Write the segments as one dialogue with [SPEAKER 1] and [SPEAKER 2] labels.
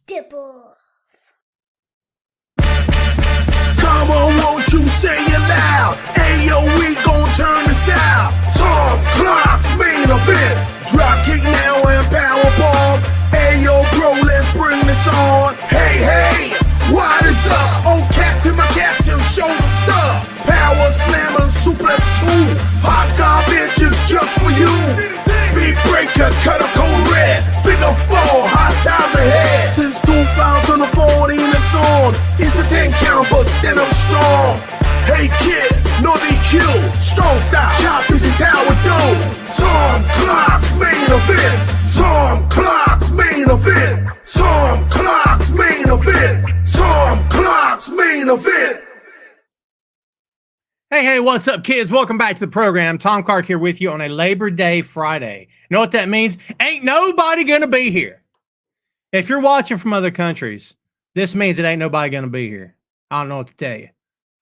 [SPEAKER 1] Stipple.
[SPEAKER 2] Come on, won't you say it loud? Ayo, we gon' turn this out. Tom Clark's main event. Dropkick now and powerbomb. Ayo, bro, let's bring this on. Hey, hey, what is up? Oh, captain, my captain, show the stuff. Power slam and suplex too. Hot garbage is just for you. Big breaker, cut a code red. Figure four, hot times ahead. Since 2014, it's on. It's a 10 count, but stand up strong. Hey kid, no DQ. Strong style, chop, this is how it goes. Tom Clark's main event. Tom Clark's main event. Tom Clark's main event. Tom Clark's main event.
[SPEAKER 3] Hey, what's up, kids? Welcome back to the program. Tom Clark here with you on a Labor Day Friday. You know what that means? Ain't nobody going to be here. If you're watching from other countries, this means it ain't nobody going to be here. I don't know what to tell you.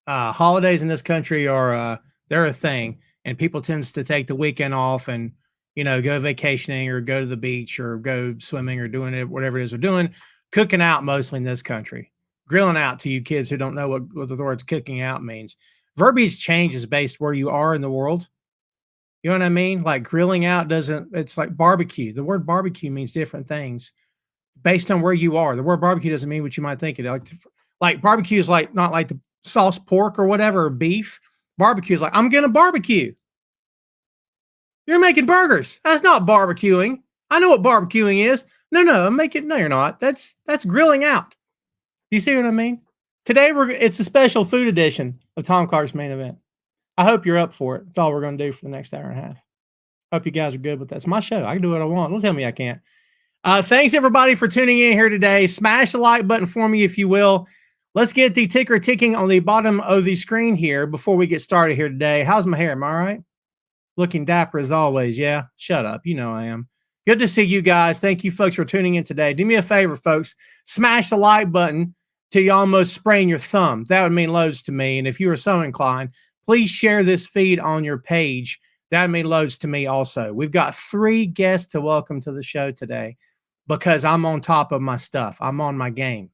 [SPEAKER 3] Holidays in this country are they're a thing, and people tends to take the weekend off and, you know, go vacationing or go to the beach or go swimming or doing it, whatever it is they're doing, cooking out mostly in this country. Grilling out, to you kids who don't know what the word cooking out means. Verbiage changes based where you are in the world. You know what I mean? Like grilling out it's like barbecue. The word barbecue means different things based on where you are. The word barbecue doesn't mean what you might think it. Like barbecue is like not like the sauce pork or whatever, or beef. Barbecue is like, I'm going to barbecue. You're making burgers. That's not barbecuing. I know what barbecuing is. No, you're not. That's grilling out. Do you see what I mean? Today, it's a special food edition of Tom Clark's main event. I hope you're up for it. That's all we're going to do for the next hour and a half. Hope you guys are good with that. It's my show. I can do what I want. Don't tell me I can't. Thanks, everybody, for tuning in here today. Smash the like button for me, if you will. Let's get the ticker ticking on the bottom of the screen here before we get started here today. How's my hair? Am I all right? Looking dapper as always. Yeah, shut up. You know I am. Good to see you guys. Thank you, folks, for tuning in today. Do me a favor, folks. Smash the like button till you almost sprain your thumb. That would mean loads to me. And if you are so inclined, please share this feed on your page. That would mean loads to me also. We've got 3 guests to welcome to the show today because I'm on top of my stuff. I'm on my game.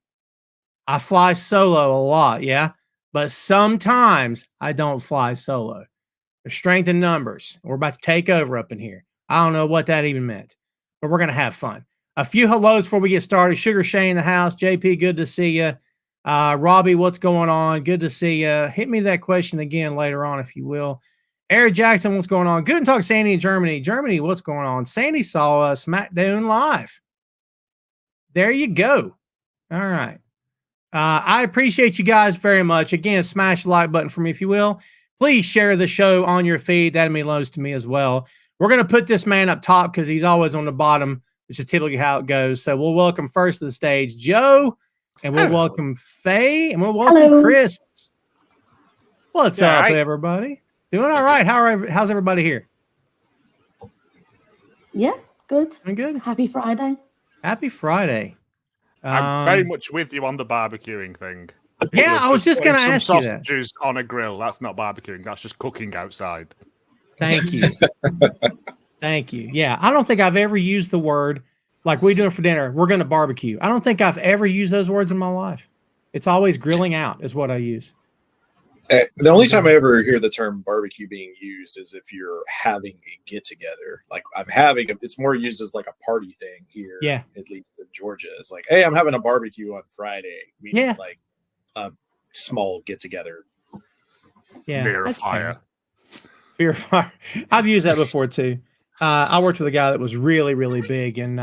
[SPEAKER 3] I fly solo a lot, yeah, but sometimes I don't fly solo. There's strength in numbers. We're about to take over up in here. I don't know what that even meant, but we're going to have fun. A few hellos before we get started. Sugar Shay in the house. JP, good to see you. Robbie, what's going on? Good to see you. Hit me that question again later on, if you will. Eric Jackson, what's going on? Good to talk Sandy in Germany. Germany, what's going on? Sandy saw SmackDown live. There you go. All right. I appreciate you guys very much. Again, smash the like button for me, if you will. Please share the show on your feed. That'd mean loads to me as well. We're going to put this man up top because he's always on the bottom, which is typically how it goes. So we'll welcome first to the stage Joe, and we'll welcome Faye, and we'll welcome Chris. What's up, everybody? Doing all right. How's everybody here?
[SPEAKER 4] Yeah, good.
[SPEAKER 3] I'm good.
[SPEAKER 4] Happy Friday.
[SPEAKER 3] Happy Friday.
[SPEAKER 5] I'm very much with you on the barbecuing thing.
[SPEAKER 3] Yeah, I was just going to ask you that.
[SPEAKER 5] Sausages on a grill, that's not barbecuing. That's just cooking outside.
[SPEAKER 3] Thank you. Thank you. Yeah, I don't think I've ever used the word like we do it for dinner. We're going to barbecue. I don't think I've ever used those words in my life. It's always grilling out is what I use.
[SPEAKER 6] The only time I ever hear the term barbecue being used is if you're having a get together. Like it's more used as like a party thing here.
[SPEAKER 3] Yeah.
[SPEAKER 6] At least in Georgia. It's like, hey, I'm having a barbecue on Friday.
[SPEAKER 3] Yeah.
[SPEAKER 6] Like a small get together.
[SPEAKER 3] Yeah.
[SPEAKER 5] Beer fire.
[SPEAKER 3] Beer fire. I've used that before too. I worked with a guy that was really, really big in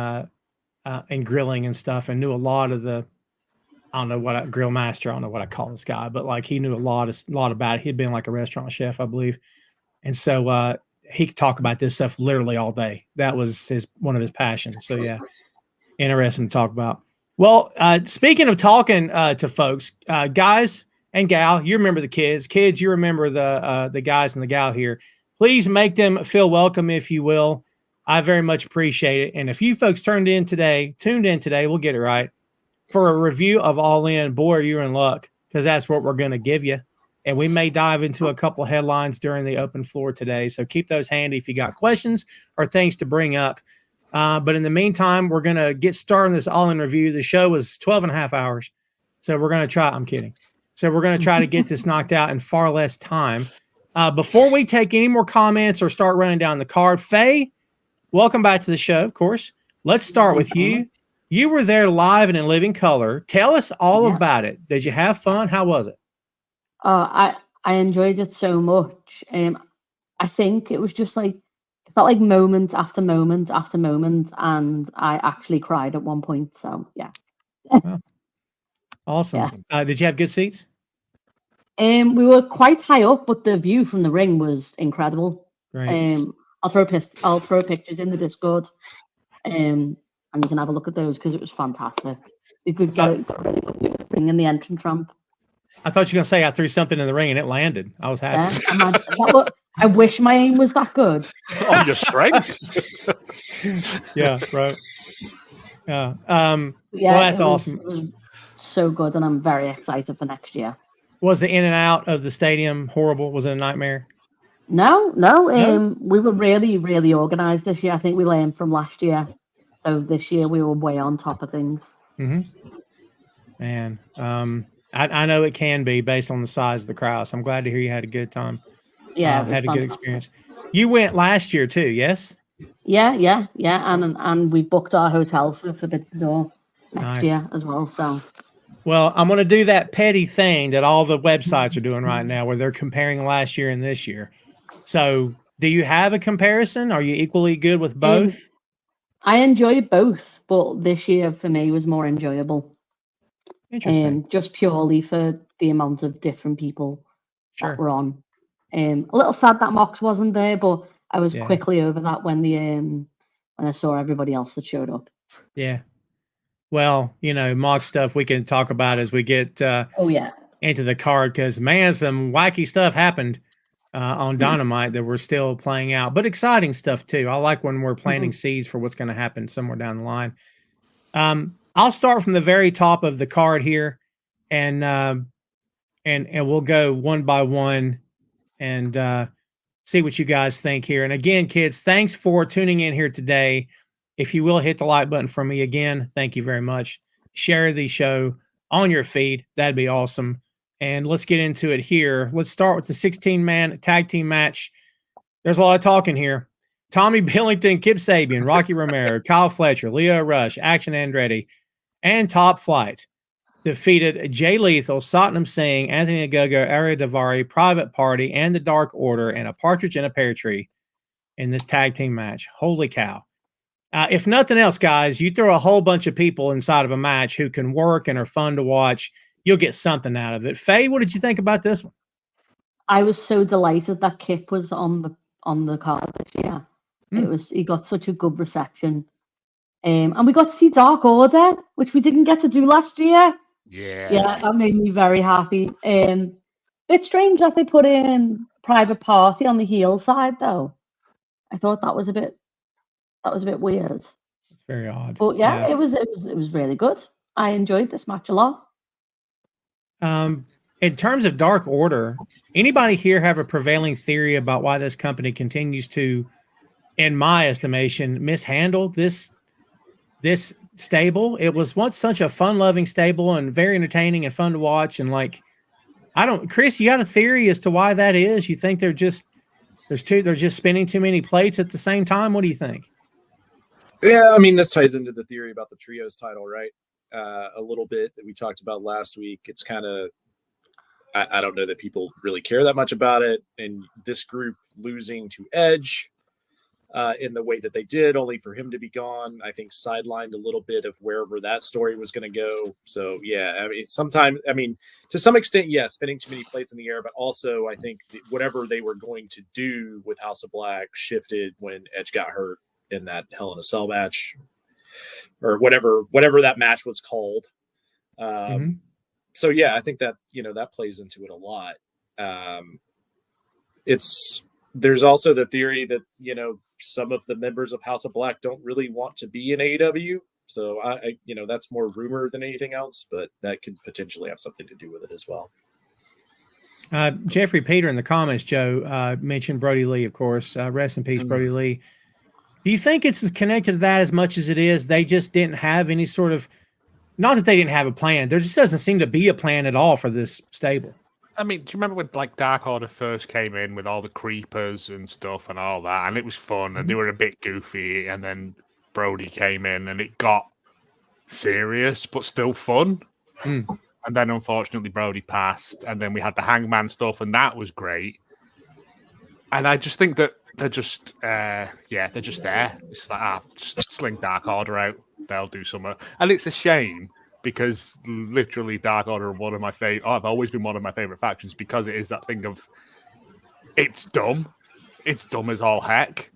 [SPEAKER 3] grilling and stuff and knew a lot of the, I don't know what grill master. I don't know what I call this guy, but like he knew a lot about it. He'd been like a restaurant chef, I believe. And so he could talk about this stuff literally all day. That was one of his passions. So yeah, interesting to talk about. Well, speaking of talking to folks, guys and gal, you remember the kids. Kids, you remember the guys and the gal here. Please make them feel welcome, if you will. I very much appreciate it. And if you folks tuned in today, we'll get it right. For a review of All In, boy, you're in luck because that's what we're going to give you. And we may dive into a couple of headlines during the open floor today. So keep those handy if you got questions or things to bring up. But in the meantime, we're going to get started on this All In review. The show was 12 and a half hours. So we're going to try. I'm kidding. So we're going to try to get this knocked out in far less time. Before we take any more comments or start running down the card, Faye, welcome back to the show, of course. Let's start with you. You were there live and in living color. Tell us all about it. Did you have fun? How was it?
[SPEAKER 1] I enjoyed it so much. I think it was just like, it felt like moment after moment after moment, and I actually cried at one point. So yeah.
[SPEAKER 3] Wow. Awesome. Yeah. Did you have good seats?
[SPEAKER 1] We were quite high up, but the view from the ring was incredible.
[SPEAKER 3] Great.
[SPEAKER 1] I'll throw pictures in the Discord, and you can have a look at those because it was fantastic. You could get a really good view of the ring in the entrance ramp.
[SPEAKER 3] I thought you were going to say I threw something in the ring and it landed. I was happy.
[SPEAKER 1] Yeah, I wish my aim was that good.
[SPEAKER 5] Oh, your strength.
[SPEAKER 3] Yeah, right. Yeah.
[SPEAKER 1] Well,
[SPEAKER 3] that's awesome.
[SPEAKER 1] It was so good, and I'm very excited for next year.
[SPEAKER 3] Was the in and out of the stadium horrible? Was it a nightmare?
[SPEAKER 1] No. We were really, really organized this year. I think we learned from last year. So this year we were way on top of things.
[SPEAKER 3] Mm-hmm. Man, I know it can be based on the size of the crowd. So I'm glad to hear you had a good time.
[SPEAKER 1] Yeah,
[SPEAKER 3] had a good experience. You went last year too, yes?
[SPEAKER 1] Yeah. And we booked our hotel for Forbidden Door next year as well. So.
[SPEAKER 3] Well, I'm going to do that petty thing that all the websites are doing right now, where they're comparing last year and this year. So, do you have a comparison? Are you equally good with both?
[SPEAKER 1] I enjoy both, but this year for me was more enjoyable.
[SPEAKER 3] Interesting.
[SPEAKER 1] Just purely for the amount of different people that were on. A little sad that Mox wasn't there, but I was quickly over that when I saw everybody else that showed up.
[SPEAKER 3] Yeah. Well, Mox stuff we can talk about as we get into the card, because man, some wacky stuff happened on Dynamite that we're still playing out, but exciting stuff too. I like when we're planting seeds for what's going to happen somewhere down the line. I'll start from the very top of the card here, and we'll go one by one and see what you guys think here. And again, kids, thanks for tuning in here today. If you will hit the like button for me again, thank you very much. Share the show on your feed. That'd be awesome. And let's get into it here. Let's start with the 16-man tag team match. There's a lot of talking here. Tommy Billington, Kip Sabian, Rocky Romero, Kyle Fletcher, Leo Rush, Action Andretti, and Top Flight defeated Jay Lethal, Satnam Singh, Anthony Ogogo, Arya Davari, Private Party, and the Dark Order, and a partridge in a pear tree in this tag team match. Holy cow. If nothing else, guys, you throw a whole bunch of people inside of a match who can work and are fun to watch, you'll get something out of it. Faye, what did you think about this one?
[SPEAKER 1] I was so delighted that Kip was on the card this year. He got such a good reception. And we got to see Dark Order, which we didn't get to do last year. Yeah, that made me very happy. Bit strange that they put in Private Party on the heel side, though. I thought that was a bit weird.
[SPEAKER 3] It's very odd.
[SPEAKER 1] But yeah, it was really good. I enjoyed this match a lot.
[SPEAKER 3] In terms of Dark Order, anybody here have a prevailing theory about why this company continues to, in my estimation, mishandle this stable? It was once such a fun-loving stable and very entertaining and fun to watch. And Chris, you got a theory as to why that is? You think they're just spinning too many plates at the same time? What do you think?
[SPEAKER 6] Yeah, I mean, this ties into the theory about the trios title, right? A little bit that we talked about last week. It's kind of, I don't know that people really care that much about it. And this group losing to Edge in the way that they did, only for him to be gone, I think sidelined a little bit of wherever that story was going to go. So, yeah, I mean, to some extent, yeah, spinning too many plates in the air, but also I think whatever they were going to do with House of Black shifted when Edge got hurt in that Hell in a Cell match, or whatever that match was called. So yeah, I think that, that plays into it a lot. There's also the theory that, some of the members of House of Black don't really want to be in AEW. So I that's more rumor than anything else, but that could potentially have something to do with it as well.
[SPEAKER 3] Jeffrey Peter in the comments, Joe, mentioned Brody Lee, of course. Rest in peace, Brody Lee. Do you think it's connected to that as much as it is they just didn't have any sort of, not that they didn't have a plan, there just doesn't seem to be a plan at all for this stable.
[SPEAKER 5] I mean, do you remember when like Dark Order first came in with all the creepers and stuff and all that, and it was fun and they were a bit goofy, and then Brody came in and it got serious but still fun. And then unfortunately Brody passed, and then we had the Hangman stuff, and that was great. And I just think that they're just they're just there. It's like just sling Dark Order out, they'll do something. And it's a shame because literally Dark Order are one of my favorite. I've always been one of my favorite factions because it is that thing of it's dumb as all heck.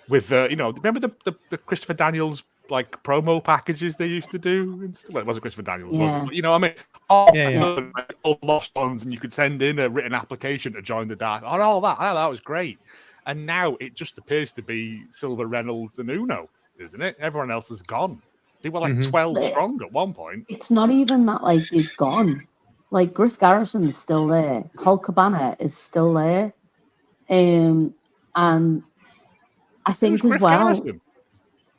[SPEAKER 5] With remember the Christopher Daniels like promo packages they used to do? Well, it wasn't Christopher Daniels, was it? But, you know what I mean? All lost ones, and you could send in a written application to join the Dark Order. All that. That was great. And now it just appears to be Silver, Reynolds, and Uno, isn't it? Everyone else is gone. They were like 12 strong at one point.
[SPEAKER 1] It's not even that like they've gone. Like Griff Garrison's still there. Colt Cabana is still there. And I think as well. Garrison?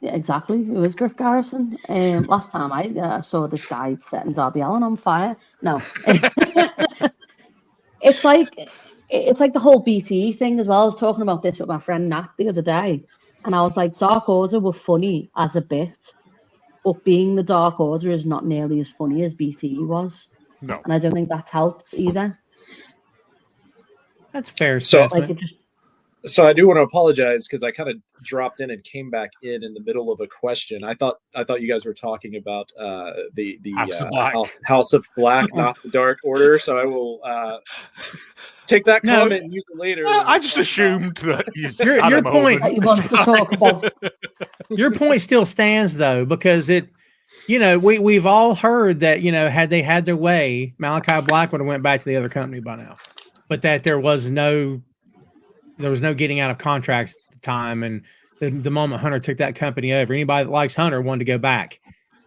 [SPEAKER 1] Yeah, exactly. It was Griff Garrison. Last time I saw this guy setting Darby Allin on fire. No. It's like the whole BTE thing as well. I was talking about this with my friend Nat the other day, and I was like, Dark Order were funny as a bit, but being the Dark Order is not nearly as funny as BTE was.
[SPEAKER 5] No.
[SPEAKER 1] And I don't think that's helped either.
[SPEAKER 3] That's fair. So,
[SPEAKER 6] so I do want to apologize because I kind of dropped in and came back in the middle of a question. I thought you guys were talking about the House of Black, not the Dark Order. So I will take that comment and use it later.
[SPEAKER 5] I just assumed that
[SPEAKER 3] your point
[SPEAKER 1] that you wanted to talk about.
[SPEAKER 3] Your point still stands though, because we've all heard that had they had their way, Malachi Black would have went back to the other company by now, but that there was no getting out of contracts at the time, and the moment Hunter took that company over, anybody that likes Hunter wanted to go back,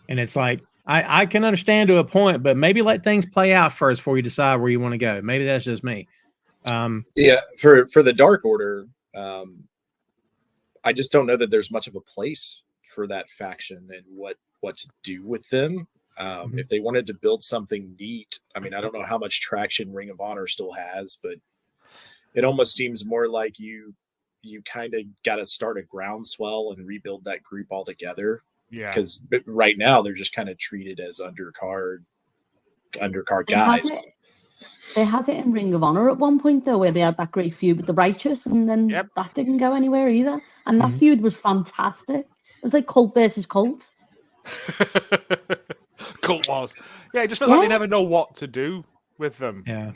[SPEAKER 3] and it's like I can understand to a point, but maybe let things play out first before you decide where you want to go. Maybe that's just me.
[SPEAKER 6] For the Dark Order, I just don't know that there's much of a place for that faction and what to do with them. If they wanted to build something neat, I mean, I don't know how much traction Ring of Honor still has, but it almost seems more like you kind of got to start a groundswell and rebuild that group altogether. Yeah. Because right now they're just kind of treated as undercard guys.
[SPEAKER 1] They had it in Ring of Honor at one point though, where they had that great feud with the Righteous, and then that didn't go anywhere either. And that feud was fantastic. It was like Colt versus Colt.
[SPEAKER 5] Colt was. Yeah, it just feels like they never know what to do with them.
[SPEAKER 3] Yeah.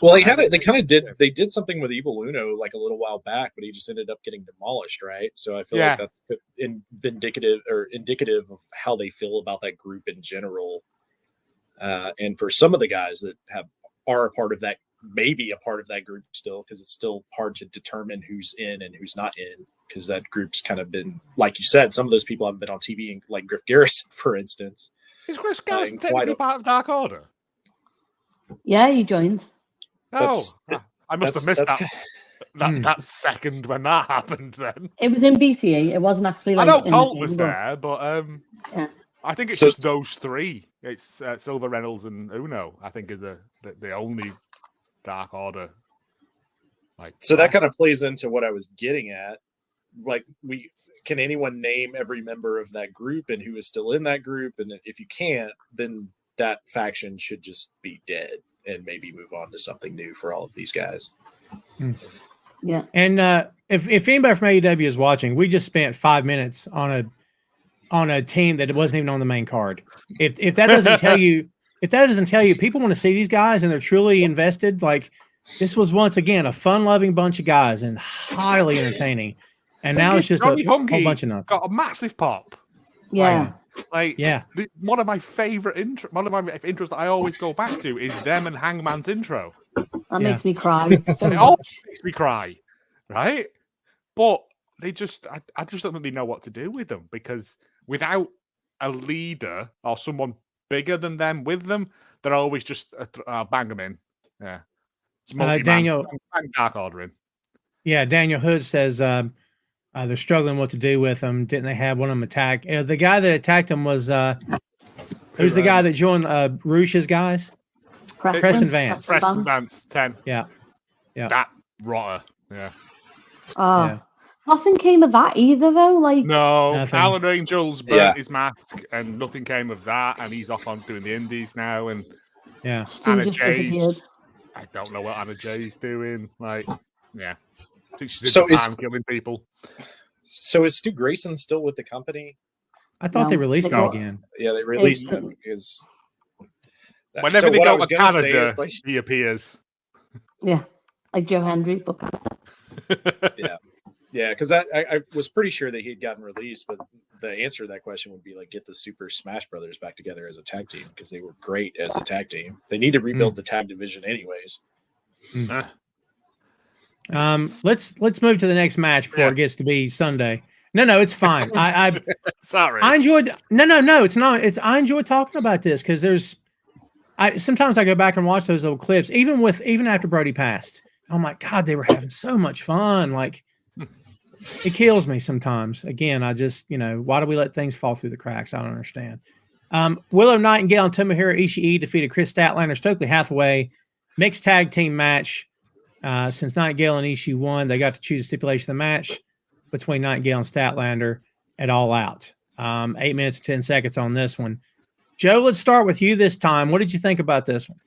[SPEAKER 6] Well, they did something with Evil Uno like a little while back, but he just ended up getting demolished, right? So I feel like that's indicative of how they feel about that group in general. And for some of the guys that are a part of that, maybe a part of that group still, because it's still hard to determine who's in and who's not in, because that group's kind of been, like you said, some of those people haven't been on TV, like Griff Garrison, for instance.
[SPEAKER 5] Is Griff Garrison technically part of Dark Order?
[SPEAKER 1] Yeah, he joined.
[SPEAKER 5] I must have missed that second when that happened. Then
[SPEAKER 1] it was in BTA. It wasn't actually. Like,
[SPEAKER 5] I know Colt was there, but I think it's just those three. It's Silver, Reynolds, and Uno. I think is the only Dark Order.
[SPEAKER 6] That kind of plays into what I was getting at. Like, can anyone name every member of that group and who is still in that group? And if you can't, then that faction should just be dead and maybe move on to something new for all of these guys.
[SPEAKER 1] Yeah.
[SPEAKER 3] And if anybody from AEW is watching, we just spent 5 minutes on a team that wasn't even on the main card. If that doesn't tell you, people want to see these guys and they're truly invested. Like, this was once again a fun-loving bunch of guys and highly entertaining. And now it's just a whole bunch of nothing.
[SPEAKER 5] Got a massive pop.
[SPEAKER 1] Yeah.
[SPEAKER 5] One of my favorite intros that I always go back to is them and Hangman's intro.
[SPEAKER 1] That makes me cry.
[SPEAKER 5] It always makes me cry, right? But I just don't really know what to do with them, because without a leader or someone bigger than them with them, they're always just bang them in. Yeah.
[SPEAKER 3] Daniel,
[SPEAKER 5] bang Dark Order in.
[SPEAKER 3] Yeah, Daniel Hood says They're struggling what to do with them. Didn't they have one of them attack? The guy that attacked them was who's the guy that joined Roosh's guys? Preston Vance.
[SPEAKER 5] Preston Vance, 10.
[SPEAKER 3] Yeah.
[SPEAKER 5] That rotter. Yeah.
[SPEAKER 1] Yeah. Nothing came of that either, though. Like
[SPEAKER 5] nothing. Alan Angels burnt his mask, and nothing came of that. And he's off on doing the indies now. And Anna Jay's. I don't know what Anna Jay's doing. Like, yeah. I think she's in Japan killing people.
[SPEAKER 6] So is Stu Grayson still with the company?
[SPEAKER 3] I thought they released him again.
[SPEAKER 6] Yeah, they released him because
[SPEAKER 5] whenever they go to Canada, he appears.
[SPEAKER 1] Yeah, like Joe Hendry, but
[SPEAKER 6] yeah, because I was pretty sure that he had gotten released, but the answer to that question would be like get the Super Smash Brothers back together as a tag team because they were great as a tag team. They need to rebuild the tag division anyways.
[SPEAKER 3] Let's move to the next match before it gets to be Sunday. No, it's fine.
[SPEAKER 5] Sorry.
[SPEAKER 3] I enjoyed. No, it's not. I enjoy talking about this because sometimes I go back and watch those old clips, even after Brody passed. I'm like, God, they were having so much fun. Like, it kills me sometimes. Again, I just, why do we let things fall through the cracks? I don't understand. Willow Nightingale and Tomohiro Ishii defeated Chris Statlander, Stokely Hathaway, mixed tag team match. Since Nightingale and Ishii won, they got to choose a stipulation of the match between Nightingale and Statlander at All Out. 8 minutes and 10 seconds on this one. Joe, let's start with you this time. What did you think about this one?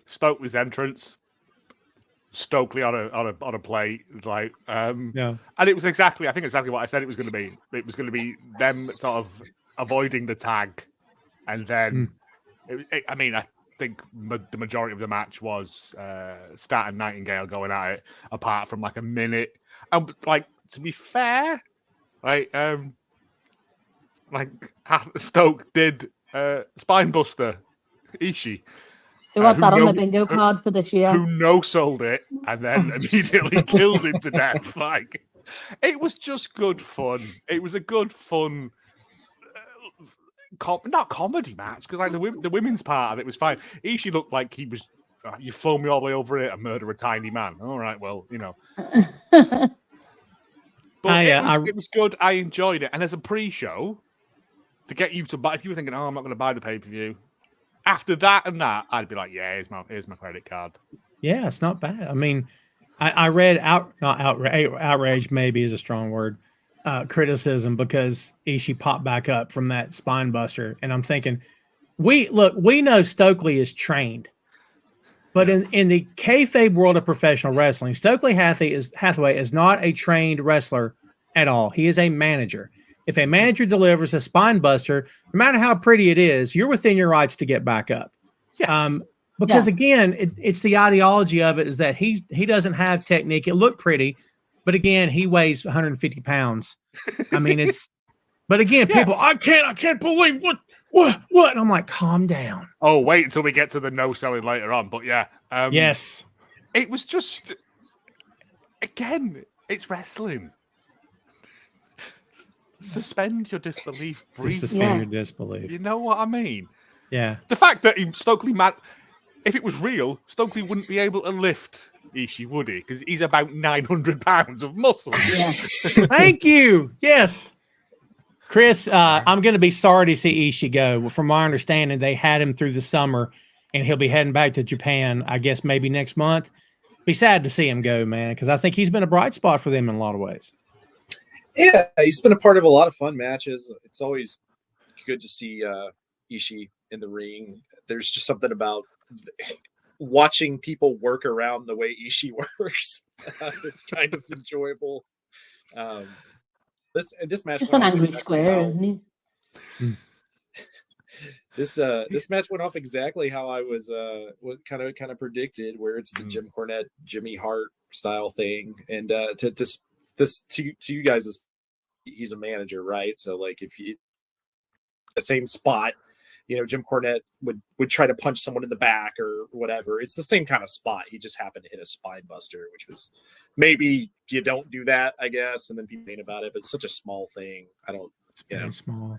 [SPEAKER 5] Stokely's entrance. Stokely on a plate, like and it was exactly what I said it was going to be. It was going to be them sort of avoiding the tag, and then I think the majority of the match was Stat and Nightingale going at it, apart from like a minute. And like, to be fair, Stoke did Spinebuster Ishii.
[SPEAKER 1] Who had that on the bingo card for this year?
[SPEAKER 5] Who no-sold it and then immediately killed him to death. Like, it was just good fun. It was a good fun, not comedy match, because like the women's part of it was fine. Ishii looked like he was, you phoned me all the way over it and murder a tiny man. All right, well, But it was good. I enjoyed it. And as a pre-show, to get you to buy, if you were thinking, I'm not going to buy the pay-per-view, after that and that, I'd be like, yeah, here's my credit card.
[SPEAKER 3] Yeah, it's not bad. I mean, I read outrage maybe is a strong word, criticism because Ishii popped back up from that spine buster. And I'm thinking, we know Stokely is trained, but in the kayfabe world of professional wrestling, Stokely Hathaway is not a trained wrestler at all. He is a manager. If a manager delivers a spine buster, no matter how pretty it is, you're within your rights to get back up.
[SPEAKER 5] Yes.
[SPEAKER 3] Because again, it's the ideology of it is that he doesn't have technique. It looked pretty, but again, he weighs 150 pounds. I mean, but again, people, I can't believe what? And I'm like, calm down.
[SPEAKER 5] Oh, wait until we get to the no selling later on. But yeah.
[SPEAKER 3] Yes.
[SPEAKER 5] It was just, again, it's wrestling. Suspend your disbelief.
[SPEAKER 3] Suspend your disbelief.
[SPEAKER 5] You know what I mean?
[SPEAKER 3] Yeah.
[SPEAKER 5] The fact that Stokely, if it was real, Stokely wouldn't be able to lift Ishii, would he? Because he's about 900 pounds of muscle.
[SPEAKER 1] Yeah.
[SPEAKER 3] Thank you. Yes. Chris, I'm going to be sorry to see Ishii go. From my understanding, they had him through the summer, and he'll be heading back to Japan, I guess, maybe next month. Be sad to see him go, man, because I think he's been a bright spot for them in a lot of ways.
[SPEAKER 6] Yeah, he's been a part of a lot of fun matches. It's always good to see Ishii in the ring. There's just something about watching people work around the way Ishii works. It's kind of enjoyable. This match.
[SPEAKER 1] Just an angry square, isn't he?
[SPEAKER 6] This match went off exactly how I was kind of predicted, where it's the Jim Cornette, Jimmy Hart style thing, and to you guys, he's a manager, right? So like if you the same spot, Jim Cornette would try to punch someone in the back or whatever. It's the same kind of spot. He just happened to hit a spine buster, which was maybe you don't do that, I guess, and then people complain about it. But it's such a small thing.
[SPEAKER 3] It's very small.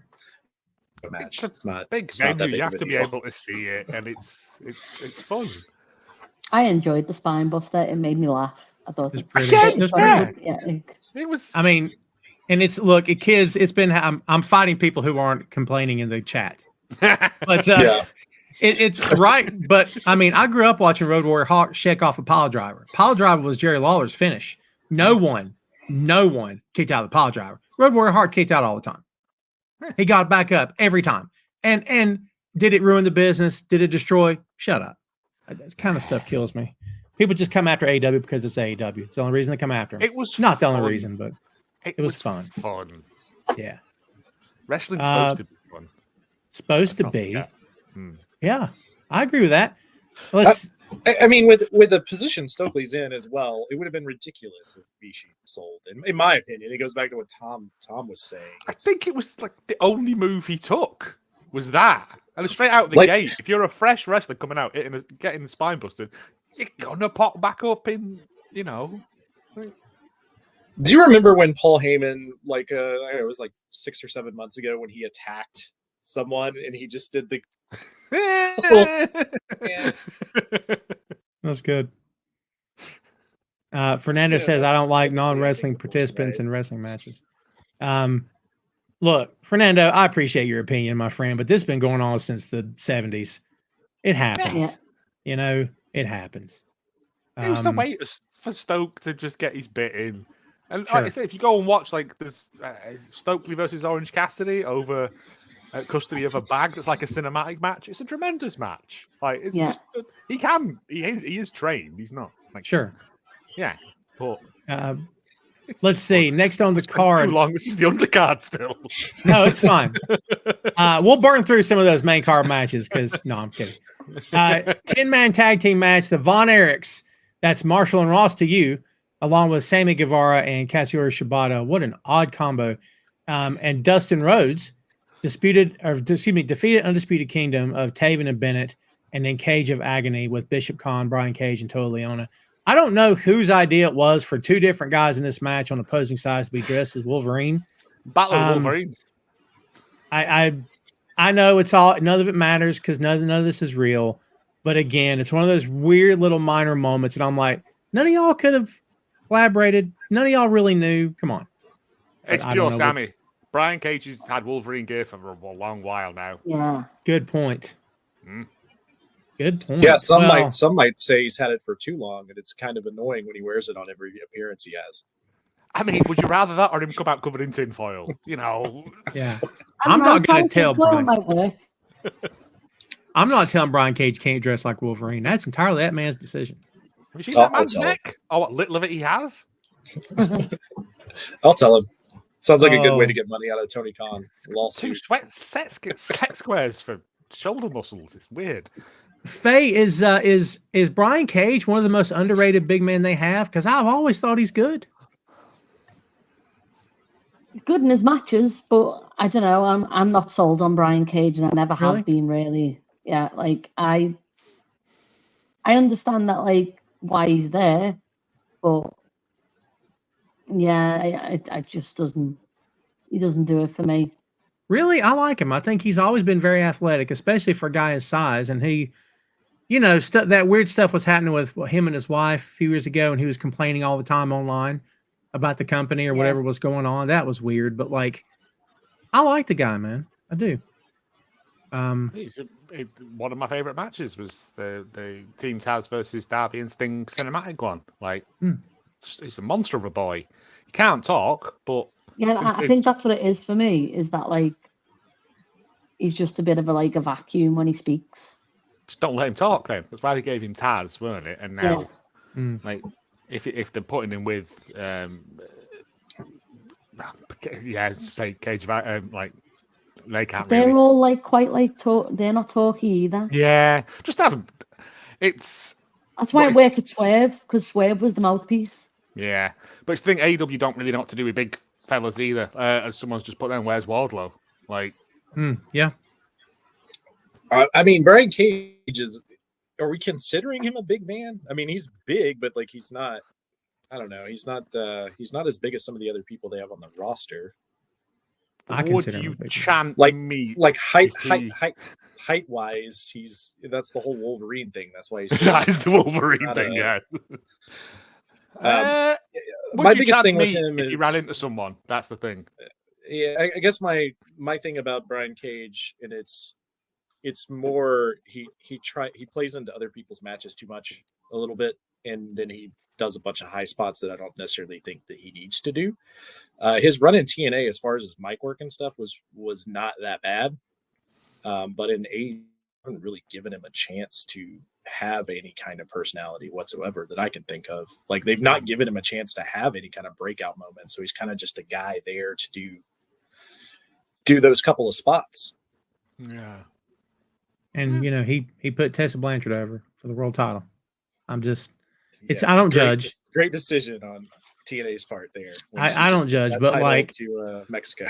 [SPEAKER 6] A match.
[SPEAKER 5] It's
[SPEAKER 6] not
[SPEAKER 5] big venue. You have to be able to see it, and it's fun.
[SPEAKER 1] I enjoyed the spine buster. It made me laugh. I thought
[SPEAKER 3] it was pretty.
[SPEAKER 1] Yeah.
[SPEAKER 5] It was.
[SPEAKER 3] I mean, and it's kids. It's been. I'm fighting people who aren't complaining in the chat, but it's right. But I mean, I grew up watching Road Warrior Hawk shake off a pile driver. Pile driver was Jerry Lawler's finish. No one kicked out the pile driver. Road Warrior Hawk kicked out all the time. He got back up every time. And did it ruin the business? Did it destroy? Shut up. That kind of stuff kills me. People just come after AEW because it's AEW. It's the only reason they come after him.
[SPEAKER 5] It was
[SPEAKER 3] not the
[SPEAKER 5] fun.
[SPEAKER 3] only reason, but it was fun.
[SPEAKER 5] Fun.
[SPEAKER 3] Yeah.
[SPEAKER 5] Wrestling's supposed to be fun.
[SPEAKER 3] Supposed to be. Yeah, I agree with that.
[SPEAKER 6] I mean, with the position Stokely's in as well, it would have been ridiculous if Bishi sold. In my opinion, it goes back to what Tom was saying.
[SPEAKER 5] I think it was like the only move he took was that. And straight out the gate, if you're a fresh wrestler coming out, getting the spine busted, you're gonna pop back up in, you know.
[SPEAKER 6] Do you remember when Paul Heyman, it was like 6 or 7 months ago, when he attacked someone and he just did the
[SPEAKER 3] That's good. Fernando says, I don't like non-wrestling participants in wrestling matches. Look, Fernando, I appreciate your opinion, my friend, but this has been going on since the 70s. It happens. You know, it happens.
[SPEAKER 5] It was a way for Stoke to just get his bit in. And like I said, if you go and watch, this Stokely versus Orange Cassidy over custody of a bag that's like a cinematic match, it's a tremendous match. Like, it's just, he is trained. He's not. Sure. Yeah. But
[SPEAKER 3] let's see. Next on the card.
[SPEAKER 5] Too long. This is the undercard still.
[SPEAKER 3] No, it's fine. We'll burn through some of those main card matches because no, I'm kidding. 10-man tag team match. The Von Erichs. That's Marshall and Ross to you, along with Sammy Guevara and Katsuyori Shibata. What an odd combo. And Dustin Rhodes defeated Undisputed Kingdom of Taven and Bennett, and then Cage of Agony with Bishop Khan, Brian Cage, and Toa Leona. I don't know whose idea it was for two different guys in this match on opposing sides to be dressed as Wolverine.
[SPEAKER 5] Battle of Wolverines.
[SPEAKER 3] I know it's all, none of it matters because none of this is real. But again, it's one of those weird little minor moments, and I'm like, none of y'all could have collaborated. None of y'all really knew. Come on.
[SPEAKER 5] It's pure Sammy. Brian Cage has had Wolverine gear for a long while now.
[SPEAKER 1] Yeah.
[SPEAKER 3] Good point. Good point.
[SPEAKER 6] Yeah, some might say he's had it for too long, and it's kind of annoying when he wears it on every appearance he has.
[SPEAKER 5] I mean, would you rather that or him come out covered in tinfoil? You know.
[SPEAKER 3] Yeah. I'm not going to tell Brian. I'm not telling Brian Cage can't dress like Wolverine. That's entirely that man's decision.
[SPEAKER 5] Have you seen that man's neck? Oh, what little of it he has?
[SPEAKER 6] I'll tell him. Sounds like a good way to get money out of Tony Khan.
[SPEAKER 5] Two set squares for shoulder muscles. It's weird.
[SPEAKER 3] Faye, is Brian Cage one of the most underrated big men they have? Because I've always thought he's good.
[SPEAKER 1] He's good in his matches, but I don't know. I'm not sold on Brian Cage, and I never have been really. Yeah, I understand that why he's there, but yeah, I just doesn't. He doesn't do it for me.
[SPEAKER 3] Really, I like him. I think he's always been very athletic, especially for a guy his size. And he, that weird stuff was happening with him and his wife a few years ago, and he was complaining all the time online about the company or whatever was going on. That was weird, but I like the guy, man. I do.
[SPEAKER 5] One of my favorite matches was the Team Taz versus Darby and Sting cinematic one. He's a monster of a boy. He can't talk, but
[SPEAKER 1] I think that's what it is for me. Is that he's just a bit of a vacuum when he speaks.
[SPEAKER 5] Just don't let him talk. Then that's why they gave him Taz, weren't it? And now, if they're putting him with, say Cage of they can't.
[SPEAKER 1] They're
[SPEAKER 5] really.
[SPEAKER 1] all quite talk. They're not talky either.
[SPEAKER 5] Yeah, just have them. That's
[SPEAKER 1] why it worked with Swerve, because Swerve was the mouthpiece.
[SPEAKER 5] Yeah, but it's the thing. AEW don't really know what to do with big fellas either. As someone's just put down, where's Wardlow?
[SPEAKER 3] Yeah.
[SPEAKER 6] I mean, Brian Cage is. Are we considering him a big man? I mean, he's big, but he's not. I don't know. He's not. He's not as big as some of the other people they have on the roster.
[SPEAKER 3] I consider him
[SPEAKER 5] chant
[SPEAKER 6] me height wise. That's the whole Wolverine thing. That's why he's
[SPEAKER 5] that is the Wolverine thing. Yeah.
[SPEAKER 6] my biggest thing with him
[SPEAKER 5] if
[SPEAKER 6] is
[SPEAKER 5] you ran into someone. That's the thing.
[SPEAKER 6] Yeah, I guess my thing about Brian Cage, and it's more he plays into other people's matches too much a little bit, and then he does a bunch of high spots that I don't necessarily think that he needs to do. His run in TNA, as far as his mic work and stuff, was not that bad, but in AEW, I haven't really given him a chance to have any kind of personality whatsoever that I can think of. Like, they've not given him a chance to have any kind of breakout moment, so he's kind of just a guy there to do those couple of spots.
[SPEAKER 5] Yeah.
[SPEAKER 3] And he put Tessa Blanchard over for the world title. I don't judge.
[SPEAKER 6] Great decision on TNA's part there.
[SPEAKER 3] I don't judge, but like
[SPEAKER 6] to Mexico.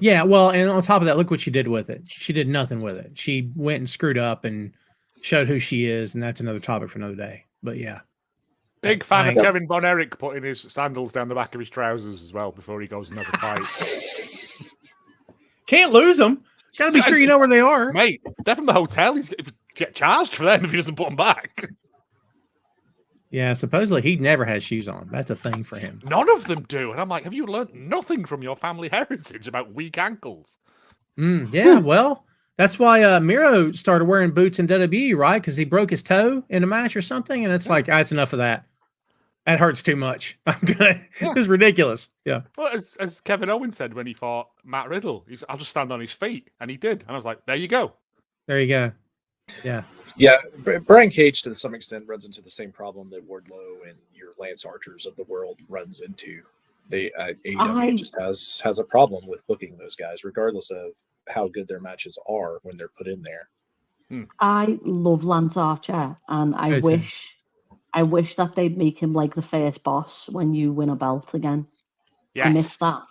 [SPEAKER 3] Yeah, well, and on top of that, look what she did with it. She did nothing with it. She went and screwed up and showed who she is, and that's another topic for another day. But yeah.
[SPEAKER 5] Big fan of Kevin Von Erich putting his sandals down the back of his trousers as well before he goes and has a fight.
[SPEAKER 3] Can't lose them. Got to be sure you know where they are.
[SPEAKER 5] Mate, they're from the hotel. He's going to get charged for them if he doesn't put them back.
[SPEAKER 3] Yeah, supposedly he never has shoes on. That's a thing for him.
[SPEAKER 5] None of them do. And I'm like, have you learned nothing from your family heritage about weak ankles?
[SPEAKER 3] Yeah, well, that's why Miro started wearing boots in WWE, right? Because he broke his toe in a match or something. And it's like, that's enough of that. That hurts too much. This is ridiculous. Yeah.
[SPEAKER 5] Well, as Kevin Owens said when he fought Matt Riddle, I'll just stand on his feet. And he did. And I was like, there you go.
[SPEAKER 3] There you go. Yeah.
[SPEAKER 6] Yeah. Brian Cage, to some extent, runs into the same problem that Wardlow and your Lance Archers of the world runs into. AEW just has a problem with booking those guys, regardless of how good their matches are when they're put in there.
[SPEAKER 1] I love Lance Archer, and I wish that they'd make him like the first boss when you win a belt again.
[SPEAKER 5] Yes.
[SPEAKER 1] I missed that.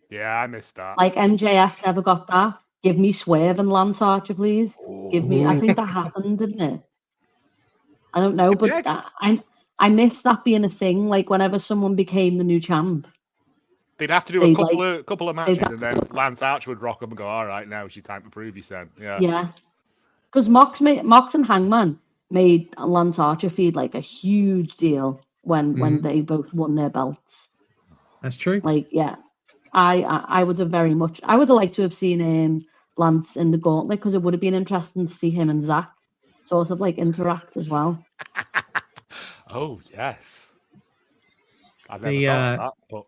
[SPEAKER 5] Yeah, I missed that.
[SPEAKER 1] Like MJF never got that. Give me Swerve and Lance Archer, please. Give me. I think that happened, didn't it? I don't know, but I miss that being a thing. Like whenever someone became the new champ,
[SPEAKER 5] they'd have to do a couple of matches, and then Lance Archer would rock up and go, "All right, now it's your time to prove yourself." Yeah.
[SPEAKER 1] Yeah. Because Mox and Hangman made Lance Archer feed like a huge deal when they both won their belts.
[SPEAKER 3] That's true.
[SPEAKER 1] Like, yeah, I would have liked to have seen Lance in the gauntlet, because it would have been interesting to see him and Zach sort of like interact as well.
[SPEAKER 5] Oh yes, I've never thought of that. But...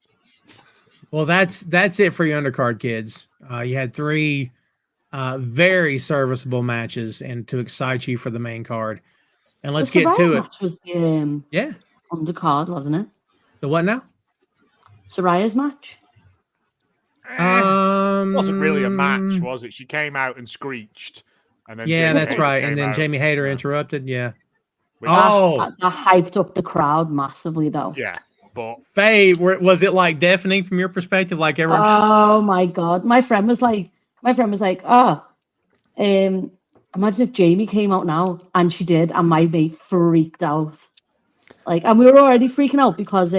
[SPEAKER 3] Well, that's it for your undercard, kids. You had 3 very serviceable matches, and to excite you for the main card. And let's get to it.
[SPEAKER 1] Match was the undercard, wasn't it?
[SPEAKER 3] The what now?
[SPEAKER 1] Soraya's match.
[SPEAKER 5] It wasn't really a match, was it? She came out and screeched, and then
[SPEAKER 3] that's right. And then Jamie Hayter interrupted. Yeah.
[SPEAKER 1] That hyped up the crowd massively, though.
[SPEAKER 5] Yeah, but
[SPEAKER 3] Faye, was it like deafening from your perspective? Like everyone?
[SPEAKER 1] Oh my god, my friend was like, imagine if Jamie came out now, and she did, and my mate freaked out. Like, and we were already freaking out because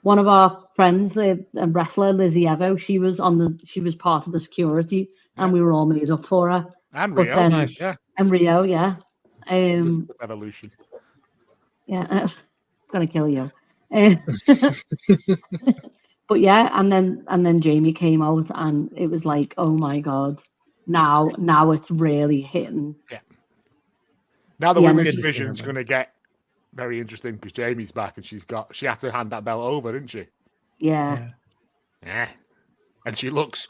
[SPEAKER 1] one of our friends, a wrestler, Lizzie Evo, she was part of the security, and we were all made up for her.
[SPEAKER 5] And Rio,
[SPEAKER 3] nice.
[SPEAKER 5] Yeah.
[SPEAKER 1] And Rio, yeah.
[SPEAKER 5] Evolution.
[SPEAKER 1] Yeah, I'm gonna kill you. But yeah, and then Jamie came out, and it was like, oh my god, now it's really hitting.
[SPEAKER 5] Yeah. Now the women's division's going to get very interesting because Jamie's back, and she had to hand that belt over, didn't she?
[SPEAKER 1] Yeah.
[SPEAKER 5] Yeah. And she looks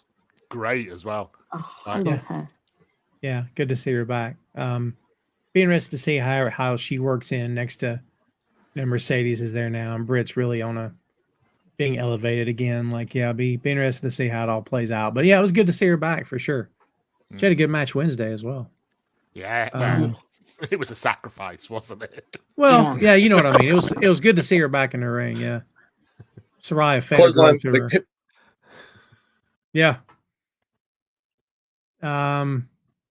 [SPEAKER 5] great as well.
[SPEAKER 1] Oh, I love her.
[SPEAKER 3] Yeah, good to see her back. Be interested to see how she works in next to Mercedes is there now, and Britt's really being elevated again. Like, yeah, be interested to see how it all plays out. But yeah, it was good to see her back for sure. She had a good match Wednesday as well.
[SPEAKER 5] Yeah, it was a sacrifice, wasn't it?
[SPEAKER 3] Well, yeah, you know what I mean. It was good to see her back in the ring. Yeah, Saraya fed to her. Yeah.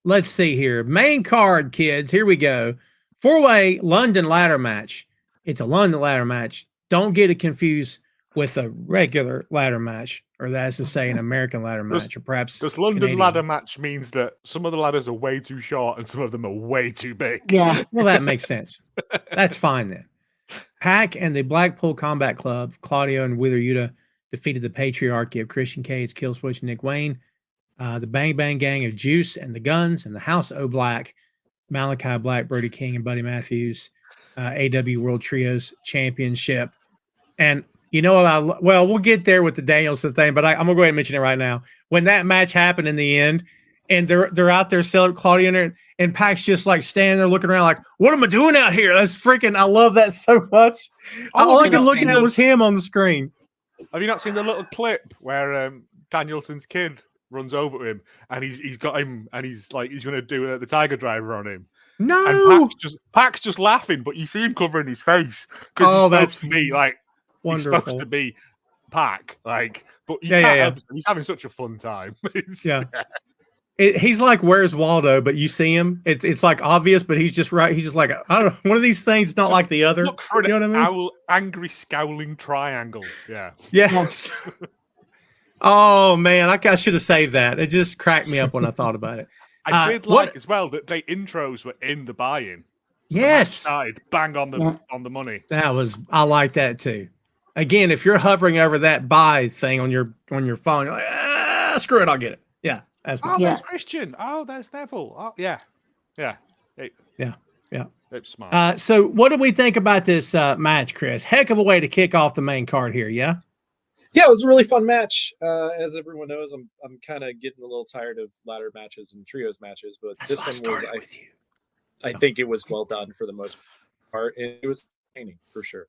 [SPEAKER 3] Let's see here. Main card, kids. Here we go. 4-way London ladder match. It's a London ladder match. Don't get it confused with a regular ladder match, or that's to say an American ladder match, or perhaps
[SPEAKER 5] because London ladder match means that some of the ladders are way too short and some of them are way too big.
[SPEAKER 1] Yeah.
[SPEAKER 3] Well, that makes sense. That's fine then. Pac and the Blackpool Combat Club, Claudio and Wheeler Yuta, defeated the Patriarchy of Christian Cage, Killswitch, and Nick Wayne. The Bang Bang Gang of Juice and the Guns, and the House O Black, Malachi Black, Brody King, and Buddy Matthews, AW World Trios Championship. And you know what? We'll get there with the Danielson thing, but I'm gonna go ahead and mention it right now. When that match happened in the end, and they're out there selling Claudio, and Pac's just like standing there looking around like, what am I doing out here? That's freaking, I love that so much. All I could look at was him on the screen.
[SPEAKER 5] Have you not seen the little clip where Danielson's kid runs over to him and he's got him and he's going to do the Tiger Driver on him?
[SPEAKER 3] No,
[SPEAKER 5] and Pac's just laughing, but you see him covering his face because
[SPEAKER 3] Oh,
[SPEAKER 5] he's
[SPEAKER 3] that's
[SPEAKER 5] supposed to be like
[SPEAKER 3] wonderful.
[SPEAKER 5] he's supposed to be Pac, like, but you can't help it. He's having such a fun time.
[SPEAKER 3] He's like, where's Waldo? But you see him. It's like obvious, but he's just right. He's just like, I don't know. One of these things, not like the other.
[SPEAKER 5] Look for
[SPEAKER 3] you know what I mean?
[SPEAKER 5] Angry scowling triangle. Yeah.
[SPEAKER 3] Yes. Oh man, I should have saved that. It just cracked me up when I thought about it.
[SPEAKER 5] I did like as well that the intros were in the buy-in.
[SPEAKER 3] Yes.
[SPEAKER 5] Side, bang on the money.
[SPEAKER 3] I like that too. Again, if you're hovering over that buy thing on your phone, you're like, screw it, I'll get it. Yeah. That's nice.
[SPEAKER 5] There's Christian. Oh, there's Neville. Oh, yeah. It's smart.
[SPEAKER 3] So what do we think about this match, Chris? Heck of a way to kick off the main card here, yeah?
[SPEAKER 6] Yeah, it was a really fun match. As everyone knows, I'm kind of getting a little tired of ladder matches and trios matches, but this one was with you. I think it was well done for the most part, and it was entertaining for sure.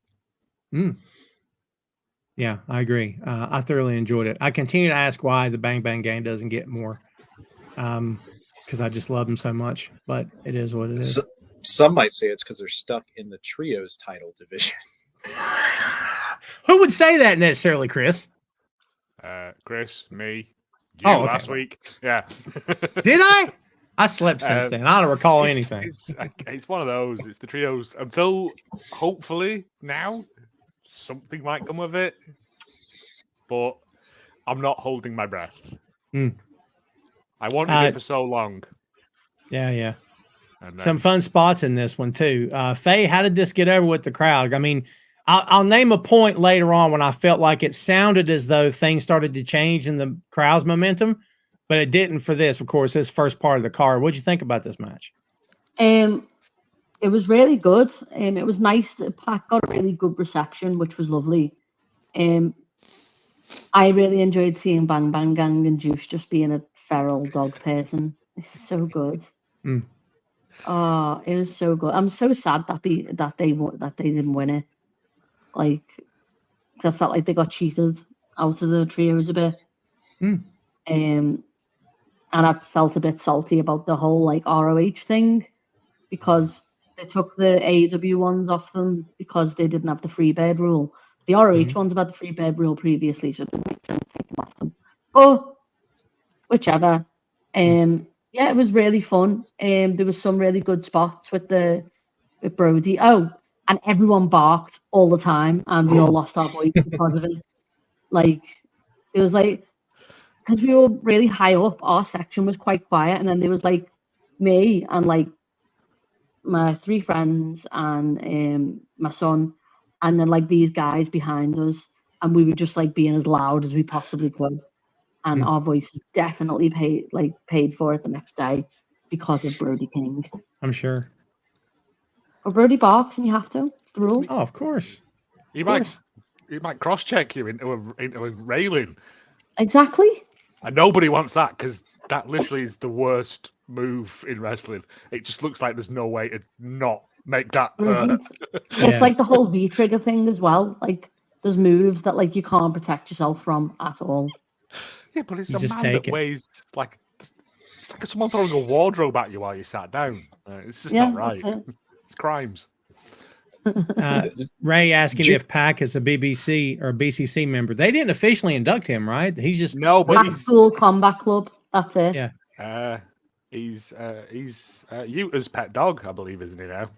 [SPEAKER 3] Yeah, I agree. I thoroughly enjoyed it. I continue to ask why the Bang Bang Gang doesn't get more, because I just love them so much. But it is what it is.
[SPEAKER 6] So, some might say it's because they're stuck in the trios title division.
[SPEAKER 3] Who would say that necessarily, Chris?
[SPEAKER 5] Chris, me, you
[SPEAKER 3] last
[SPEAKER 5] week. Yeah.
[SPEAKER 3] Did I? I slept since then. I don't recall anything.
[SPEAKER 5] It's one of those. It's the trios until hopefully now something might come of it, but I'm not holding my breath. I wanted it for so long.
[SPEAKER 3] Yeah. And some fun spots in this one too. Faye, how did this get over with the crowd? I mean, I'll name a point later on when I felt like it sounded as though things started to change in the crowd's momentum, but it didn't for this, of course, this first part of the card. What'd you think about this match?
[SPEAKER 1] It was really good. It was nice that Pac got a really good reception, which was lovely. I really enjoyed seeing Bang Bang Gang and Juice just being a feral dog person. It's so good. Oh, it was so good. I'm so sad that they didn't win it. Like, I felt like they got cheated out of the trios a bit. And I felt a bit salty about the whole like ROH thing because they took the AEW ones off them because they didn't have the free bed rule. The ROH ones have had the free bed rule previously, so it didn't make sense to take them off them. But whichever. Yeah, it was really fun. There was some really good spots with Brody. Oh, and everyone barked all the time, and we all lost our voice because of it. Like, it was like, because we were really high up, our section was quite quiet, and then there was like me and like my 3 friends and my son, and then like these guys behind us, and we were just like being as loud as we possibly could, and our voices definitely paid for it the next day because of Brody King.
[SPEAKER 3] I'm sure.
[SPEAKER 1] Or Brody barks and you have to. It's the rule.
[SPEAKER 3] Oh, of course.
[SPEAKER 5] He might cross-check you into a railing.
[SPEAKER 1] Exactly.
[SPEAKER 5] And nobody wants that because that literally is the worst move in wrestling. It just looks like there's no way to not make that hurt.
[SPEAKER 1] It's like the whole V-trigger thing as well. Like, there's moves that like you can't protect yourself from at all.
[SPEAKER 5] Yeah, but it's a man that weighs like it's like someone throwing a wardrobe at you while you sat down. It's just not right. It's crimes.
[SPEAKER 3] Ray asking if Pac is a BBC or a BCC member. They didn't officially induct him, right? He's just
[SPEAKER 1] but School Combat Club. That's it.
[SPEAKER 3] Yeah.
[SPEAKER 5] He's Utah's pet dog, I believe, isn't he now?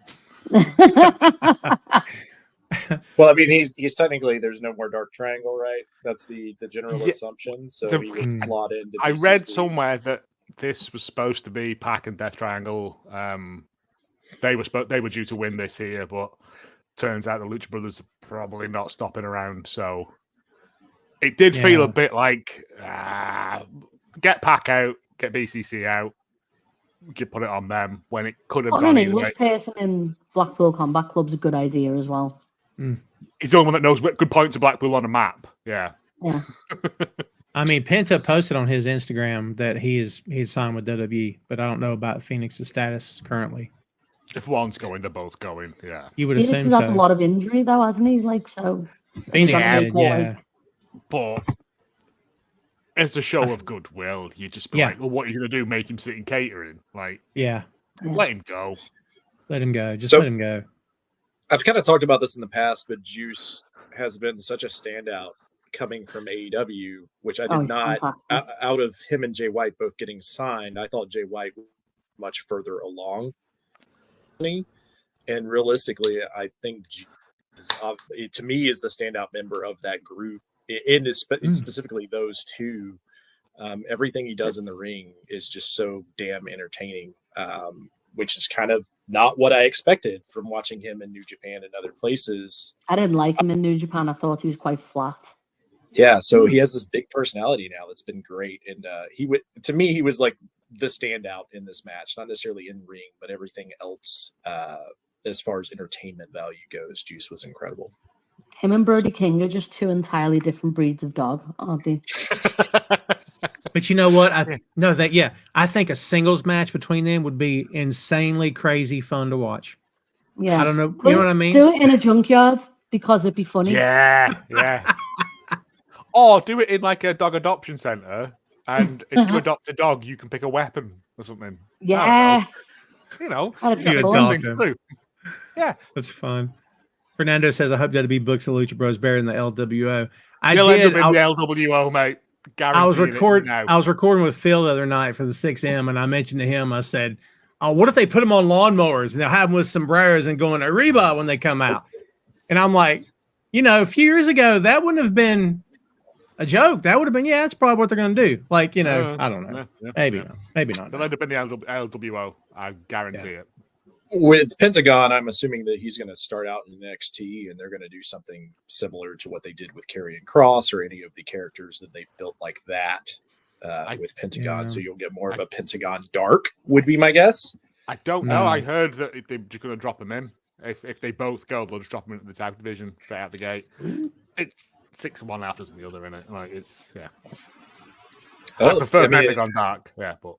[SPEAKER 6] Well, I mean, he's technically there's no more Dark Triangle, right? That's the general assumption. So he would slot into.
[SPEAKER 5] I read somewhere that this was supposed to be Pac and Death Triangle. They were due to win this here, but turns out the Lucha Brothers are probably not stopping around. So it did feel a bit like get Pac out, get BCC out, you put it on them when it could have gone
[SPEAKER 1] an
[SPEAKER 5] either
[SPEAKER 1] English
[SPEAKER 5] way.
[SPEAKER 1] person in Blackpool Combat Club's a good idea as well.
[SPEAKER 5] He's the only one that knows good points of Blackpool on a map. Yeah.
[SPEAKER 3] I mean, Penta posted on his Instagram that he's signed with WWE, but I don't know about Phoenix's status currently.
[SPEAKER 5] If one's going, they're both going. Yeah.
[SPEAKER 3] You would
[SPEAKER 1] Phoenix
[SPEAKER 3] assume
[SPEAKER 1] has
[SPEAKER 3] so.
[SPEAKER 1] had a lot of injury though, hasn't he? Like so.
[SPEAKER 3] Phoenix did, yeah.
[SPEAKER 5] But it's a show of goodwill. You just be like, well, what are you going to do? Make him sit in catering? Like, let him go.
[SPEAKER 3] Let him go. Just let him go.
[SPEAKER 6] I've kind of talked about this in the past, but Juice has been such a standout coming from AEW, which I did not, out of him and Jay White both getting signed, I thought Jay White was much further along. And realistically, I think to me is the standout member of that group. And specifically those two. Everything he does in the ring is just so damn entertaining, which is kind of not what I expected from watching him in New Japan and other places.
[SPEAKER 1] I didn't like him in New Japan. I thought he was quite flat.
[SPEAKER 6] Yeah, so he has this big personality now that's been great, and to me he was like the standout in this match, not necessarily in ring, but everything else as far as entertainment value goes. Juice was incredible.
[SPEAKER 1] Him and Brody King are just two entirely different breeds of dog, aren't they?
[SPEAKER 3] But you know what? I think a singles match between them would be insanely crazy fun to watch.
[SPEAKER 1] Yeah.
[SPEAKER 3] I don't know. You know what I mean?
[SPEAKER 1] Do it in a junkyard because it'd be funny.
[SPEAKER 5] Yeah. Or do it in like a dog adoption center, and if you adopt a dog, you can pick a weapon or something.
[SPEAKER 1] Yeah.
[SPEAKER 5] You know,
[SPEAKER 3] yeah, that's fun. Fernando says, "I hope WWE books the Lucha Bros better than the LWO."
[SPEAKER 5] You'll end up in the LWO, mate.
[SPEAKER 3] I was recording with Phil the other night for the 6M, and I mentioned to him, I said, "Oh, what if they put them on lawnmowers and they'll have them with sombreros and going Arriba when they come out?" And I'm like, a few years ago, that wouldn't have been a joke. That would have been, that's probably what they're going to do. Like, I don't know. Maybe not.
[SPEAKER 5] They'll end up in the LWO. I guarantee it.
[SPEAKER 6] With Pentagon, I'm assuming that he's going to start out in NXT, and they're going to do something similar to what they did with Karrion Kross or any of the characters that they've built like that with Pentagon. So you'll get more of a Pentagon Dark, would be my guess.
[SPEAKER 5] I don't know. I heard that they're just going to drop him in. If they both go, they'll just drop him into the tag division straight out the gate. It's 6 one after the other in it. Like I prefer Pentagon Dark. Yeah, but.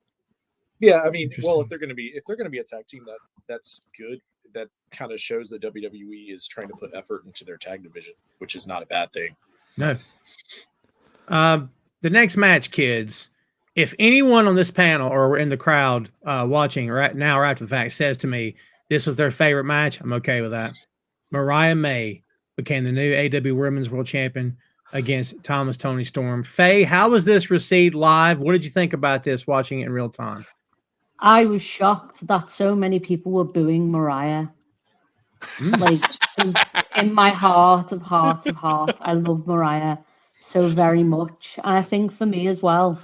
[SPEAKER 6] Yeah, I mean, well, if they're going to be a tag team, that's good. That kind of shows that WWE is trying to put effort into their tag division, which is not a bad thing.
[SPEAKER 3] No. The next match, kids. If anyone on this panel or in the crowd watching right now or after the fact says to me this was their favorite match, I'm okay with that. Mariah May became the new AEW Women's World Champion against Thomas Toni Storm. Faye, how was this received live? What did you think about this watching it in real time?
[SPEAKER 1] I was shocked that so many people were booing Mariah. Like, in my heart of hearts, I love Mariah so very much. And I think for me as well,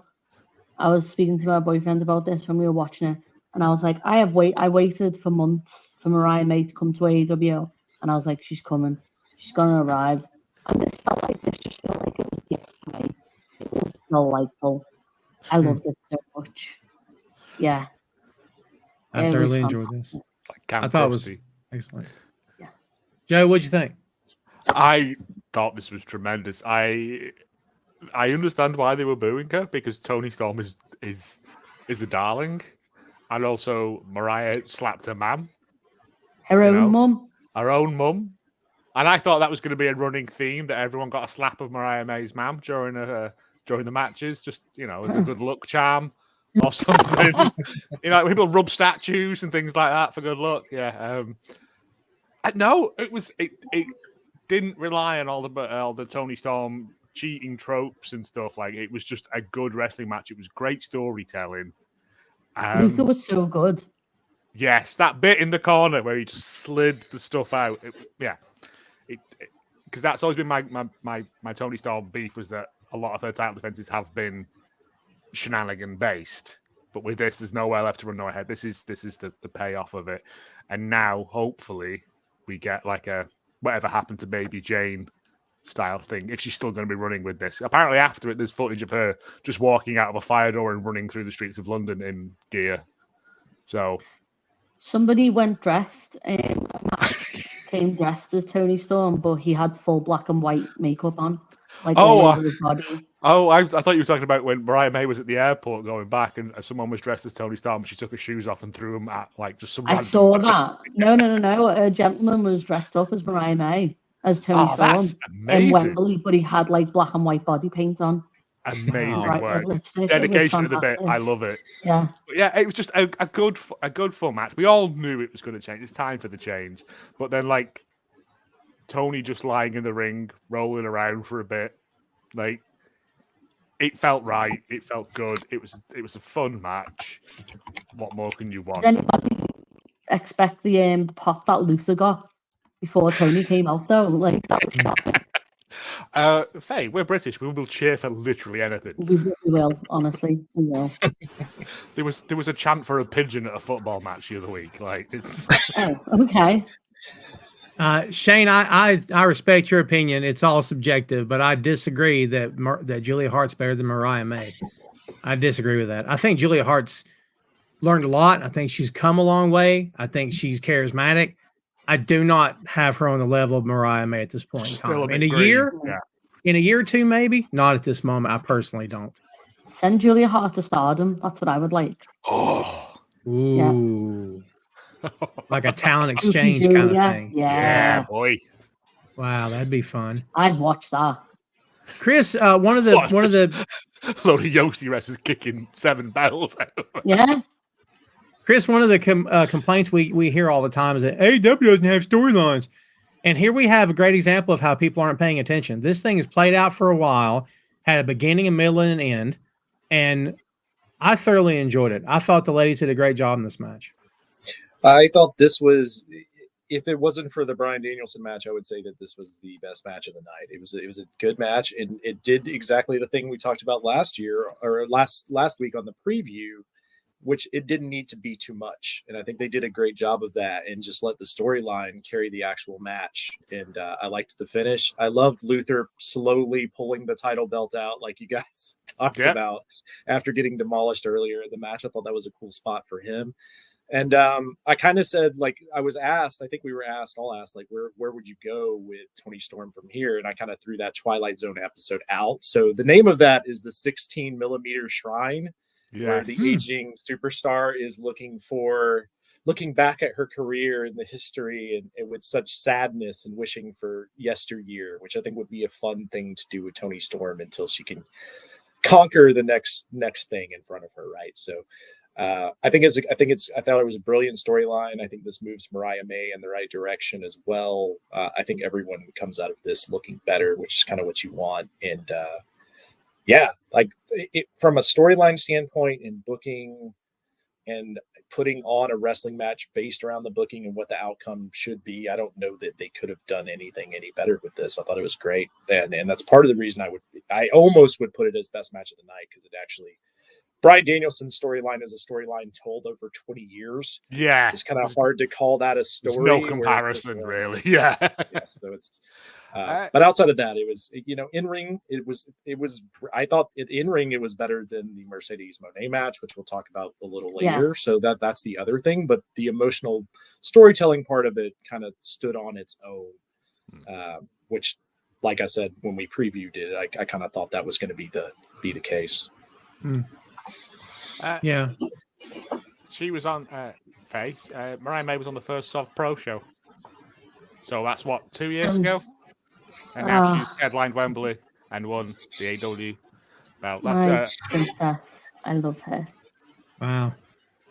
[SPEAKER 1] I was speaking to my boyfriend about this when we were watching it, and I was like, I waited for months for Mariah May to come to AEW, and I was like, she's coming. She's going to arrive. And this just felt like it was a gift for me. It was delightful. I loved it so much. Yeah.
[SPEAKER 3] I thoroughly enjoyed this. I thought it was excellent. Yeah. Joe, what'd you think?
[SPEAKER 5] I thought this was tremendous. I understand why they were booing her, because Toni Storm is a darling, and also Mariah slapped her mum.
[SPEAKER 1] Her own mum.
[SPEAKER 5] Her own mum. And I thought that was going to be a running theme, that everyone got a slap of Mariah May's mum during the matches, just as a good luck charm. Or something, people rub statues and things like that for good luck. Yeah, no, it didn't rely on all the Toni Storm cheating tropes and stuff. Like, it was just a good wrestling match. It was great storytelling.
[SPEAKER 1] Luther was so good.
[SPEAKER 5] Yes, that bit in the corner where he just slid the stuff out. Because that's always been my Toni Storm beef, was that a lot of her title defenses have been shenanigan based, but with this, there's nowhere left to run no ahead. This is the payoff of it, and now hopefully we get like a whatever happened to Baby Jane style thing, if she's still going to be running with this. Apparently after it, there's footage of her just walking out of a fire door and running through the streets of London in gear. So
[SPEAKER 1] somebody went dressed, came dressed as Tony Storm, but he had full black and white makeup on, like all over his body.
[SPEAKER 5] Oh, I thought you were talking about when Mariah May was at the airport going back, and someone was dressed as Tony Storm. She took her shoes off and threw them at like just some.
[SPEAKER 1] I saw that. No. A gentleman was dressed up as Mariah May, as Tony Storm,
[SPEAKER 5] that's amazing.
[SPEAKER 1] in Wembley, but he had like black and white body paint on.
[SPEAKER 5] Amazing work, dedication to the bit. I love it.
[SPEAKER 1] Yeah,
[SPEAKER 5] but yeah, it was just a good fun match. We all knew it was going to change. It's time for the change, but then like Tony just lying in the ring, rolling around for a bit, like. It felt right. It felt good. It was a fun match. What more can you want?
[SPEAKER 1] Did anybody expect the pop that Luther got before Tony came out though? Like that was
[SPEAKER 5] Faye, we're British. We will cheer for literally anything.
[SPEAKER 1] We will, honestly, we will.
[SPEAKER 5] There was a chant for a pigeon at a football match the other week. Like it's.
[SPEAKER 1] Oh, okay.
[SPEAKER 3] Shane, I respect your opinion. It's all subjective, but I disagree that Julia Hart's better than Mariah May. I disagree with that. I think Julia Hart's learned a lot. I think she's come a long way. I think she's charismatic. I do not have her on the level of Mariah May at this point in time. In a year or two, maybe. Not at this moment. I personally don't.
[SPEAKER 1] Send Julia Hart to Stardom. That's what I would like.
[SPEAKER 5] Oh,
[SPEAKER 3] ooh. Yeah. Like a talent exchange kind of thing.
[SPEAKER 1] Yeah,
[SPEAKER 5] boy.
[SPEAKER 3] Wow, that'd be fun.
[SPEAKER 1] I'd watch that.
[SPEAKER 3] Chris, one of the
[SPEAKER 5] load of Yoshi wrestlers kicking 7 bells out.
[SPEAKER 1] Yeah.
[SPEAKER 3] Chris, one of the complaints we hear all the time is that AEW doesn't have storylines. And here we have a great example of how people aren't paying attention. This thing has played out for a while, had a beginning, a middle, and an end, and I thoroughly enjoyed it. I thought the ladies did a great job in this match.
[SPEAKER 6] I thought this was, if it wasn't for the Bryan Danielson match, I would say that this was the best match of the night. It was a good match, and it did exactly the thing we talked about last week on the preview, which it didn't need to be too much. And I think they did a great job of that and just let the storyline carry the actual match. And I liked the finish. I loved Luther slowly pulling the title belt out like you guys talked about after getting demolished earlier in the match. I thought that was a cool spot for him. And I kind of said, like, I was asked, I think we were all asked, like, where would you go with Tony Storm from here? And I kind of threw that Twilight Zone episode out. So the name of that is the 16 millimeter shrine, where the aging superstar is looking back at her career and the history and with such sadness and wishing for yesteryear, which I think would be a fun thing to do with Tony Storm until she can conquer the next thing in front of her. Right. So, I thought it was a brilliant storyline. I think this moves Mariah May in the right direction as well. I think everyone comes out of this looking better, which is kind of what you want. And from a storyline standpoint and booking and putting on a wrestling match based around the booking and what the outcome should be, I don't know that they could have done anything any better with this. I thought it was great. And that's part of the reason I almost would put it as best match of the night, because it actually, Bryan Danielson's storyline is a storyline told over 20 years.
[SPEAKER 5] Yeah.
[SPEAKER 6] It's kind of hard to call that a story.
[SPEAKER 5] There's no comparison, really. Yeah.
[SPEAKER 6] So it's, but outside of that, it was, in ring, I thought in ring, it was better than the Mercedes Moné match, which we'll talk about a little later. Yeah. So that's the other thing, but the emotional storytelling part of it kind of stood on its own, which, like I said, when we previewed it, I kind of thought that was going to be the case.
[SPEAKER 5] She was on Faye. Mariah May was on the first Soft Pro show, so that's what, 2 years ago, and now she's headlined Wembley and won the AEW belt. That's
[SPEAKER 1] princess. I love her.
[SPEAKER 3] Wow.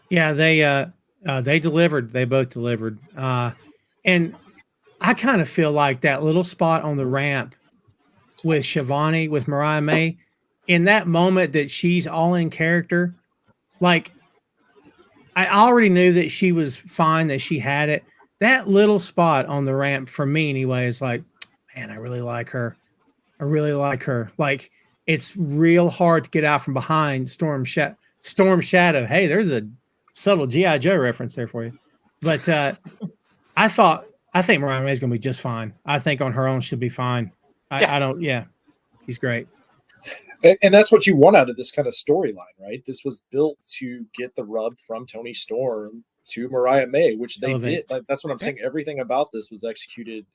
[SPEAKER 3] Yeah, they delivered. They both delivered, and I kind of feel like that little spot on the ramp with Shivani, with Mariah May, in that moment that she's all in character. Like, I already knew that she was fine, that she had it. That little spot on the ramp, for me anyway, is like, man, I really like her. I really like her. Like, it's real hard to get out from behind Storm Shadow. Hey, there's a subtle G.I. Joe reference there for you. But I thought I think Mariah May's going to be just fine. I think on her own she'll be fine. I don't. Yeah, he's great.
[SPEAKER 6] And that's what you want out of this kind of storyline, right? This was built to get the rub from Tony Storm to Mariah May, which they did. That's what I'm saying. Everything about this was executed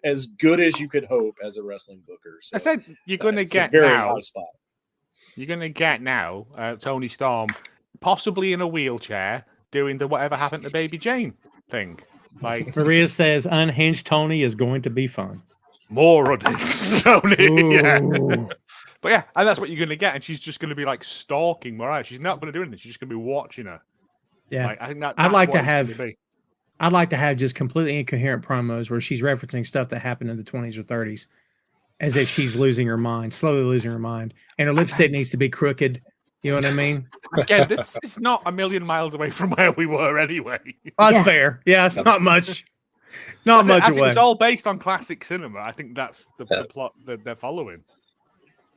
[SPEAKER 6] as good as you could hope as a wrestling booker. So,
[SPEAKER 5] I said you're going to get
[SPEAKER 6] very
[SPEAKER 5] now.
[SPEAKER 6] high spot.
[SPEAKER 5] You're going to get now Tony Storm possibly in a wheelchair doing the whatever happened to Baby Jane thing. Like
[SPEAKER 3] Maria says, unhinged Tony is going to be fun.
[SPEAKER 5] More unhinged Tony. Yeah. But yeah, and that's what you're going to get. And she's just going to be like stalking Mariah. She's not going to do anything. She's just going to be watching her.
[SPEAKER 3] Yeah.
[SPEAKER 5] Like, I think that's
[SPEAKER 3] I'd like to have just completely incoherent promos where she's referencing stuff that happened in the 20s or 30s as if she's losing her mind, slowly losing her mind. And her lipstick needs to be crooked. You know what I mean?
[SPEAKER 5] Again, this is not a million miles away from where we were anyway.
[SPEAKER 3] Oh, that's fair. Yeah, it's not much. Not much away.
[SPEAKER 5] It's all based on classic cinema. I think that's the plot that they're following.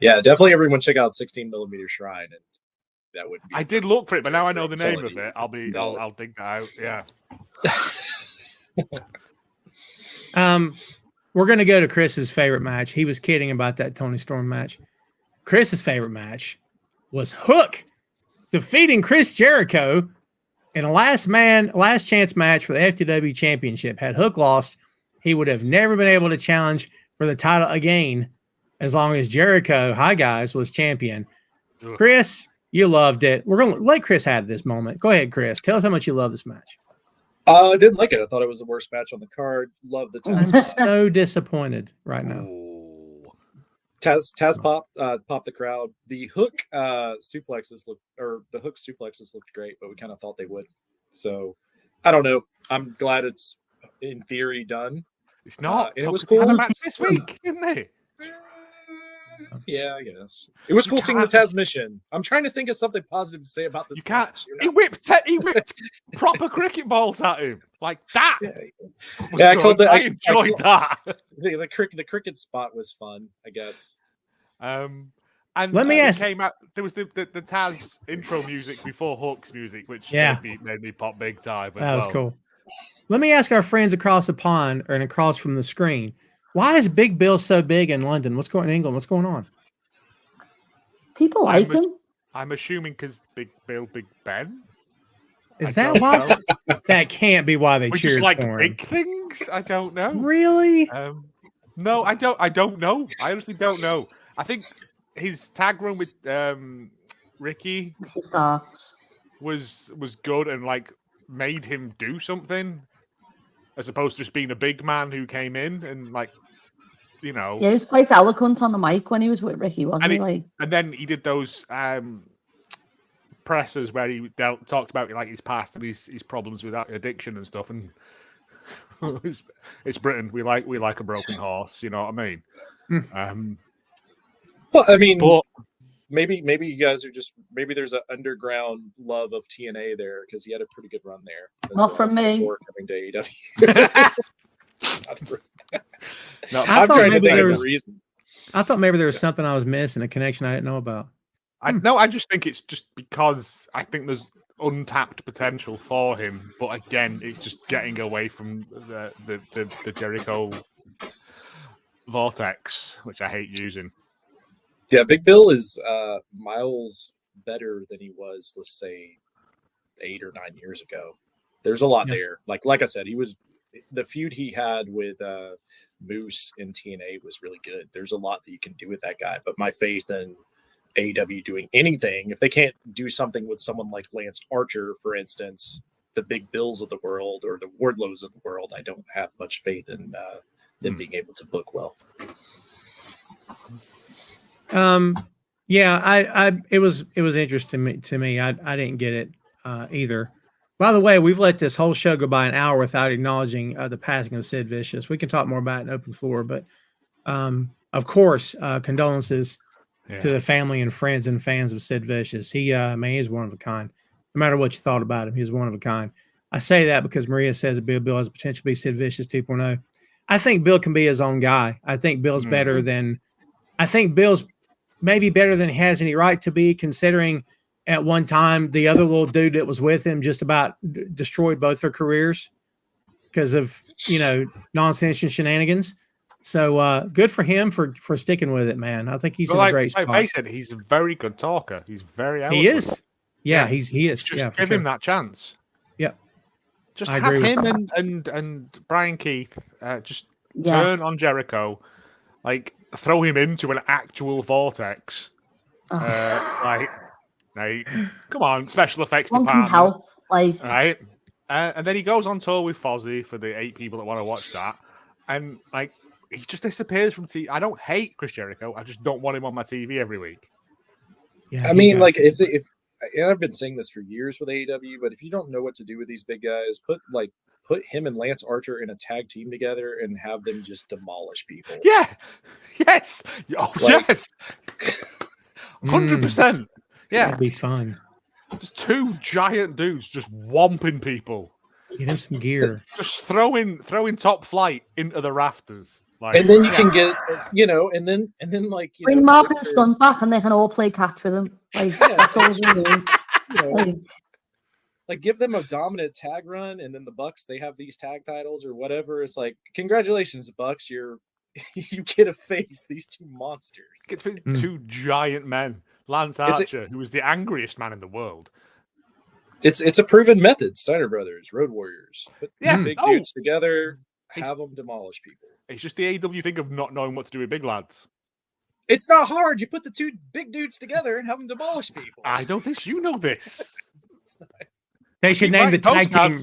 [SPEAKER 6] Yeah, definitely everyone check out 16mm Shrine. And that would be.
[SPEAKER 5] I did look for it, but now I know the name of it. I'll dig that out. Yeah.
[SPEAKER 3] We're going to go to Chris's favorite match. He was kidding about that Tony Storm match. Chris's favorite match was Hook defeating Chris Jericho in a last chance match for the FTW Championship. Had Hook lost, he would have never been able to challenge for the title again as long as Jericho, hi guys, was champion.
[SPEAKER 5] Ugh.
[SPEAKER 3] Chris, you loved it. We're going to let Chris have this moment. Go ahead, Chris. Tell us how much you love this match.
[SPEAKER 6] I didn't like it. I thought it was the worst match on the card. Love the Taz.
[SPEAKER 3] I'm so disappointed right now.
[SPEAKER 6] Taz popped the crowd. The Hook suplexes looked great, but we kind of thought they would. So I don't know. I'm glad it's in theory done.
[SPEAKER 5] It's not.
[SPEAKER 6] It was cool.
[SPEAKER 5] Had a match this week, didn't they?
[SPEAKER 6] Yeah, I guess it was cool seeing the Taz mission. I'm trying to think of something positive to say about this.
[SPEAKER 5] You can't.
[SPEAKER 6] Match.
[SPEAKER 5] He whipped proper cricket balls at him like that.
[SPEAKER 6] Yeah, I
[SPEAKER 5] enjoyed that.
[SPEAKER 6] The cricket spot was fun, I guess.
[SPEAKER 5] And
[SPEAKER 3] let me ask.
[SPEAKER 5] Came out, there was the Taz intro music before Hook's music, which made me pop big time.
[SPEAKER 3] That was cool. Let me ask our friends across the pond and across from the screen. Why is Big Bill so big in London? What's going on in England? What's going on?
[SPEAKER 1] People like him.
[SPEAKER 5] I'm assuming because Big Bill, Big Ben.
[SPEAKER 3] Is that why? That can't be why they cheered
[SPEAKER 5] just like
[SPEAKER 3] for him.
[SPEAKER 5] big things. I don't know.
[SPEAKER 3] Really?
[SPEAKER 5] No, I don't. I don't know. I honestly don't know. I think his tag run with Ricky was good and like made him do something, as opposed to just being a big man who came in and like, you know.
[SPEAKER 1] Yeah, he was quite eloquent on the mic when he was with Ricky, wasn't he?
[SPEAKER 5] And then he did those presses where he talked about like his past and his problems with addiction and stuff. And it's Britain. We like a broken horse. You know what I mean?
[SPEAKER 6] Well, I mean, maybe you guys are just there's an underground love of TNA there because he had a pretty good run there.
[SPEAKER 1] Not from me.
[SPEAKER 6] Before coming to AEW. No,
[SPEAKER 3] I'm trying to think of a reason. I thought maybe there was something I was missing, a connection I didn't know about.
[SPEAKER 5] I just think it's just because I think there's untapped potential for him, but again, it's just getting away from the Jericho vortex, which I hate using.
[SPEAKER 6] Yeah, Big Bill is miles better than he was, let's say, 8 or 9 years ago. There's a lot there. Like I said, the feud he had with Moose in TNA was really good. There's a lot that you can do with that guy. But my faith in AEW doing anything, if they can't do something with someone like Lance Archer, for instance, the Big Bills of the world or the Wardlows of the world, I don't have much faith in them being able to book well.
[SPEAKER 3] It was interesting to me. I didn't get it either. By the way, we've let this whole show go by an hour without acknowledging the passing of Sid Vicious. We can talk more about it in open floor, but of course, condolences to the family and friends and fans of Sid Vicious. He's one of a kind. No matter what you thought about him, he's one of a kind. I say that because Maria says that Bill has the potential to be Sid Vicious 2.0. I think Bill can be his own guy. I think Bill's better than. I think Bill's maybe better than he has any right to be, considering at one time the other little dude that was with him just about destroyed both their careers. because of nonsense and shenanigans. So good for him for sticking with it, man. I think he's in a great spot.
[SPEAKER 5] Like Faye said, he's a very good talker. He's very eloquent.
[SPEAKER 3] He is. Yeah, he is.
[SPEAKER 5] Just give him that chance.
[SPEAKER 3] Yeah.
[SPEAKER 5] Just have him and Brian Keith just turn on Jericho, like throw him into an actual vortex. Like, come on, special effects department.
[SPEAKER 1] Help, like,
[SPEAKER 5] right? And then he goes on tour with Fozzy for the 8 people that want to watch that, and like he just disappears from TV. I don't hate Chris Jericho. I just don't want him on my TV every week.
[SPEAKER 6] Yeah, I mean, like if and I've been saying this for years with AEW, but if you don't know what to do with these big guys, put him and Lance Archer in a tag team together and have them just demolish people.
[SPEAKER 5] Yeah. Yes. Oh, yes. 100%. Yeah.
[SPEAKER 3] That'd be fun.
[SPEAKER 5] Just 2 giant dudes just whomping people.
[SPEAKER 3] Get him some gear.
[SPEAKER 5] Just throwing Top Flight into the rafters. Like,
[SPEAKER 6] and then you can get, and then like
[SPEAKER 1] bring Mark and Stunt back, and they can all play catch with him. Like that's all you need.
[SPEAKER 6] Like give them a dominant tag run, and then the Bucks, they have these tag titles or whatever. It's like, congratulations, Bucks, you get to face these 2 monsters.
[SPEAKER 5] It's been 2 giant men. Lance Archer, who is the angriest man in the world.
[SPEAKER 6] It's a proven method. Steiner Brothers, Road Warriors, put big dudes together, have them demolish people.
[SPEAKER 5] It's just the AEW thing of not knowing what to do with big lads.
[SPEAKER 6] It's not hard. You put the 2 big dudes together and have them demolish people.
[SPEAKER 5] I don't think you know this.
[SPEAKER 3] They should name the tag team.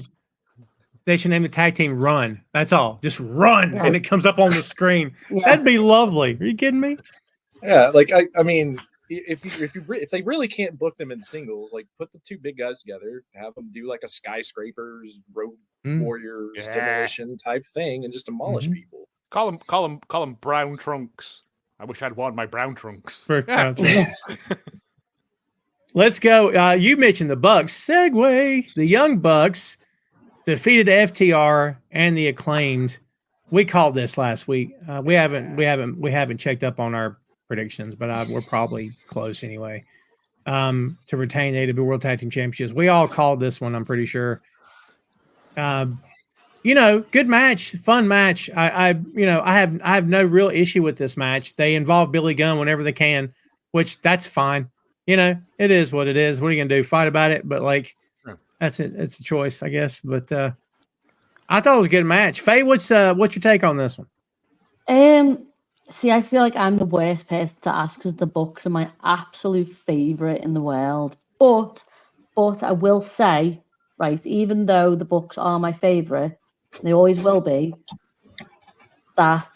[SPEAKER 3] They should name the tag team Run. That's all. Just Run, and it comes up on the screen. That'd be lovely. Are you kidding me?
[SPEAKER 6] Yeah, like I mean, if they really can't book them in singles, like put the 2 big guys together, have them do like a skyscrapers, Road Warriors, demolition type thing, and just demolish people.
[SPEAKER 5] Call them brown trunks. I wish I'd worn my brown trunks.
[SPEAKER 3] Let's go. You mentioned the Bucks. Segue. The Young Bucks defeated FTR and the Acclaimed. We called this last week. We haven't checked up on our predictions, but we're probably close anyway. To retain the AEW World Tag Team Championships. We all called this one, I'm pretty sure. Good match, fun match. I have no real issue with this match. They involve Billy Gunn whenever they can, which that's fine. It is what it is. What are you gonna do? Fight about it? But like, that's it. It's a choice, I guess. But I thought it was a good match. Faye, what's your take on this one?
[SPEAKER 1] See, I feel like I'm the worst person to ask because the Bucks are my absolute favorite in the world. But I will say, right, even though the Bucks are my favorite, they always will be, that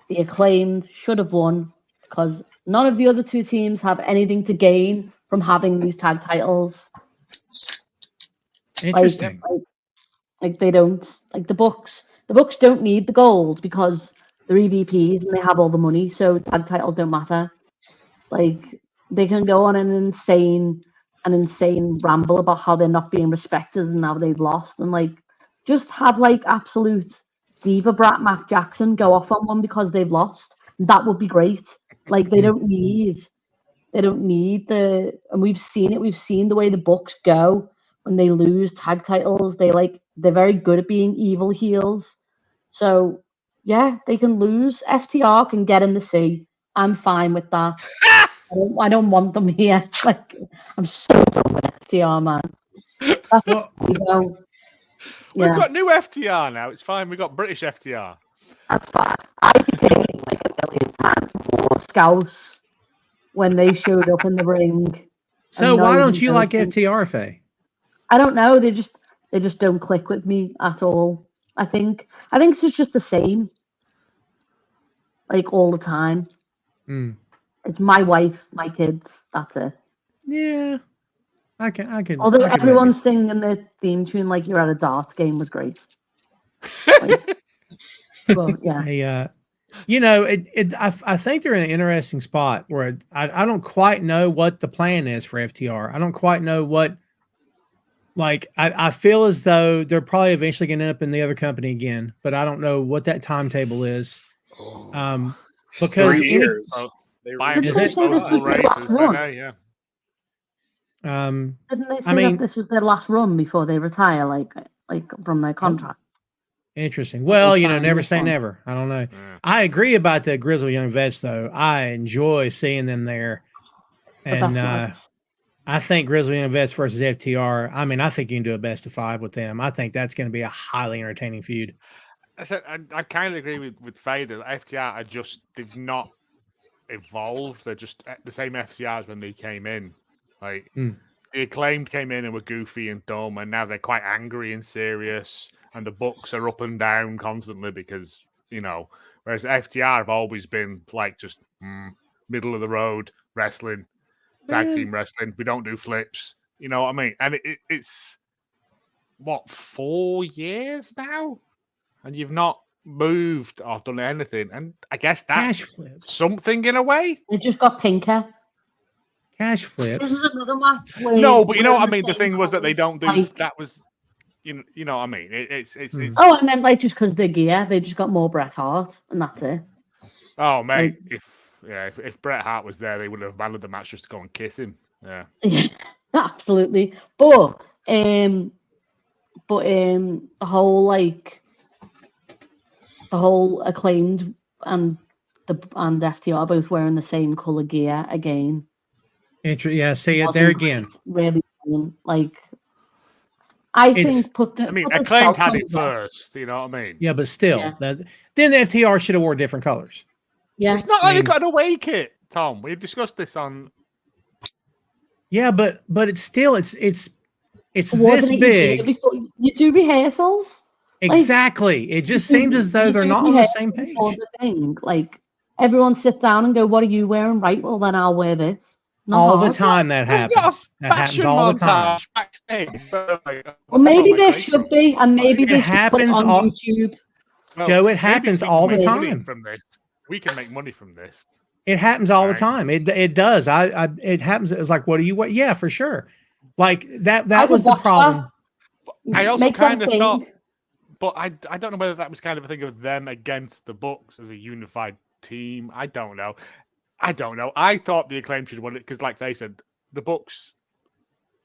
[SPEAKER 1] the Acclaimed should have won because none of the other 2 teams have anything to gain from having these tag titles.
[SPEAKER 3] Interesting.
[SPEAKER 1] Like they don't, like the Bucks don't need the gold because they're EVPs and they have all the money, so tag titles don't matter. Like they can go on an insane ramble about how they're not being respected and how they've lost, and like just have like absolute diva brat Mac Jackson go off on one because they've lost. That would be great. Like they don't need and we've seen it. We've seen the way the Bucks go when they lose tag titles. They're very good at being evil heels. So yeah, they can lose. FTR can get in the sea. I'm fine with that. I don't want them here. Like I'm so done with FTR, man.
[SPEAKER 5] We've got new FTR now. It's fine. We got British FTR.
[SPEAKER 1] That's fine. I became like a million times more Scouse when they showed up in the ring.
[SPEAKER 3] So why don't you like FTR, Faye?
[SPEAKER 1] I don't know. They just don't click with me at all. I think it's just the same, like all the time. It's my wife, my kids. That's it.
[SPEAKER 3] Yeah, I can.
[SPEAKER 1] Although everyone singing the theme tune like you're at a darts game was great. Well, yeah.
[SPEAKER 3] Hey, I think they're in an interesting spot where I don't quite know what the plan is for FTR. I don't quite know what. Like, I feel as though they're probably eventually going to end up in the other company again, but I don't know what that timetable is. Because
[SPEAKER 6] 3 years.
[SPEAKER 1] Didn't they say that this was their last run before they retire, like from their contract?
[SPEAKER 3] Interesting. Well,
[SPEAKER 1] They
[SPEAKER 3] never
[SPEAKER 1] this
[SPEAKER 3] say
[SPEAKER 1] one.
[SPEAKER 3] never. I don't know.
[SPEAKER 5] Yeah.
[SPEAKER 3] I agree about the Grizzly Young Vets, though. I enjoy seeing them there.
[SPEAKER 1] The
[SPEAKER 3] And
[SPEAKER 1] best lads.
[SPEAKER 3] I think Grizzly Young Vets versus FTR, I mean, I think you can do a best of 5 with them. I think that's going to be a highly entertaining feud.
[SPEAKER 5] I said I kind of agree with Faye that FTR they've not evolved. They're just the same FTR as when they came in. Like the Acclaimed came in and were goofy and dumb, and now they're quite angry and serious. And the Bucks are up and down constantly because whereas FTR have always been like just middle of the road wrestling, tag team wrestling. We don't do flips. You know what I mean? And it's what 4 years now, and you've not moved or done anything. And I guess that's
[SPEAKER 3] Cash flips.
[SPEAKER 5] something in a way.
[SPEAKER 1] They just got pinker.
[SPEAKER 3] Cash flips.
[SPEAKER 1] This is another match where
[SPEAKER 5] No, but you know
[SPEAKER 1] we're
[SPEAKER 5] what I
[SPEAKER 1] in
[SPEAKER 5] mean. The
[SPEAKER 1] same
[SPEAKER 5] thing was that they
[SPEAKER 1] colours,
[SPEAKER 5] don't do
[SPEAKER 1] like-
[SPEAKER 5] that. Was you know what I mean? It's
[SPEAKER 1] Oh, I meant like just because they're gear, they just got more Bret Hart, and that's it.
[SPEAKER 5] Oh mate, if Bret Hart was there, they would have abandoned the match just to go and kiss him. Yeah.
[SPEAKER 1] Yeah, absolutely. But the whole Acclaimed and FTR both wearing the same color gear again.
[SPEAKER 3] Yeah, see it
[SPEAKER 1] wasn't
[SPEAKER 3] there
[SPEAKER 1] great,
[SPEAKER 3] again.
[SPEAKER 1] really, like I think
[SPEAKER 5] Acclaimed had it first. You know what I mean?
[SPEAKER 3] Yeah, but still,
[SPEAKER 1] Yeah.
[SPEAKER 3] then the FTR should have wore different colors.
[SPEAKER 1] Yeah,
[SPEAKER 5] It's not like they got an away kit, Tom. We've discussed this on.
[SPEAKER 3] Yeah, but it's still it's this
[SPEAKER 1] Wasn't it
[SPEAKER 3] big.
[SPEAKER 1] before you do rehearsals?
[SPEAKER 3] Exactly. It just seems as though
[SPEAKER 1] You
[SPEAKER 3] they're
[SPEAKER 1] do
[SPEAKER 3] not on the same
[SPEAKER 1] rehearsals
[SPEAKER 3] page.
[SPEAKER 1] for the thing. Like everyone sit down and go, "What are you wearing?" Right. Well, then I'll wear this. Not
[SPEAKER 3] All the
[SPEAKER 1] hard.
[SPEAKER 3] time that
[SPEAKER 5] There's not a
[SPEAKER 3] happens. That happens
[SPEAKER 5] fashion
[SPEAKER 3] all the time.
[SPEAKER 5] montage backstage.
[SPEAKER 1] Well, maybe there should be, and maybe
[SPEAKER 3] It
[SPEAKER 1] they should put it
[SPEAKER 3] happens
[SPEAKER 1] on
[SPEAKER 3] all-
[SPEAKER 1] YouTube.
[SPEAKER 3] Joe, it happens all the time.
[SPEAKER 5] From this, we can make money from this.
[SPEAKER 3] It happens all the
[SPEAKER 5] Right.
[SPEAKER 3] time. It does. It happens. It's like, what do you what? Yeah, for sure. Like that
[SPEAKER 1] I
[SPEAKER 3] was
[SPEAKER 1] would
[SPEAKER 3] the
[SPEAKER 1] watch
[SPEAKER 3] problem.
[SPEAKER 1] that.
[SPEAKER 5] I also
[SPEAKER 1] Make them
[SPEAKER 5] kind of
[SPEAKER 1] think.
[SPEAKER 5] thought, but I don't know whether that was kind of a thing of them against the Bucks as a unified team. I don't know. I thought the Acclaim should win it because, like they said, the Bucks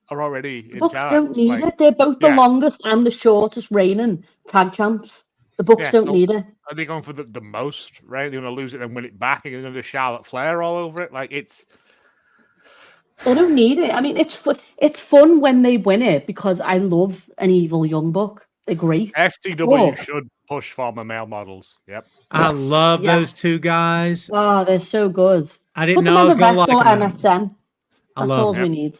[SPEAKER 5] are already in
[SPEAKER 1] Bucks
[SPEAKER 5] charge.
[SPEAKER 1] don't need
[SPEAKER 5] Like,
[SPEAKER 1] it. They're both the
[SPEAKER 5] yeah.
[SPEAKER 1] longest and the shortest reigning tag champs. The Bucks
[SPEAKER 5] Yeah,
[SPEAKER 1] don't
[SPEAKER 5] so-
[SPEAKER 1] need it.
[SPEAKER 5] Are they going for the most? Right? They're going to lose it and win it back, and they're going to do Charlotte Flair all over it. Like it's.
[SPEAKER 1] They don't need it. I mean, it's fun when they win it because I love an evil young buck. They're great.
[SPEAKER 5] FTW
[SPEAKER 1] Whoa.
[SPEAKER 5] should push former male models. Yep.
[SPEAKER 3] I love
[SPEAKER 1] Yeah.
[SPEAKER 3] those two guys.
[SPEAKER 1] Oh, they're so good.
[SPEAKER 3] I didn't
[SPEAKER 1] Put
[SPEAKER 3] know
[SPEAKER 1] them
[SPEAKER 3] I
[SPEAKER 1] on
[SPEAKER 3] was
[SPEAKER 1] the
[SPEAKER 3] going to like
[SPEAKER 1] Vets or
[SPEAKER 3] them.
[SPEAKER 1] MXM.
[SPEAKER 3] I
[SPEAKER 1] That's
[SPEAKER 3] love
[SPEAKER 1] all
[SPEAKER 3] them.
[SPEAKER 1] we need.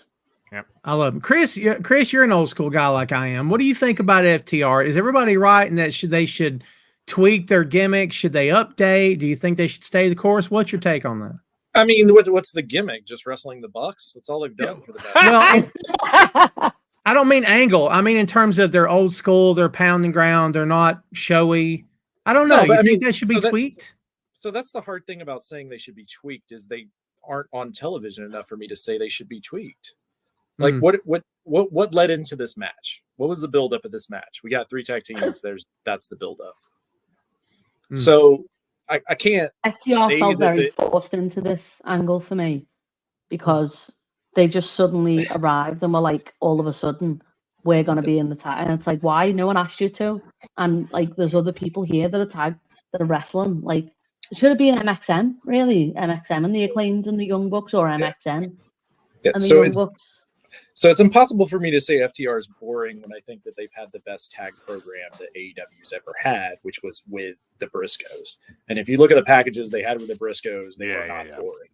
[SPEAKER 3] I love them. Chris, you're an old school guy like I am. What do you think about FTR? Is everybody right in that they should tweak their gimmick? Should they update? Do you think they should stay the course? What's your take on that?
[SPEAKER 6] I mean, what's the gimmick? Just wrestling the Bucks? That's all they've done for the past.
[SPEAKER 3] Well, I don't mean angle. I mean in terms of their old school, they're pounding ground, they're not showy. I don't know.
[SPEAKER 6] No, but
[SPEAKER 3] You
[SPEAKER 6] I
[SPEAKER 3] think
[SPEAKER 6] mean,
[SPEAKER 3] that should be tweaked?
[SPEAKER 6] So that's the hard thing about saying they should be tweaked is they aren't on television enough for me to say they should be tweaked. Like what led into this match? What was the buildup of this match? We got 3 tag teams. That's the buildup. So I can't.
[SPEAKER 1] FTR felt very forced into this angle for me because they just suddenly arrived and were like, all of a sudden, we're going to be in the tag. And it's like, why? No one asked you to. And like, there's other people here that are tagged that are wrestling. Like, it should have been MXM, really. MXM and the Acclaimed and the Young Bucks, or MXM
[SPEAKER 6] Yeah,
[SPEAKER 1] and the Young Bucks.
[SPEAKER 6] So it's impossible for me to say FTR is boring when I think that they've had the best tag program that AEW's ever had, which was with the Briscoes. And if you look at the packages they had with the Briscoes, they were not boring.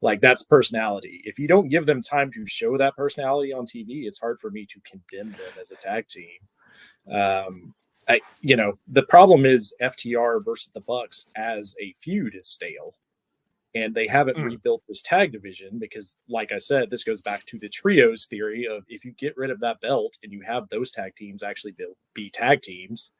[SPEAKER 6] Like, that's personality. If you don't give them time to show that personality on TV, it's hard for me to condemn them as a tag team. The problem is FTR versus the Bucks as a feud is stale. And they haven't rebuilt this tag division because, like I said, this goes back to the trios theory of if you get rid of that belt and you have those tag teams actually be tag teams,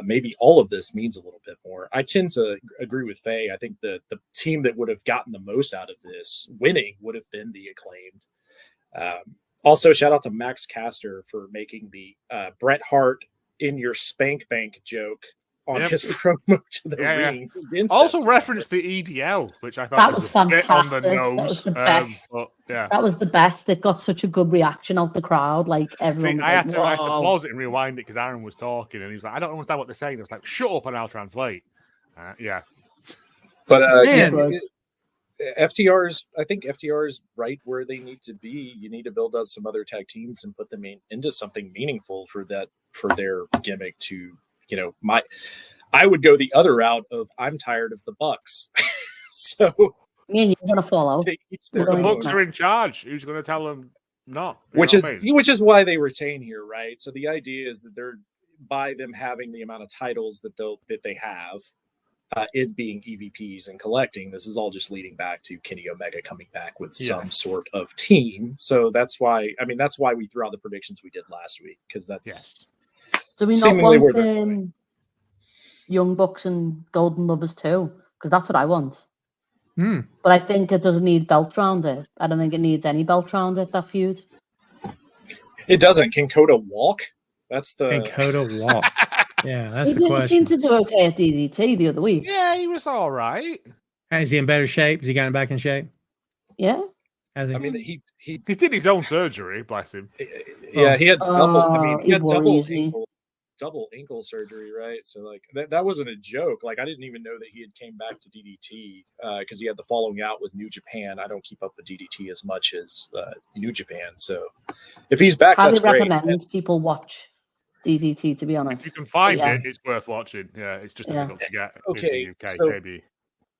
[SPEAKER 6] maybe all of this means a little bit more. I tend to agree with Faye. I think the team that would have gotten the most out of this winning would have been the Acclaimed. Also, shout out to Max Caster for making the Bret Hart in your spank bank joke on his promo to the ring.
[SPEAKER 5] Also referenced the EDL, which I thought
[SPEAKER 1] That
[SPEAKER 5] was
[SPEAKER 1] was
[SPEAKER 5] a bit on
[SPEAKER 1] fantastic.
[SPEAKER 5] the nose.
[SPEAKER 1] That was the best.
[SPEAKER 5] But, yeah.
[SPEAKER 1] That was the best. It got such a good reaction out the crowd. Like everyone.
[SPEAKER 5] See, I had to pause it and rewind it because Aaron was talking and he was like, "I don't understand what they're saying." I was like, "Shut up and I'll translate." Yeah.
[SPEAKER 6] But FTR's, I think FTR's right where they need to be. You need to build up some other tag teams and put them into something meaningful for their gimmick to, I would go the other route of I'm tired of the Bucks. So
[SPEAKER 1] me and you're gonna fall out.
[SPEAKER 5] The Bucks are in charge. Who's going to tell them no?
[SPEAKER 6] Which is why they retain here, right? So the idea is that they're, by them having the amount of titles that they have, it being EVPs and collecting, this is all just leading back to Kenny Omega coming back with some sort of team. So that's why we threw out the predictions we did last week, because that's
[SPEAKER 1] Do we not want Young Bucks and Golden Lovers too? Because that's what I want. But I think it doesn't need belts around it. I don't think it needs any belt around it, that feud.
[SPEAKER 6] It doesn't. Can Kota walk? That's the...
[SPEAKER 3] Can Kota walk? Yeah, that's the question.
[SPEAKER 1] He seemed to do okay at DDT the other week.
[SPEAKER 5] Yeah, he was all right.
[SPEAKER 3] Is he in better shape? Has he gotten back in shape?
[SPEAKER 1] Yeah.
[SPEAKER 3] Has he?
[SPEAKER 6] I mean, he
[SPEAKER 5] did his own surgery, bless him.
[SPEAKER 6] Yeah, he had double
[SPEAKER 1] he
[SPEAKER 6] ankle surgery, right? So like that wasn't a joke. Like I didn't even know that he had came back to DDT because he had the following out with New Japan. I don't keep up with DDT as much as New Japan. So if he's back,
[SPEAKER 1] highly
[SPEAKER 6] that's great.
[SPEAKER 1] recommend people watch DDT, to be honest.
[SPEAKER 5] If you can find it, it's worth watching. Yeah, it's just difficult to get in the UK,
[SPEAKER 6] so
[SPEAKER 5] maybe.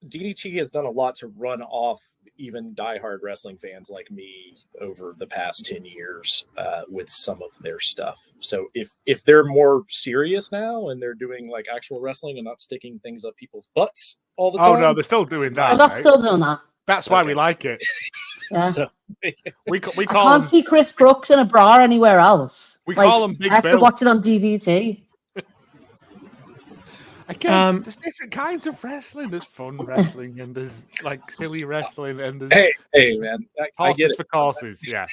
[SPEAKER 6] DDT has done a lot to run off even diehard wrestling fans like me over the past 10 years with some of their stuff. So if they're more serious now and they're doing like actual wrestling and not sticking things up people's butts all the time.
[SPEAKER 5] Oh no, they're still doing that.
[SPEAKER 1] They're still doing that.
[SPEAKER 5] That's why we like it.
[SPEAKER 1] Yeah.
[SPEAKER 5] So, we call
[SPEAKER 1] I can't see Chris Brooks in a bra anywhere else.
[SPEAKER 5] We call him Big Bill.
[SPEAKER 1] I have to watch it on DDT.
[SPEAKER 5] Again, there's different kinds of wrestling. There's fun wrestling and there's like silly wrestling and there's
[SPEAKER 6] hey man, I get it.
[SPEAKER 5] For courses, yeah.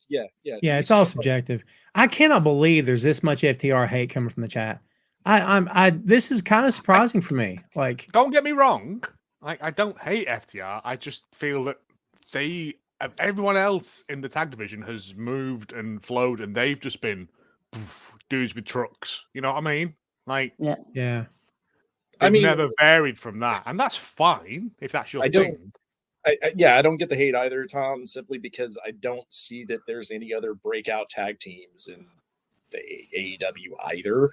[SPEAKER 3] Yeah, it's all subjective. I cannot believe there's this much FTR hate coming from the chat. This is kind of surprising for me. Like,
[SPEAKER 5] don't get me wrong. Like, I don't hate FTR. I just feel that everyone else in the tag division has moved and flowed, and they've just been dudes with trucks. You know what I mean? Like,
[SPEAKER 3] yeah.
[SPEAKER 5] They've never varied from that, and that's fine if that's your thing.
[SPEAKER 6] I don't get the hate either, Tom, simply because I don't see that there's any other breakout tag teams in the AEW either.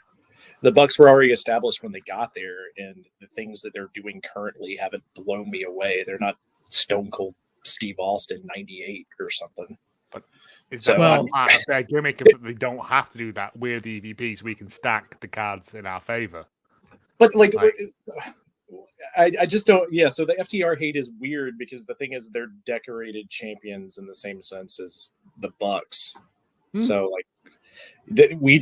[SPEAKER 6] The Bucks were already established when they got there, and the things that they're doing currently haven't blown me away. They're not Stone Cold Steve Austin 98 or something.
[SPEAKER 5] But it's their gimmick that they don't have to do that. We're the EVPs. We can stack the cards in our favor.
[SPEAKER 6] But I just don't. Yeah, so the FTR hate is weird because the thing is they're decorated champions in the same sense as the Bucks. So like,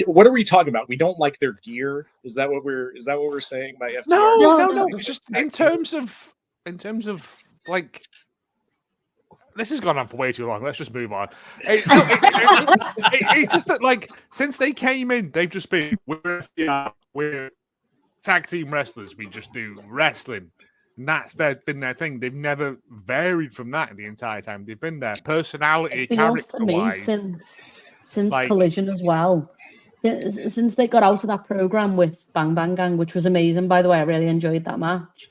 [SPEAKER 6] what are we talking about? We don't like their gear. Is that what we're saying by FTR?
[SPEAKER 5] No. It's just in terms of like. This has gone on for way too long. Let's just move on. It's just that, like, since they came in, they've just been we're tag team wrestlers. We just do wrestling, and that's been their thing. They've never varied from that the entire time. They've been their personality, character-wise,
[SPEAKER 1] since like, Collision as well. Since they got out of that program with Bang Bang Gang, which was amazing, by the way. I really enjoyed that match.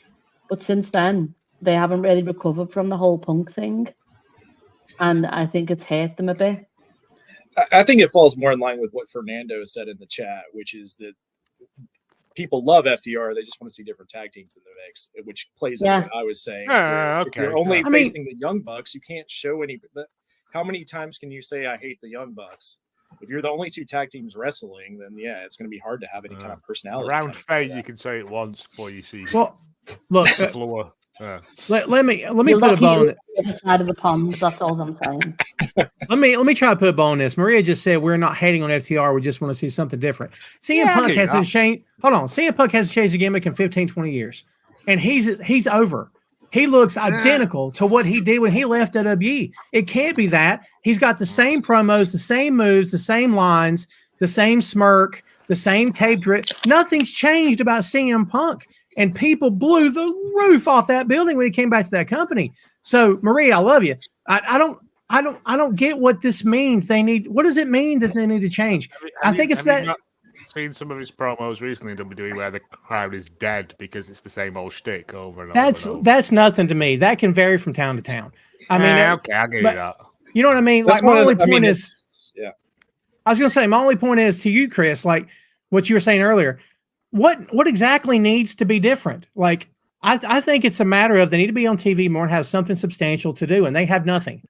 [SPEAKER 1] But since then, they haven't really recovered from the whole Punk thing. And I think it's hurt them a bit.
[SPEAKER 6] I think it falls more in line with what Fernando said in the chat, which is that people love FTR. They just want to see different tag teams in the mix, which plays into what I was saying. If you're only facing the Young Bucks, you can't show any. How many times can you say, I hate the Young Bucks? If you're the only two tag teams wrestling, then it's going to be hard to have any kind of personality.
[SPEAKER 5] Around Faye, you can say it once before you see
[SPEAKER 3] look,
[SPEAKER 5] the floor.
[SPEAKER 3] Let me put a bone on
[SPEAKER 1] the side of the pond. That's all I'm saying.
[SPEAKER 3] let me try to put a bone on this. Maria just said we're not hating on FTR. We just want to see something different. CM Punk hasn't changed. Hold on, CM Punk hasn't changed the gimmick in 15, 20 years, and he's over. He looks identical to what he did when he left WWE. It can't be that. He's got the same promos, the same moves, the same lines, the same smirk, the same tape drip. Nothing's changed about CM Punk, and people blew the roof off that building when he came back to that company. So, Marie, I love you. I don't get what this means. What does it mean that they need to change? I think it's that.
[SPEAKER 5] Seen some of his promos recently in WWE where the crowd is dead because it's the same old shtick over and over.
[SPEAKER 3] That's nothing to me. That can vary from town to town. I mean,
[SPEAKER 5] okay, I'll give you that.
[SPEAKER 3] You know what I mean?
[SPEAKER 6] That's
[SPEAKER 3] like my only point is,
[SPEAKER 6] yeah.
[SPEAKER 3] I was gonna say my only point is to you, Chris, like what you were saying earlier. What exactly needs to be different? Like I think it's a matter of they need to be on TV more and have something substantial to do, and they have nothing.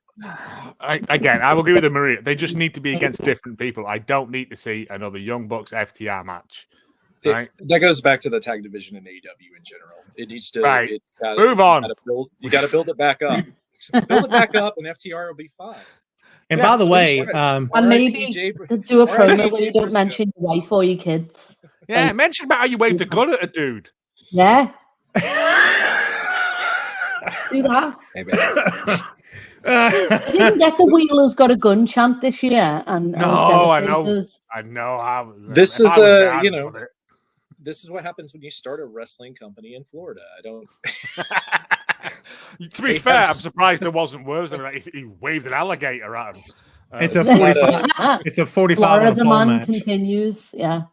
[SPEAKER 5] I will agree with Maria. They just need to be against different people. I don't need to see another Young Bucks FTR match. Right?
[SPEAKER 6] That goes back to the tag division in AEW in general. It needs to
[SPEAKER 5] move on.
[SPEAKER 6] You got to build it back up. Build it back up, and FTR will be fine.
[SPEAKER 3] And by the way,
[SPEAKER 1] and maybe do a promo where you don't mention your wife or your kids.
[SPEAKER 5] Yeah, mention about how you waved a gun at a dude.
[SPEAKER 1] Yeah. Do that.
[SPEAKER 6] Maybe.
[SPEAKER 1] I didn't get the Wheeler's got a gun chant this year, and
[SPEAKER 5] I know how.
[SPEAKER 6] This is this is what happens when you start a wrestling company in Florida. I don't.
[SPEAKER 5] To be fair, I'm surprised there wasn't worse. I mean, like, he waved an alligator at him.
[SPEAKER 3] It's a 45. It's a 45.
[SPEAKER 1] Florida man match. Continues. Yeah.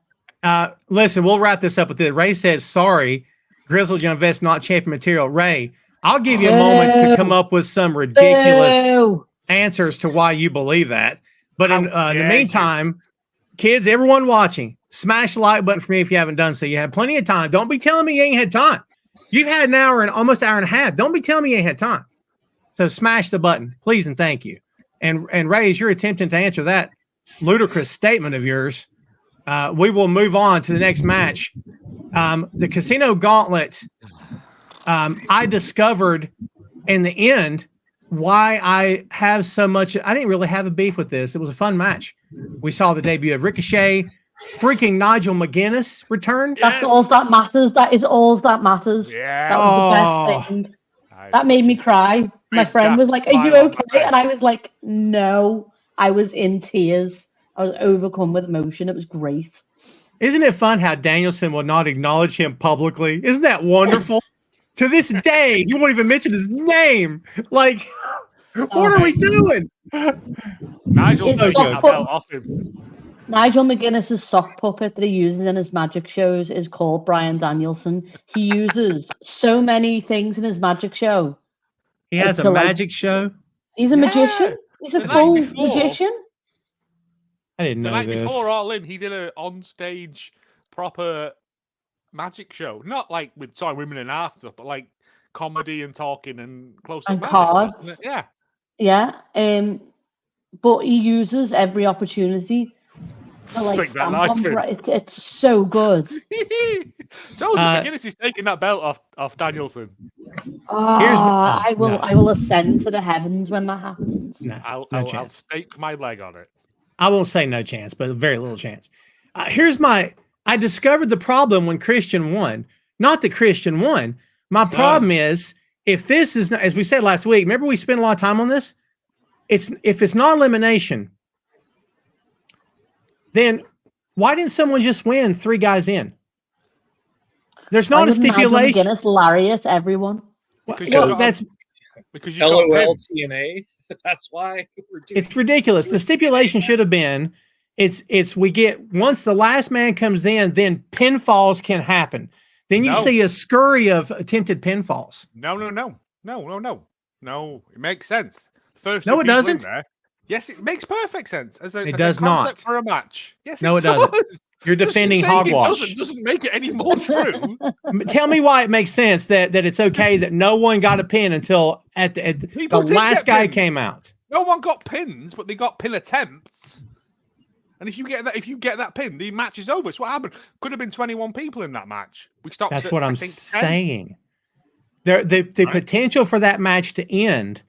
[SPEAKER 3] Listen, we'll wrap this up with this. Ray says, "Sorry, Grizzled Young Vets not champion material." Ray, I'll give you a moment to come up with some ridiculous answers to why you believe that. But in the meantime, kids, everyone watching, smash the like button for me if you haven't done so. You have plenty of time. Don't be telling me you ain't had time. You've had an hour and almost hour and a half. Don't be telling me you ain't had time. So smash the button, please, and thank you. And Ray, as you're attempting to answer that ludicrous statement of yours, we will move on to the next match. The Casino Gauntlet. I discovered in the end why I have so much. I didn't really have a beef with this. It was a fun match. We saw the debut of Ricochet. Freaking Nigel McGuinness returned.
[SPEAKER 1] That's all that matters. That is all that matters.
[SPEAKER 5] Yeah.
[SPEAKER 1] That was the best thing. That made me cry. My friend was like, "Are you okay?" And I was like, "No." I was in tears. I was overcome with emotion. It was great.
[SPEAKER 3] Isn't it fun how Danielson will not acknowledge him publicly? Isn't that wonderful? To this day, he won't even mention his name. Like, what are we doing?
[SPEAKER 5] Nigel's so good. Off him.
[SPEAKER 1] Nigel McGuinness's sock puppet that he uses in his magic shows is called Bryan Danielson. He uses so many things in his magic show.
[SPEAKER 3] He has a magic show?
[SPEAKER 1] He's a magician. He's a full magician.
[SPEAKER 3] I didn't know this.
[SPEAKER 5] The night before All In, he did an on-stage proper magic show. Not like with women and after, but like comedy and talking and close-up magic.
[SPEAKER 1] Cards.
[SPEAKER 5] Yeah.
[SPEAKER 1] Yeah. But he uses every opportunity to like
[SPEAKER 5] that knife in.
[SPEAKER 1] It's so good.
[SPEAKER 5] So McGuinness is taking that belt off Danielson.
[SPEAKER 1] I will ascend to the heavens when that happens.
[SPEAKER 3] No,
[SPEAKER 5] I'll stake my leg on it.
[SPEAKER 3] I won't say no chance, but very little chance. I discovered the problem when Christian won. Not that Christian won. My problem is, if this is not, as we said last week, remember we spent a lot of time on this? If it's not elimination, then why didn't someone just win 3 guys in? There's not a stipulation.
[SPEAKER 1] McGuinness lariat everyone.
[SPEAKER 5] Because you
[SPEAKER 6] LOL TNA. That's why we're doing
[SPEAKER 3] it's ridiculous. The stipulation should have been we get once the last man comes in, then pinfalls can happen. Then you see a scurry of attempted pinfalls.
[SPEAKER 5] No. It makes sense. First,
[SPEAKER 3] no, it doesn't.
[SPEAKER 5] Yes, it makes perfect sense.
[SPEAKER 3] It does not
[SPEAKER 5] for a match. Yes,
[SPEAKER 3] no, it doesn't. You're defending hogwash.
[SPEAKER 5] It doesn't make it any more true.
[SPEAKER 3] Tell me why it makes sense that it's okay that no one got a pin until at the last guy came out.
[SPEAKER 5] No one got pins, but they got pin attempts. And if you get that pin, the match is over. So what happened? Could have been 21 people in that match. We stopped.
[SPEAKER 3] That's what I'm saying. The potential for that match to end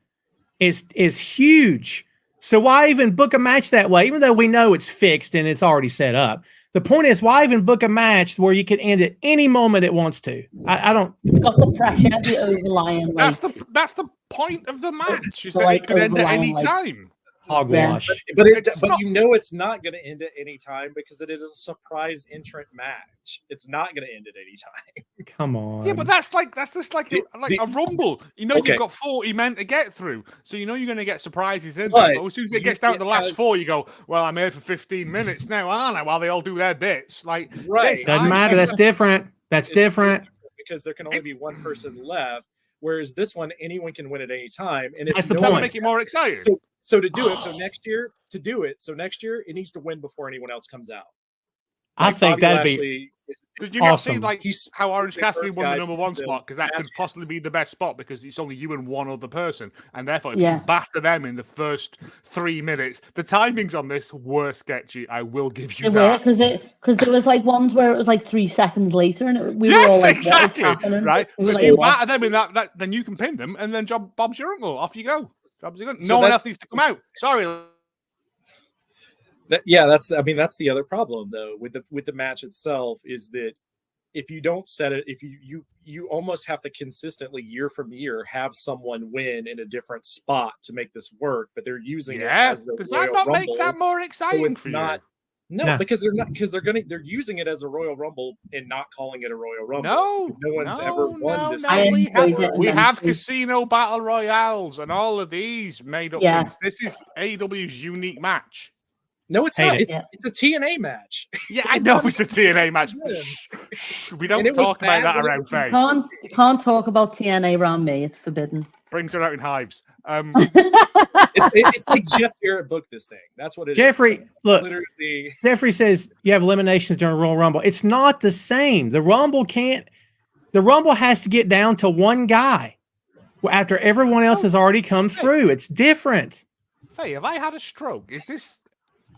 [SPEAKER 3] is huge. So why even book a match that way? Even though we know it's fixed and it's already set up. The point is, why even book a match where you can end at any moment it wants to? I don't.
[SPEAKER 1] It's got the pressure, the overlying.
[SPEAKER 5] That's the point of the match. Is that it could end at any time.
[SPEAKER 3] Hogwash.
[SPEAKER 6] But
[SPEAKER 5] not-
[SPEAKER 6] you know it's not going to end at any time because it is a surprise entrant match. It's not going to end at any time.
[SPEAKER 3] Come on.
[SPEAKER 5] Yeah, but that's just like a rumble. You know,
[SPEAKER 6] Okay.
[SPEAKER 5] you've got 40 men to get through, so you know you're going to get surprises in
[SPEAKER 6] But
[SPEAKER 5] there. But as soon as it gets down to the last 4, you go, "Well, I'm here for 15 minutes now, aren't I?" While they all do their bits, like
[SPEAKER 6] Right.
[SPEAKER 5] yes,
[SPEAKER 3] Doesn't matter. That's different. That's
[SPEAKER 6] It's
[SPEAKER 3] different.
[SPEAKER 6] because there can only be one person left. Whereas this one, anyone can win at any time. And if
[SPEAKER 3] That's the
[SPEAKER 5] does that
[SPEAKER 3] point.
[SPEAKER 5] make it more exciting?
[SPEAKER 6] So to do it, next year, it needs to win before anyone else comes out.
[SPEAKER 3] I think
[SPEAKER 6] Bobby
[SPEAKER 3] that'd be
[SPEAKER 6] Lashley
[SPEAKER 5] Did you not
[SPEAKER 3] awesome.
[SPEAKER 5] see like how Orange
[SPEAKER 6] the
[SPEAKER 5] Cassidy
[SPEAKER 6] first
[SPEAKER 5] won the
[SPEAKER 6] guy
[SPEAKER 5] number 1
[SPEAKER 6] to
[SPEAKER 5] spot because that could
[SPEAKER 6] match
[SPEAKER 5] possibly
[SPEAKER 6] it.
[SPEAKER 5] be the best spot because it's only you and one other person, and therefore if
[SPEAKER 1] Yeah.
[SPEAKER 5] you batter them in the first 3 minutes, the timings on this were sketchy. I will give you
[SPEAKER 1] They were
[SPEAKER 5] that.
[SPEAKER 1] because there was like ones where it was like 3 seconds later, and we were
[SPEAKER 5] Yes,
[SPEAKER 1] all like,
[SPEAKER 5] exactly.
[SPEAKER 1] "What is happening?"
[SPEAKER 5] Right.
[SPEAKER 1] We were
[SPEAKER 5] If
[SPEAKER 1] like,
[SPEAKER 5] you
[SPEAKER 1] "What?"
[SPEAKER 5] batter them in that, then you can pin them, and then Bob's your uncle. Off you go. Bob's your uncle.
[SPEAKER 6] So
[SPEAKER 5] No one
[SPEAKER 6] that's-
[SPEAKER 5] else needs to come out. Sorry.
[SPEAKER 6] That's the other problem though with the match itself is that if you don't set it, if you almost have to consistently year from year have someone win in a different spot to make this work, but they're using it as the
[SPEAKER 5] Does
[SPEAKER 6] Royal
[SPEAKER 5] that not
[SPEAKER 6] Rumble,
[SPEAKER 5] make that more
[SPEAKER 6] so
[SPEAKER 5] exciting
[SPEAKER 6] it's
[SPEAKER 5] for
[SPEAKER 6] not.
[SPEAKER 5] you?
[SPEAKER 6] No,
[SPEAKER 3] Yeah.
[SPEAKER 6] because they're using it as a Royal Rumble and not calling it a Royal Rumble.
[SPEAKER 5] No,
[SPEAKER 6] because no one's ever won this.
[SPEAKER 1] I
[SPEAKER 6] thing.
[SPEAKER 1] enjoyed it
[SPEAKER 5] We have
[SPEAKER 1] immensely.
[SPEAKER 5] casino battle royales and all of these made up
[SPEAKER 1] Yeah.
[SPEAKER 5] things. This is AEW's unique match.
[SPEAKER 6] No, it's
[SPEAKER 3] Hate
[SPEAKER 6] not.
[SPEAKER 3] it.
[SPEAKER 6] It's a TNA match.
[SPEAKER 5] Yeah, I know it's a TNA match.
[SPEAKER 6] Yeah.
[SPEAKER 5] Shh, we
[SPEAKER 6] And
[SPEAKER 5] don't
[SPEAKER 6] it was
[SPEAKER 5] talk about
[SPEAKER 6] bad,
[SPEAKER 5] that
[SPEAKER 6] but it
[SPEAKER 5] around
[SPEAKER 6] was-
[SPEAKER 5] Faye.
[SPEAKER 1] You can't talk about TNA around me. It's forbidden.
[SPEAKER 5] Brings her out in hives.
[SPEAKER 6] It's like Jeff Jarrett booked this thing. That's what it is.
[SPEAKER 3] Jeffrey, look,
[SPEAKER 6] Literally,
[SPEAKER 3] Jeffrey says you have eliminations during Royal Rumble. It's not the same. The Rumble has to get down to one guy after everyone else has already come through. It's different.
[SPEAKER 5] Faye, have I had a stroke? Is this?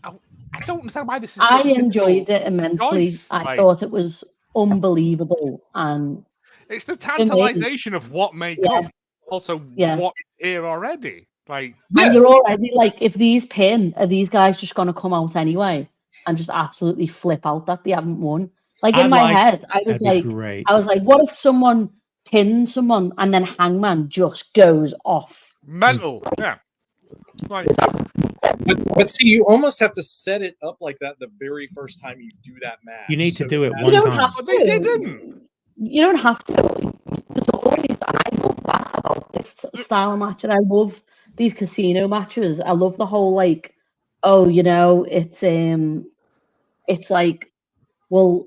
[SPEAKER 5] I don't understand why this is.
[SPEAKER 1] I
[SPEAKER 5] such a
[SPEAKER 1] enjoyed
[SPEAKER 5] difficult
[SPEAKER 1] it immensely.
[SPEAKER 5] choice,
[SPEAKER 1] I
[SPEAKER 5] like-
[SPEAKER 1] thought it was unbelievable, and
[SPEAKER 5] It's the tantalization of what may
[SPEAKER 1] Yeah.
[SPEAKER 5] come. Also,
[SPEAKER 1] Yeah.
[SPEAKER 5] what is here already? Like,
[SPEAKER 1] and you're already like, if these pin, are these guys just going to come out anyway and just absolutely flip out that they haven't won? Like in my head, I was
[SPEAKER 3] That'd be
[SPEAKER 1] like,
[SPEAKER 3] great.
[SPEAKER 1] what if someone pins someone and then Hangman just goes off?
[SPEAKER 5] mental. Yeah. Like,
[SPEAKER 6] but see, you almost have to set it up like that the very first time you do that match.
[SPEAKER 3] You need to
[SPEAKER 6] So
[SPEAKER 3] do it
[SPEAKER 6] that-
[SPEAKER 1] You
[SPEAKER 3] one
[SPEAKER 1] don't
[SPEAKER 3] time.
[SPEAKER 1] have
[SPEAKER 5] but
[SPEAKER 1] to.
[SPEAKER 5] they didn't.
[SPEAKER 1] You don't have to. There's always, and I love that about this style match, and I love these casino matches. I love the whole like, oh, it's like, well,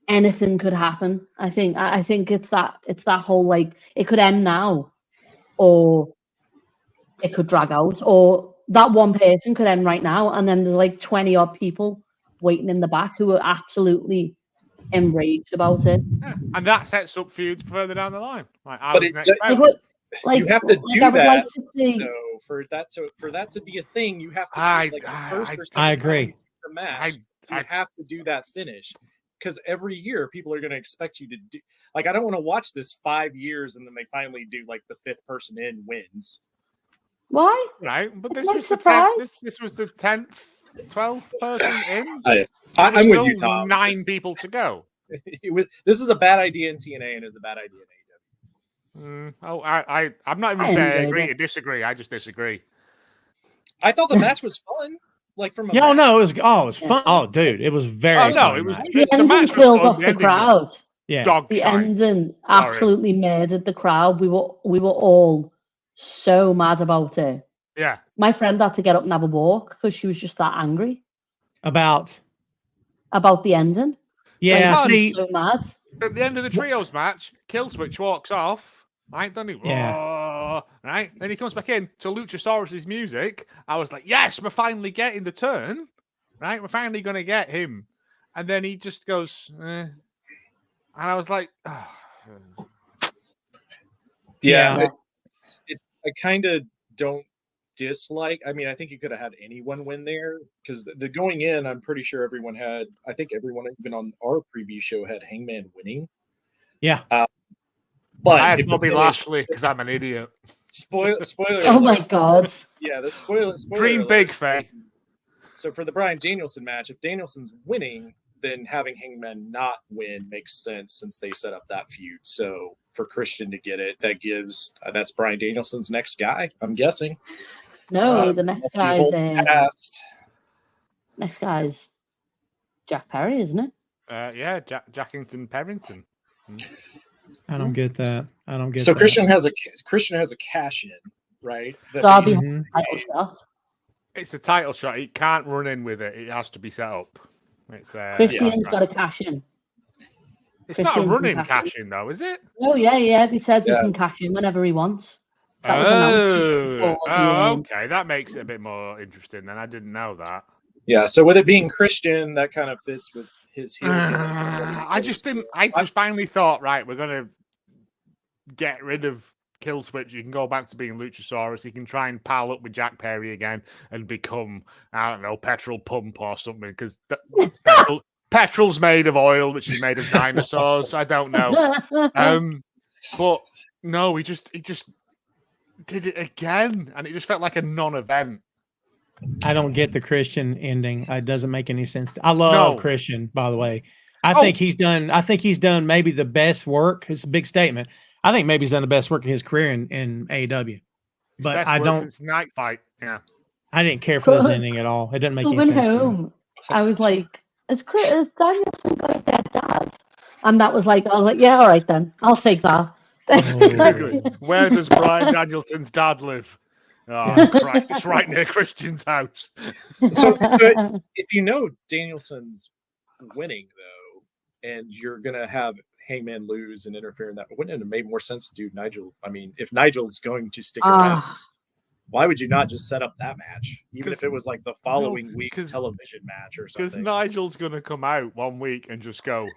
[SPEAKER 1] anything could happen. I think it's that whole like, it could end now, or it could drag out, or that one person could end right now, and then there's like 20 odd people waiting in the back who are absolutely enraged about it.
[SPEAKER 5] Yeah. And that sets up feuds further down the line. Like, I
[SPEAKER 6] But
[SPEAKER 5] was
[SPEAKER 6] it
[SPEAKER 5] next
[SPEAKER 6] does-
[SPEAKER 5] out.
[SPEAKER 1] Like,
[SPEAKER 6] You have to do
[SPEAKER 1] I would
[SPEAKER 6] that,
[SPEAKER 1] like to see.
[SPEAKER 6] So for that to be a thing, you have to
[SPEAKER 5] I-
[SPEAKER 6] do, like, the
[SPEAKER 5] I-
[SPEAKER 6] first
[SPEAKER 5] I-
[SPEAKER 6] or
[SPEAKER 3] I
[SPEAKER 6] second
[SPEAKER 3] agree.
[SPEAKER 6] time the match. You have to do that finish because every year people are going to expect you to do. Like, I don't want to watch this 5 years and then they finally do like the 5th person in wins.
[SPEAKER 1] Why?
[SPEAKER 5] Right, but
[SPEAKER 1] It's
[SPEAKER 5] this
[SPEAKER 1] no
[SPEAKER 5] was the
[SPEAKER 1] surprise.
[SPEAKER 5] 10th. This was the 10th, 12th person in.
[SPEAKER 6] I'm
[SPEAKER 5] There's
[SPEAKER 6] with you,
[SPEAKER 5] still
[SPEAKER 6] Tom.
[SPEAKER 5] 9 people to go.
[SPEAKER 6] This is a bad idea in TNA and is a bad idea in AEW.
[SPEAKER 5] I'm not even
[SPEAKER 1] I
[SPEAKER 5] saying I
[SPEAKER 1] enjoyed
[SPEAKER 5] agree
[SPEAKER 1] it.
[SPEAKER 5] to disagree. I just disagree.
[SPEAKER 6] I thought the match was fun. Like from a
[SPEAKER 3] Yeah,
[SPEAKER 6] match.
[SPEAKER 3] no, it was fun. Oh, dude, it was very.
[SPEAKER 5] Oh, no,
[SPEAKER 3] fun
[SPEAKER 5] it was-
[SPEAKER 3] match.
[SPEAKER 1] The
[SPEAKER 5] The
[SPEAKER 1] ending
[SPEAKER 5] match was
[SPEAKER 1] killed
[SPEAKER 5] fun,
[SPEAKER 1] off
[SPEAKER 5] the
[SPEAKER 1] the
[SPEAKER 5] ending was
[SPEAKER 1] crowd.
[SPEAKER 3] Yeah,
[SPEAKER 5] Dog
[SPEAKER 1] The
[SPEAKER 5] shite.
[SPEAKER 1] ending
[SPEAKER 5] Sorry.
[SPEAKER 1] absolutely murdered the crowd. We were all so mad about it.
[SPEAKER 5] Yeah.
[SPEAKER 1] My friend had to get up and have a walk because she was just that angry
[SPEAKER 3] about
[SPEAKER 1] about the ending.
[SPEAKER 3] yeah.
[SPEAKER 1] Like,
[SPEAKER 3] See,
[SPEAKER 1] so mad.
[SPEAKER 5] At the end of the trios match, Killswitch walks off. Right, doesn't he?
[SPEAKER 3] Yeah.
[SPEAKER 5] Oh, right. Then he comes back in to Luchasaurus's music. I was like, yes, we're finally getting the turn. Right, we're finally going to get him. And then he just goes, and I was like, oh.
[SPEAKER 6] Yeah, it's I kind of don't dislike. I mean, I think you could have had anyone win there because the going in, I'm pretty sure everyone had. I think everyone, even on our preview show, had Hangman winning.
[SPEAKER 3] yeah.
[SPEAKER 6] But
[SPEAKER 5] I had
[SPEAKER 6] if the
[SPEAKER 5] Bobby
[SPEAKER 6] finish-
[SPEAKER 5] Lashley because I'm an idiot.
[SPEAKER 6] Spoiler!
[SPEAKER 1] Oh my god.
[SPEAKER 6] Yeah, the spoiler.
[SPEAKER 5] Dream
[SPEAKER 6] alert.
[SPEAKER 5] big, Faye.
[SPEAKER 6] So for the Bryan Danielson match, if Danielson's winning, then having Hangman not win makes sense since they set up that feud. So for Christian to get it, that's Bryan Danielson's next guy, I'm guessing.
[SPEAKER 1] No, the next
[SPEAKER 6] Must be
[SPEAKER 1] guy's
[SPEAKER 6] Holt's past.
[SPEAKER 1] next guy's Jack Perry, isn't it?
[SPEAKER 5] Yeah, Jackington Perrington.
[SPEAKER 3] I don't get that. I don't get
[SPEAKER 6] So
[SPEAKER 3] that.
[SPEAKER 6] Christian has a cash in, right? That
[SPEAKER 1] Darby
[SPEAKER 6] they-
[SPEAKER 1] has a title shot.
[SPEAKER 5] It's the title shot. He can't run in with it. It has to be set up. It's
[SPEAKER 1] Christian's got a cash in.
[SPEAKER 5] It's not a
[SPEAKER 1] Christian
[SPEAKER 5] running
[SPEAKER 1] can cash
[SPEAKER 5] cash in though, is it?
[SPEAKER 1] Oh yeah. He says he
[SPEAKER 6] Yeah.
[SPEAKER 1] can cash in whenever he wants. That was announced just before the,
[SPEAKER 5] Okay. That makes it a bit more interesting. Then I didn't know that.
[SPEAKER 6] Yeah, so with it being Christian, that kind of fits with his heel.
[SPEAKER 5] I just finally thought, right, we're gonna get rid of Kill Switch. You can go back to being Luchasaurus. He can try and pal up with Jack Perry again and become, I don't know, Petrol Pump or something. Because petrol's made of oil, which is made of dinosaurs. I don't know. But no, he just did it again, and it just felt like a non-event.
[SPEAKER 3] I don't get the Christian ending. It doesn't make any sense. I love Christian, by the way. I think he's done maybe the best work. It's a big statement. I think maybe he's done the best work of his career in AEW. But
[SPEAKER 5] Best
[SPEAKER 3] I
[SPEAKER 5] work
[SPEAKER 3] don't.
[SPEAKER 5] since Night Fight. Yeah.
[SPEAKER 3] I didn't care for this ending at all. It didn't make any
[SPEAKER 1] Coming
[SPEAKER 3] sense.
[SPEAKER 1] home, I was like, "Has Danielson got a dead dad?" And I was like, "Yeah, all right then, I'll take that."
[SPEAKER 5] Where does Bryan Danielson's dad live? Oh, Christ, it's right near Christian's house.
[SPEAKER 6] So if you know Danielson's winning though, and you're gonna have Hangman lose and interfere in that, wouldn't it have made more sense to do Nigel? I mean, if Nigel's going to stick around, why would you not just set up that match, even if it was like the following week television match or something?
[SPEAKER 5] Because Nigel's gonna come out one week and just go,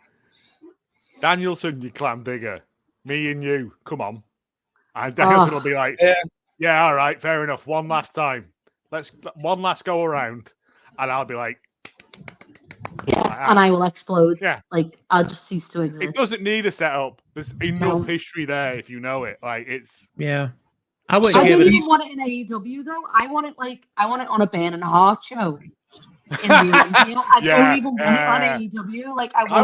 [SPEAKER 5] Danielson, you clam digger, me and you, come on, and Danielson will be like, yeah, all right, fair enough. One last time, let's one last go around, and I'll be like.
[SPEAKER 1] Yeah, and I will explode.
[SPEAKER 5] Yeah.
[SPEAKER 1] Like, I'll just cease to exist.
[SPEAKER 5] It doesn't need a setup. There's enough history there if you know it. Like, it's...
[SPEAKER 3] Yeah.
[SPEAKER 1] I don't even want it in AEW, though. I want it on a Burn and Heart show. In the Olympia. I don't even want it on AEW. Like, I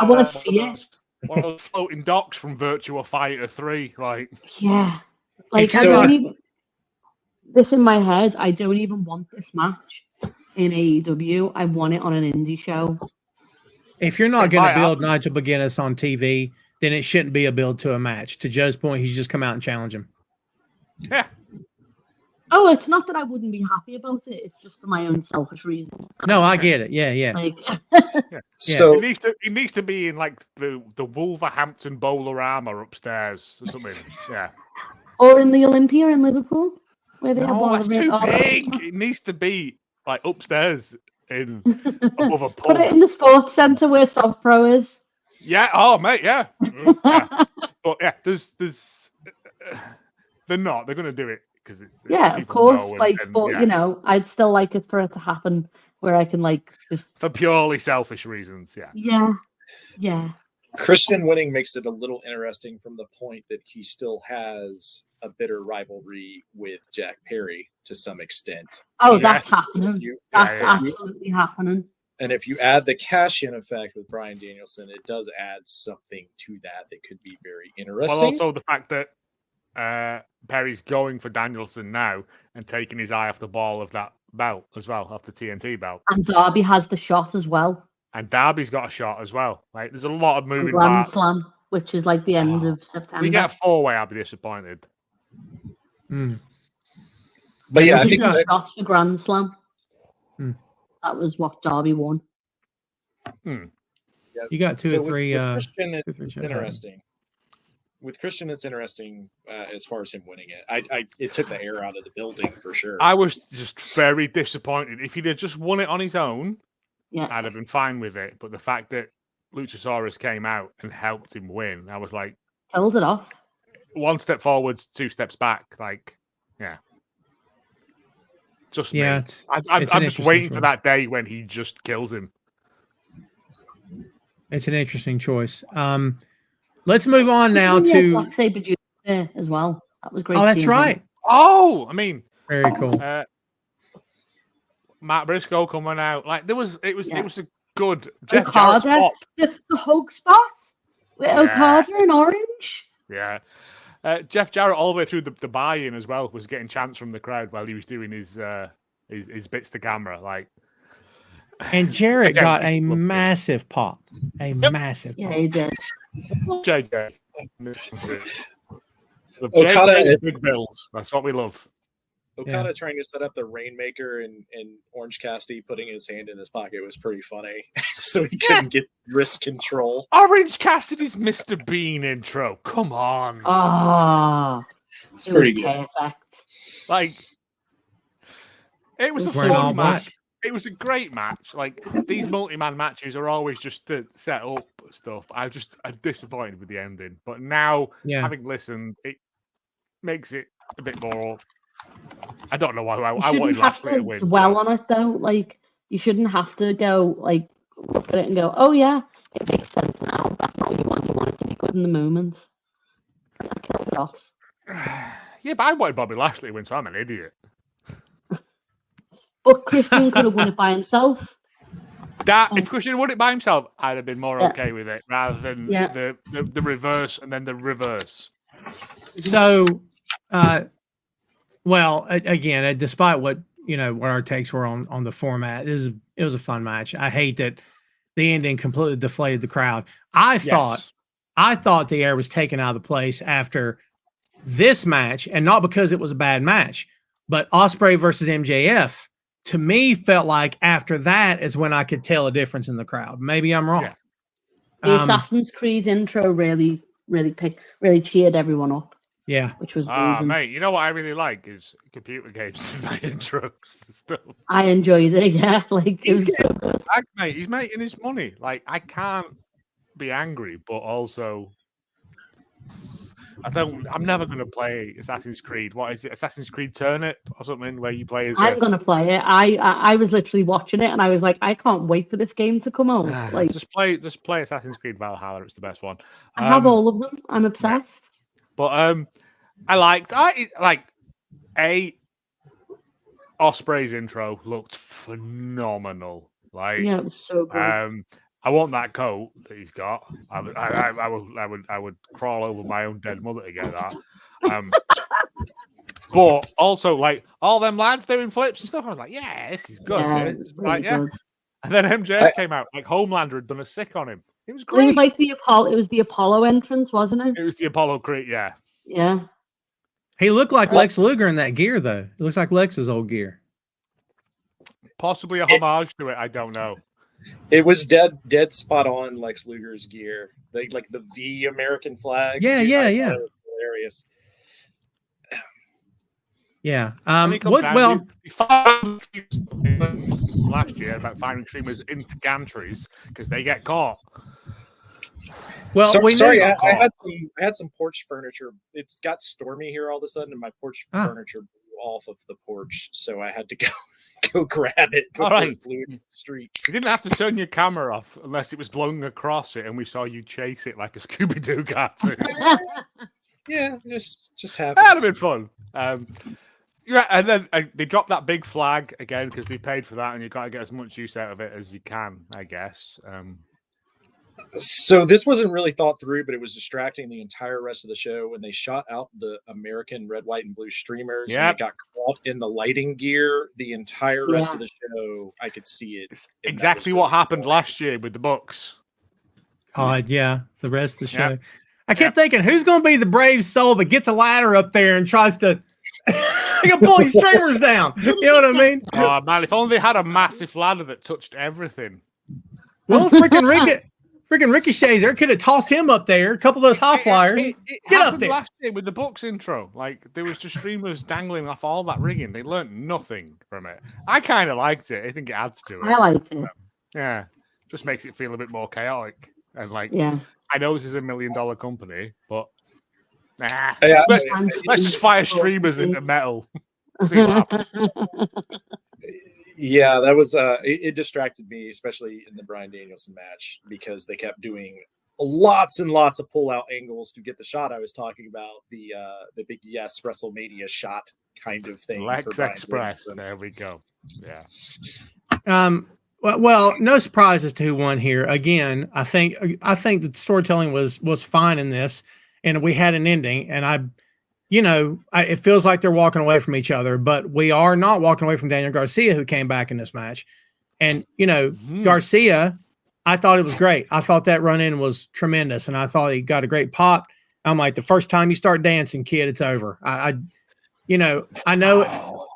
[SPEAKER 1] want to see it.
[SPEAKER 5] One of those floating docks from Virtua Fighter 3. Like...
[SPEAKER 1] Yeah. Like, I don't even... This in my head, I don't even want this match in AEW. I want it on an indie show.
[SPEAKER 3] If you're not going to build Nigel McGuinness on TV, then it shouldn't be a build to a match. To Joe's point, he's just come out and challenge him.
[SPEAKER 5] Yeah.
[SPEAKER 1] Oh, it's not that I wouldn't be happy about it. It's just for my own selfish reasons.
[SPEAKER 3] No, I get it. Yeah.
[SPEAKER 1] Like,
[SPEAKER 6] So
[SPEAKER 5] it needs to be in like the Wolverhampton Bowlerama upstairs or something. Yeah.
[SPEAKER 1] Or in the Olympia in Liverpool, where they have all
[SPEAKER 5] that's
[SPEAKER 1] the
[SPEAKER 5] too big. It needs to be like upstairs in above a pub.
[SPEAKER 1] Put it in the sports centre where Soft Pro is.
[SPEAKER 5] Yeah. Oh, mate. Yeah. Yeah. But yeah, there's. They're not. They're going to do it because it's.
[SPEAKER 1] Yeah, of course. You know, I'd still like it for it to happen where I can like just
[SPEAKER 5] for purely selfish reasons. Yeah.
[SPEAKER 1] Yeah. Yeah.
[SPEAKER 6] Christian winning makes it a little interesting from the point that he still has a bitter rivalry with Jack Perry to some extent.
[SPEAKER 1] Oh, that's happening. That's absolutely happening.
[SPEAKER 6] And if you add the cash-in effect with Bryan Danielson, it does add something to that could be very interesting.
[SPEAKER 5] Well, also the fact that Perry's going for Danielson now and taking his eye off the ball of that belt as well, off the TNT belt.
[SPEAKER 1] And Darby has the shot as well.
[SPEAKER 5] And Darby's got a shot as well. Like, there's a lot of moving
[SPEAKER 1] Grand
[SPEAKER 5] parts.
[SPEAKER 1] Slam, which is like the end of September.
[SPEAKER 5] If we get a 4-way, I'll be disappointed.
[SPEAKER 6] But yeah, I think
[SPEAKER 1] shots for Grand Slam. That was what Darby won.
[SPEAKER 3] You got two or three.
[SPEAKER 6] With Christian, it's interesting. With Christian, it's interesting as far as him winning it. It took the air out of the building for sure.
[SPEAKER 5] I was just very disappointed. If he'd have just won it on his own, I'd have been fine with it. But the fact that Luchasaurus came out and helped him win, I was like,
[SPEAKER 1] killed it off.
[SPEAKER 5] One step forwards, 2 steps back. Like, yeah. Just me. I'm just waiting for that day when he just kills him.
[SPEAKER 3] It's an interesting choice. Let's move on now to
[SPEAKER 1] Black Sabre Jr. as well. That was great.
[SPEAKER 3] Oh, that's right.
[SPEAKER 5] Oh, I mean,
[SPEAKER 3] very cool.
[SPEAKER 5] Matt Briscoe coming out. Like it was a good
[SPEAKER 1] Jeff Jarrett's pop. The hug spot with Okada in orange.
[SPEAKER 5] Yeah. Jeff Jarrett all the way through the buy-in as well was getting chants from the crowd while he was doing his bits to camera. Like,
[SPEAKER 3] And Jarrett
[SPEAKER 5] again,
[SPEAKER 3] got a
[SPEAKER 5] people love him.
[SPEAKER 3] massive pop. Massive
[SPEAKER 1] Yeah,
[SPEAKER 3] pop.
[SPEAKER 1] he did.
[SPEAKER 5] JJ.
[SPEAKER 6] Okada-
[SPEAKER 5] big bills. That's what we love.
[SPEAKER 6] Okada trying to set up the Rainmaker and Orange Cassidy putting his hand in his pocket was pretty funny. So he couldn't get wrist control.
[SPEAKER 5] Orange Cassidy's Mr. Bean intro. Come on.
[SPEAKER 1] Ah,
[SPEAKER 6] It's pretty good.
[SPEAKER 1] perfect.
[SPEAKER 5] Like, it was a
[SPEAKER 3] Wearing all
[SPEAKER 5] fun
[SPEAKER 3] black.
[SPEAKER 5] match. It was a great match. Like, these multi-man matches are always just to set up stuff. I'm disappointed with the ending. But now, having listened, it makes it a bit more... I don't know why I wanted
[SPEAKER 1] You shouldn't have
[SPEAKER 5] Lashley to
[SPEAKER 1] to
[SPEAKER 5] win.
[SPEAKER 1] dwell on it though. Like, you shouldn't have to go like look at it and go, "Oh yeah, it makes sense now." That's not what you want. You want it to be good in the moment. And that kills it off.
[SPEAKER 5] Yeah, but I wanted Bobby Lashley to win, so I'm an idiot.
[SPEAKER 1] But Christian could have won it by himself.
[SPEAKER 5] If Christian won it by himself, I'd have been more okay with it rather than the reverse and then the reverse.
[SPEAKER 3] So, well, again, despite what our takes were on the format, it was a fun match. I hate that the ending completely deflated the crowd. I thought the air was taken out of the place after this match, and not because it was a bad match, but Ospreay versus MJF to me felt like after that is when I could tell a difference in the crowd. Maybe I'm wrong.
[SPEAKER 5] Yeah.
[SPEAKER 1] The Assassin's Creed intro really cheered everyone up.
[SPEAKER 3] Yeah,
[SPEAKER 1] which was amazing.
[SPEAKER 5] Mate, you know what I really like is computer games in my intros and stuff.
[SPEAKER 1] I enjoyed it. Yeah, like it was so good.
[SPEAKER 5] Mate, he's making his money. Like, I can't be angry, but also I'm never going to play Assassin's Creed. What is it? Assassin's Creed Turnip or something where you play as
[SPEAKER 1] I'm going to play it. I was literally watching it and I was like, I can't wait for this game to come out. Like,
[SPEAKER 5] just play Assassin's Creed Valhalla. It's the best one.
[SPEAKER 1] I have all of them. I'm obsessed.
[SPEAKER 5] But I liked Ospreay's intro looked phenomenal. Like,
[SPEAKER 1] yeah, it was so good.
[SPEAKER 5] I want that coat that he's got. I would crawl over my own dead mother to get that. But also, like, all them lads doing flips and stuff, I was like, yeah, this is good.
[SPEAKER 1] Yeah,
[SPEAKER 5] Dude.
[SPEAKER 1] it's really good.
[SPEAKER 5] And then MJF came out, like Homelander had done a sick on him. It was great.
[SPEAKER 1] It was like the Apollo entrance, wasn't it?
[SPEAKER 5] It was the Apollo Creed, yeah.
[SPEAKER 1] Yeah.
[SPEAKER 3] He looked like Lex Luger in that gear, though. It looks like Lex's old gear.
[SPEAKER 5] Possibly a homage to it. I don't know.
[SPEAKER 6] It was dead spot on Lex Luger's gear. Like the V American flag.
[SPEAKER 3] Yeah.
[SPEAKER 6] It was hilarious.
[SPEAKER 3] Yeah.
[SPEAKER 5] Last year about firing streamers into gantries because they get caught.
[SPEAKER 3] Well,
[SPEAKER 6] I had some porch furniture. It's got stormy here all of a sudden, and my porch furniture blew off of the porch, so I had to go grab it.
[SPEAKER 5] All right,
[SPEAKER 6] blew in the street.
[SPEAKER 5] You didn't have to turn your camera off unless it was blowing across it, and we saw you chase it like a Scooby-Doo cartoon.
[SPEAKER 6] Yeah, just happens.
[SPEAKER 5] That'd have been fun. Yeah, and then they dropped that big flag again because they paid for that, and you've got to get as much use out of it as you can, I guess.
[SPEAKER 6] So this wasn't really thought through, but it was distracting the entire rest of the show when they shot out the American red, white, and blue streamers.
[SPEAKER 5] Yep.
[SPEAKER 6] And it got caught in the lighting gear the entire rest of the show. I could see it.
[SPEAKER 5] It's exactly what happened last year with the Bucks.
[SPEAKER 3] God, yeah, the rest of the show. I kept thinking, who's going to be the brave soul that gets a ladder up there and tries to pull these streamers down? You know what I mean?
[SPEAKER 5] Oh, man, if only they had a massive ladder that touched everything.
[SPEAKER 3] Well, freaking Ricochet's there. Could have tossed him up there. A couple of those high flyers.
[SPEAKER 5] It
[SPEAKER 3] Get up there.
[SPEAKER 5] Last year with the Bucks intro. Like, there was just streamers dangling off all that rigging. They learned nothing from it. I kind of liked it. I think it adds to it.
[SPEAKER 1] I liked it.
[SPEAKER 5] Yeah. Just makes it feel a bit more chaotic. And, like,
[SPEAKER 1] yeah.
[SPEAKER 5] I know this is $1 million company, but nah.
[SPEAKER 6] Yeah,
[SPEAKER 5] Let's just fire streamers into metal. See what happens.
[SPEAKER 6] Yeah, that was it distracted me, especially in the Bryan Danielson match, because they kept doing lots and lots of pull-out angles to get the shot I was talking about, the big WrestleMania shot kind of thing.
[SPEAKER 5] Lex Express. There we go. Yeah.
[SPEAKER 3] Well, no surprise as to who won here. Again, I think the storytelling was fine in this, and we had an ending, and it feels like they're walking away from each other, but we are not walking away from Daniel Garcia, who came back in this match. And, Garcia, I thought it was great. I thought that run-in was tremendous, and I thought he got a great pop. I'm like, the first time you start dancing, kid, it's over. I know
[SPEAKER 5] Oh.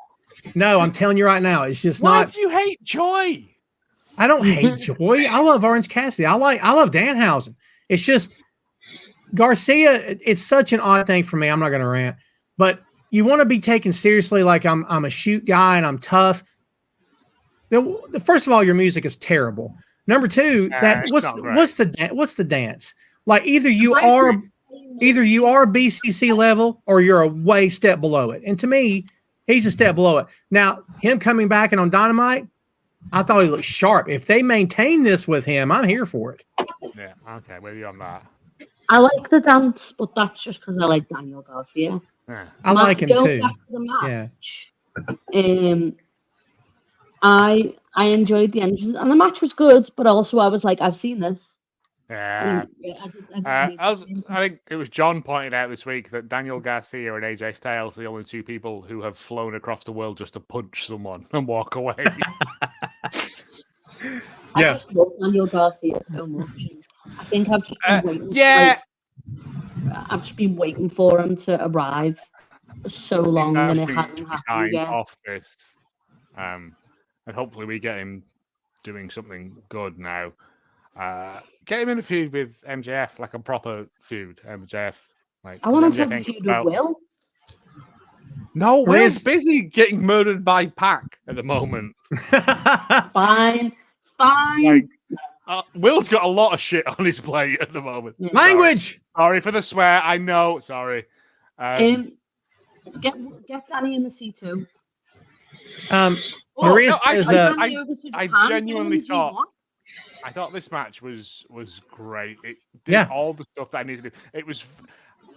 [SPEAKER 3] No, I'm telling you right now, it's just
[SPEAKER 5] Why
[SPEAKER 3] not.
[SPEAKER 5] do you hate Joy?
[SPEAKER 3] I don't hate Joy. I love Orange Cassidy. I love Danhausen. It's just Garcia. It's such an odd thing for me. I'm not going to rant, but you want to be taken seriously, like I'm a shoot guy and I'm tough. First of all, your music is terrible. Number two, what's the dance? Like either you are BCC level or you're a way step below it. And to me, he's a step below it. Now, him coming back and on Dynamite, I thought he looked sharp. If they maintain this with him, I'm here for it.
[SPEAKER 5] Yeah, okay, with you on that.
[SPEAKER 1] I like the dance, but that's just because I like Daniel Garcia.
[SPEAKER 5] Yeah.
[SPEAKER 3] I like him too.
[SPEAKER 1] Back to the match, I enjoyed the entrance, and the match was good, but also I was like, I've seen this.
[SPEAKER 5] Yeah. I think it was John pointed out this week that Daniel Garcia and AJ Styles are the only two people who have flown across the world just to punch someone and walk away.
[SPEAKER 1] I just love Daniel Garcia so much. I think I've just been waiting. I've just been waiting for him to arrive for so long, and it hasn't happened yet.
[SPEAKER 5] Off this, and hopefully we get him doing something good now. Get him in a feud with MJF, like a proper feud. MJF, like
[SPEAKER 1] I want to have a feud with Will.
[SPEAKER 5] No, Will's busy getting murdered by Pac at the moment.
[SPEAKER 1] Fine.
[SPEAKER 5] Like, Will's got a lot of shit on his plate at the moment.
[SPEAKER 1] Yeah.
[SPEAKER 3] Language.
[SPEAKER 5] Sorry for the swear. I know. Sorry.
[SPEAKER 1] Get Danny in the C2.
[SPEAKER 5] I genuinely thought. I thought this match was great. It did all the stuff that I needed to do. It was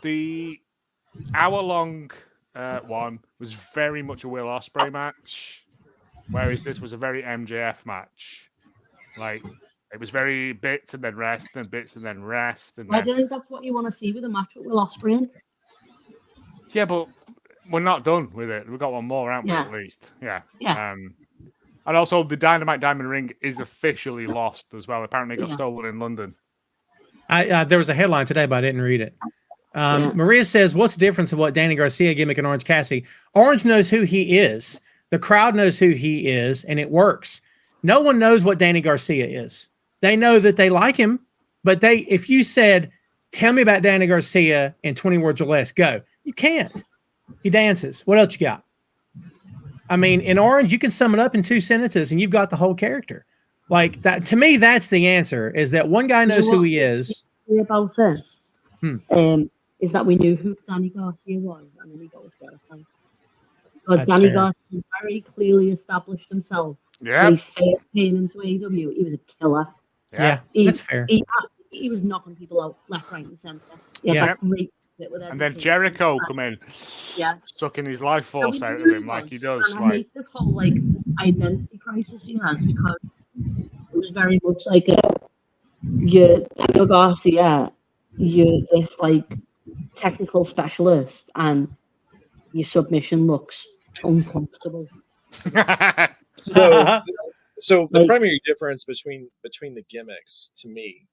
[SPEAKER 5] the hour-long one was very much a Will Ospreay match, whereas this was a very MJF match. Like, it was very bits and then rest and bits and then rest. And
[SPEAKER 1] I don't think that's what you want to see with a match with Will Ospreay.
[SPEAKER 5] Yeah, but we're not done with it. We've got one more, haven't we, at least? Yeah. And also, the Dynamite Diamond Ring is officially lost as well. Apparently, it got stolen in London.
[SPEAKER 3] There was a headline today, but I didn't read it. Maria says, what's the difference of what Danny Garcia gimmick and Orange Cassidy? Orange knows who he is. The crowd knows who he is, and it works. No one knows what Danny Garcia is. They know that they like him, but if you said, tell me about Danny Garcia in 20 words or less, go. You can't. He dances. What else you got? I mean, in Orange, you can sum it up in 2 sentences, and you've got the whole character. Like that. To me, that's the answer. Is that one guy knows who he is.
[SPEAKER 1] About this, is that we knew who Danny Garcia was, and then he got with Jericho. Because Danny Garcia very clearly established himself.
[SPEAKER 5] Yeah.
[SPEAKER 1] When he first came into AEW, he was a killer.
[SPEAKER 3] Yeah, that's fair.
[SPEAKER 1] He was knocking people out left, right, and center.
[SPEAKER 5] And then Jericho come in, sucking his life force out of him like he does.
[SPEAKER 1] And I hate this whole like identity crisis he has, because it was very much like you're Daniel Garcia, you're this like technical specialist, and your submission looks uncomfortable.
[SPEAKER 6] So the primary difference between the gimmicks to me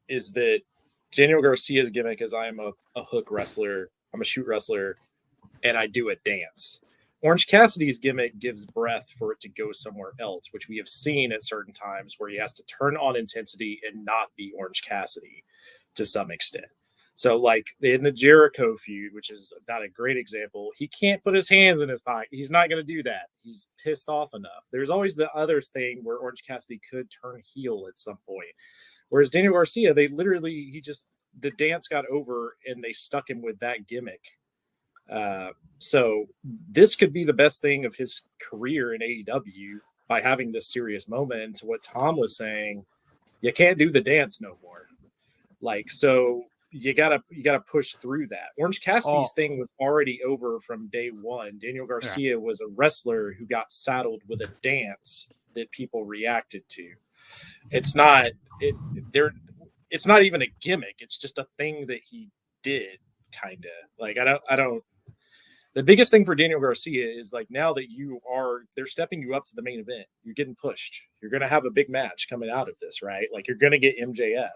[SPEAKER 6] is that Daniel Garcia's gimmick is I am a hook wrestler, I'm a shoot wrestler, and I do a dance. Orange Cassidy's gimmick gives breath for it to go somewhere else, which we have seen at certain times where he has to turn on intensity and not be Orange Cassidy to some extent. So like in the Jericho feud, which is not a great example, he can't put his hands in his pocket. He's not going to do that. He's pissed off enough. There's always the other thing where Orange Cassidy could turn heel at some point. Whereas Daniel Garcia, the dance got over and they stuck him with that gimmick. So this could be the best thing of his career in AEW by having this serious moment. And to what Tom was saying, you can't do the dance no more. Like, so you gotta push through that. Orange Cassidy's thing was already over from day one. Daniel Garcia was a wrestler who got saddled with a dance that people reacted to. It's not even a gimmick. It's just a thing that he did kind of. Like, I don't. The biggest thing for Daniel Garcia is like now that they're stepping you up to the main event. You're getting pushed. You're going to have a big match coming out of this, right? Like, you're going to get MJF.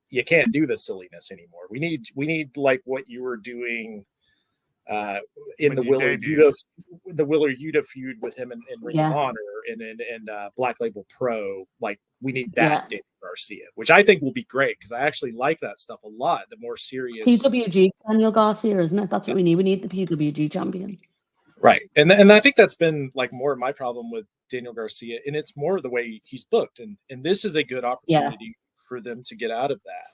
[SPEAKER 6] You can't do this silliness anymore. We need like what you were doing in the Willer Yuta feud with him and Ring of Honor and Black Label Pro. Like, we need that Daniel Garcia, which I think will be great because I actually like that stuff a lot. The more serious
[SPEAKER 1] PWG Daniel Garcia, isn't it? That's what we need. We need the PWG champion.
[SPEAKER 6] Right. And I think that's been like more of my problem with Daniel Garcia, and it's more the way he's booked. And this is a good opportunity for them to get out of that.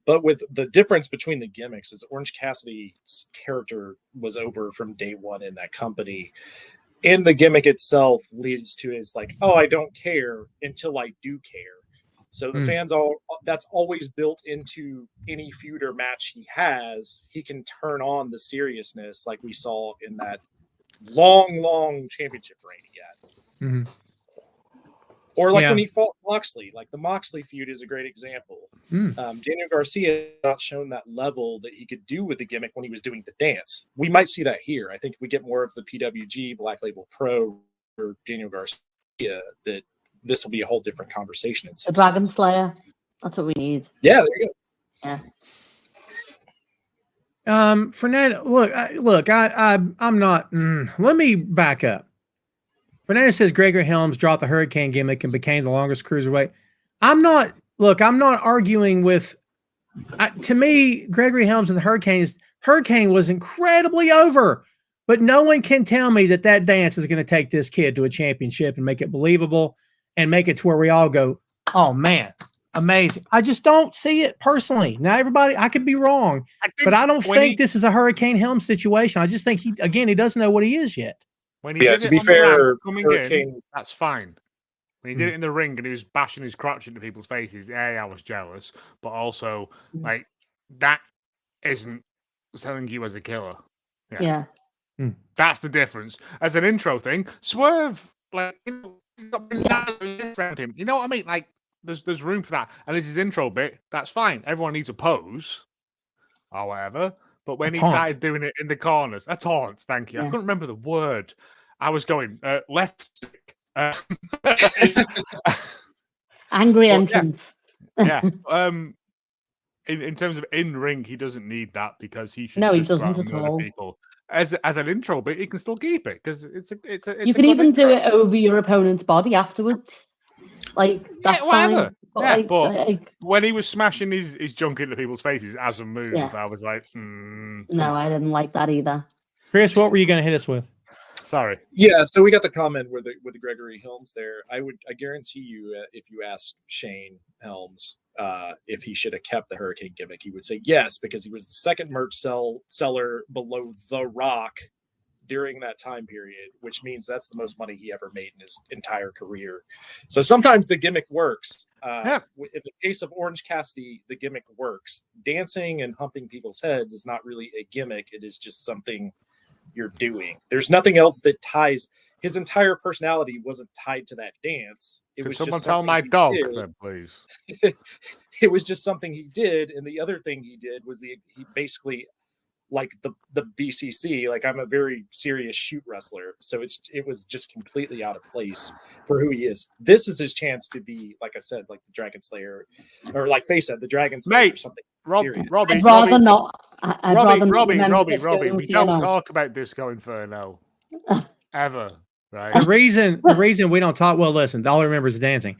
[SPEAKER 6] But with the difference between the gimmicks is Orange Cassidy's character was over from day one in that company. And the gimmick itself leads to is like, oh, I don't care until I do care. So the fans that's always built into any feud or match he has. He can turn on the seriousness like we saw in that long championship reign he had.
[SPEAKER 3] Mm-hmm.
[SPEAKER 6] Or like when he fought Moxley, like the Moxley feud is a great example. Daniel Garcia has not shown that level that he could do with the gimmick when he was doing the dance. We might see that here. I think if we get more of the PWG, Black Label Pro, or Daniel Garcia, that this will be a whole different conversation.
[SPEAKER 1] The Dragon Slayer. That's what we need.
[SPEAKER 6] Yeah, there you go.
[SPEAKER 1] Yeah.
[SPEAKER 3] Fernando, I'm not. Let me back up. Fernando says Gregory Helms dropped the Hurricane gimmick and became the longest cruiserweight. I'm not arguing with. To me, Gregory Helms and the Hurricane was incredibly over, but no one can tell me that dance is going to take this kid to a championship and make it believable and make it to where we all go, oh man, amazing. I just don't see it personally. Now, everybody, I could be wrong, but I don't think this is a Hurricane Helms situation. I just think he doesn't know what he is yet.
[SPEAKER 5] When he did to be fair, that's fine. When he did it in the ring and he was bashing his crotch into people's faces, I was jealous, but also like that isn't selling you as a killer.
[SPEAKER 1] Yeah.
[SPEAKER 5] That's the difference. As an intro thing, Swerve, like, he's got around him. You know what I mean? Like, there's room for that. And as his intro bit, that's fine. Everyone needs a pose or whatever. But when he started doing it in the corners, a taunt, thank you. I couldn't remember the word. I was going left stick.
[SPEAKER 1] Angry entrance.
[SPEAKER 5] In terms of in ring, he doesn't need that because he should.
[SPEAKER 1] No, he doesn't at all.
[SPEAKER 5] People. As an intro bit, he can still keep it because it's
[SPEAKER 1] you can even do it over your opponent's body afterwards. Like that's fine.
[SPEAKER 5] But when he was smashing his junk into people's faces as a move, I was like,
[SPEAKER 1] no, I didn't like that either.
[SPEAKER 3] Chris, what were you going to hit us with?
[SPEAKER 5] Sorry.
[SPEAKER 6] Yeah, so we got the comment with the Gregory Helms there. I guarantee you, if you ask Shane Helms if he should have kept the Hurricane gimmick, he would say yes, because he was the second merch seller below The Rock during that time period, which means that's the most money he ever made in his entire career. So sometimes the gimmick works. In the case of Orange Cassidy, the gimmick works. Dancing and humping people's heads is not really a gimmick. It is just something you're doing. There's nothing else that ties. His entire personality wasn't tied to that dance. It was
[SPEAKER 5] someone
[SPEAKER 6] just
[SPEAKER 5] tell my dog then, please?
[SPEAKER 6] It was just something he did, and the other thing he did was he basically, like the BCC, like, I'm a very serious shoot wrestler, so it was just completely out of place for who he is. This is his chance to be, like I said, like the Dragon Slayer, or like Faye said, the Dragon Slayer, or something.
[SPEAKER 5] Robbie,
[SPEAKER 1] I'd rather not.
[SPEAKER 5] Robbie, we don't talk about Disco Inferno ever, right?
[SPEAKER 3] The reason we don't talk. Well, listen, all I remember is dancing.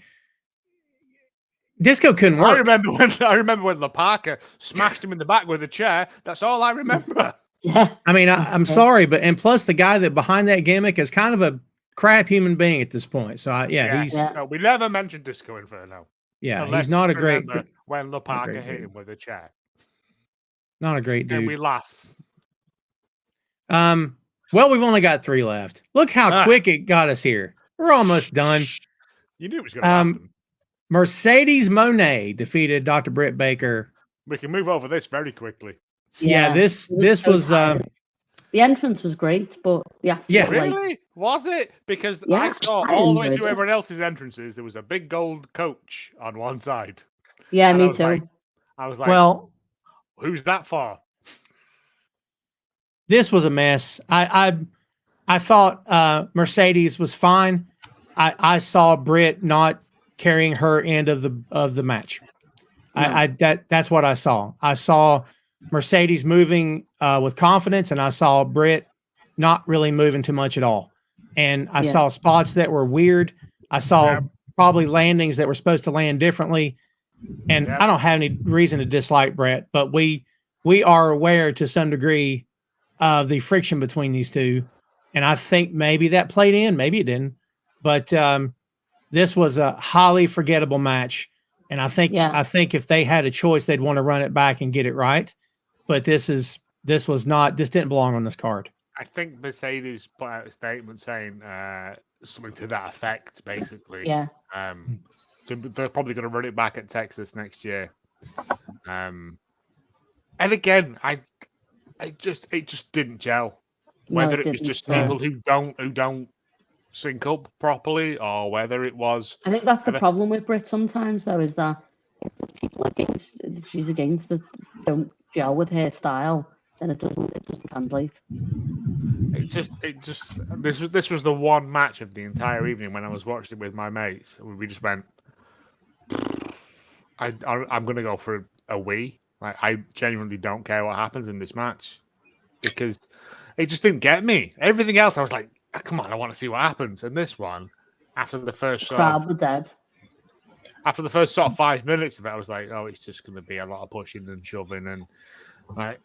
[SPEAKER 3] Disco couldn't work.
[SPEAKER 5] I remember when La Parka smashed him in the back with a chair. That's all I remember.
[SPEAKER 1] Yeah.
[SPEAKER 3] I mean, I'm sorry, but plus the guy that behind that gimmick is kind of a crap human being at this point. So he's.
[SPEAKER 5] No, we never mentioned Disco Inferno.
[SPEAKER 3] Yeah, he's not a great.
[SPEAKER 5] When La Parka hit him with a chair.
[SPEAKER 3] Not a great dude.
[SPEAKER 5] And we laugh.
[SPEAKER 3] Well, we've only got 3 left. Look how quick it got us here. We're almost done.
[SPEAKER 5] You knew it was going to happen.
[SPEAKER 3] Mercedes Moné defeated Dr. Britt Baker.
[SPEAKER 5] We can move over this very quickly.
[SPEAKER 3] Yeah, this was
[SPEAKER 1] the entrance was great, but
[SPEAKER 5] really? Was it? Because I saw all the way through everyone else's entrances, there was a big gold coach on one side.
[SPEAKER 1] Yeah, me too.
[SPEAKER 5] I was like,
[SPEAKER 3] well,
[SPEAKER 5] who's that for?
[SPEAKER 3] this was a mess. I thought Mercedes was fine. I saw Britt not carrying her end of the match.
[SPEAKER 1] No.
[SPEAKER 3] That's what I saw. I saw Mercedes moving with confidence, and I saw Britt not really moving too much at all. And I saw spots that were weird. I saw probably landings that were supposed to land differently. And I don't have any reason to dislike Brett, but we are aware to some degree of the friction between these two. And I think maybe that played in, maybe it didn't. But this was a highly forgettable match. And I think if they had a choice, they'd want to run it back and get it right. But this didn't belong on this card.
[SPEAKER 5] I think Mercedes put out a statement saying something to that effect, basically.
[SPEAKER 1] Yeah.
[SPEAKER 5] They're probably going to run it back at Texas next year. And again, it just didn't gel. Whether it was just people who don't sync up properly, or whether it was. I
[SPEAKER 1] think that's the problem with Britt sometimes, though, is that if there's people she's against that don't gel with her style, then it doesn't translate.
[SPEAKER 5] This was the one match of the entire evening when I was watching it with my mates. We just went, I'm going to go for a wee. Like, I genuinely don't care what happens in this match because it just didn't get me. Everything else, I was like, oh, come on, I want to see what happens. And this one, after the first
[SPEAKER 1] crowd were dead.
[SPEAKER 5] After the first sort of 5 minutes of it, I was like, oh, it's just going to be a lot of pushing and shoving and like,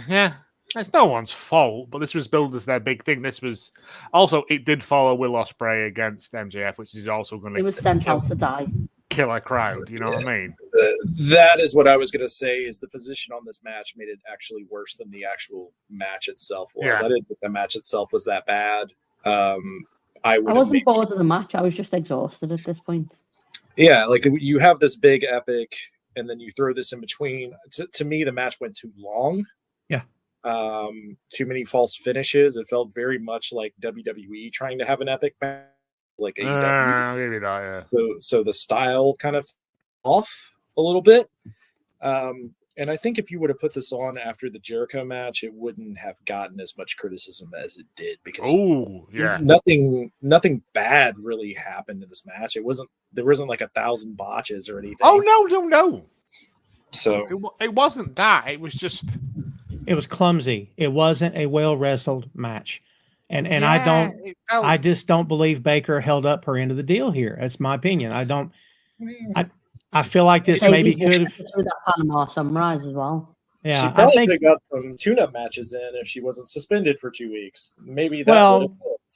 [SPEAKER 5] yeah. It's no one's fault, but this was billed as their big thing. This was also, it did follow Will Ospreay against MJF, which is also going to.
[SPEAKER 1] It was sent out to die.
[SPEAKER 5] Kill a crowd. You know what I mean?
[SPEAKER 6] That is what I was going to say. Is the position on this match made it actually worse than the actual match itself was?
[SPEAKER 5] Yeah.
[SPEAKER 6] I didn't think the match itself was that bad. I
[SPEAKER 1] wasn't bored of the match. I was just exhausted at this point.
[SPEAKER 6] Yeah, like you have this big epic, and then you throw this in between. To me, the match went too long.
[SPEAKER 3] Yeah.
[SPEAKER 6] Too many false finishes. It felt very much like WWE trying to have an epic match, like AEW.
[SPEAKER 5] Maybe not, yeah.
[SPEAKER 6] So the style kind of off a little bit. And I think if you would have put this on after the Jericho match, it wouldn't have gotten as much criticism as it did because nothing bad really happened in this match. There wasn't like 1,000 botches or anything.
[SPEAKER 5] Oh no.
[SPEAKER 6] So
[SPEAKER 5] it wasn't that. It was just.
[SPEAKER 3] It was clumsy. It wasn't a well wrestled match, and I just don't believe Baker held up her end of the deal here. That's my opinion. I feel like this maybe could have
[SPEAKER 1] through that Panama Sunrise as well.
[SPEAKER 3] Yeah,
[SPEAKER 6] she probably could have got some tune-up matches in if she wasn't suspended for 2 weeks. Maybe that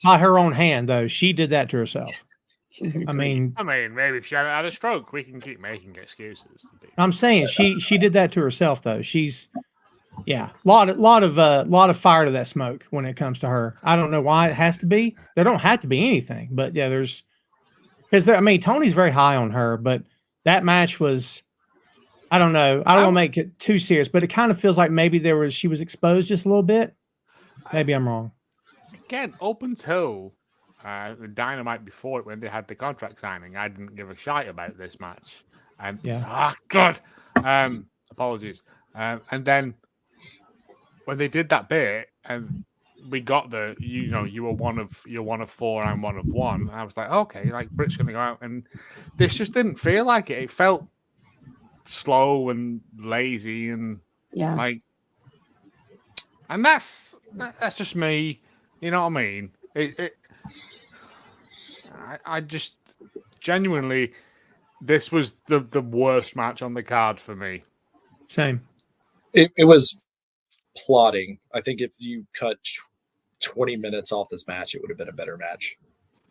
[SPEAKER 3] by her own hand though. She did that to herself. I mean,
[SPEAKER 5] maybe if she had a stroke, we can keep making excuses.
[SPEAKER 3] I'm saying she did that to herself though. She's. Yeah, lot of fire to that smoke when it comes to her. I don't know why it has to be. There don't have to be anything, but yeah, Tony's very high on her, but that match was, I don't know. I don't want to make it too serious, but it kind of feels like maybe she was exposed just a little bit. Maybe I'm wrong.
[SPEAKER 5] Again, up until the Dynamite before it, when they had the contract signing, I didn't give a shite about this match. And God, apologies. And then. When they did that bit and we got you're one of four, I'm one of one. I was like, okay, like Britt's gonna go out, and this just didn't feel like it. It felt slow and lazy and and that's just me. You know what I mean? I just genuinely, this was the worst match on the card for me.
[SPEAKER 3] Same.
[SPEAKER 6] It was. Plotting. I think if you cut 20 minutes off this match, it would have been a better match.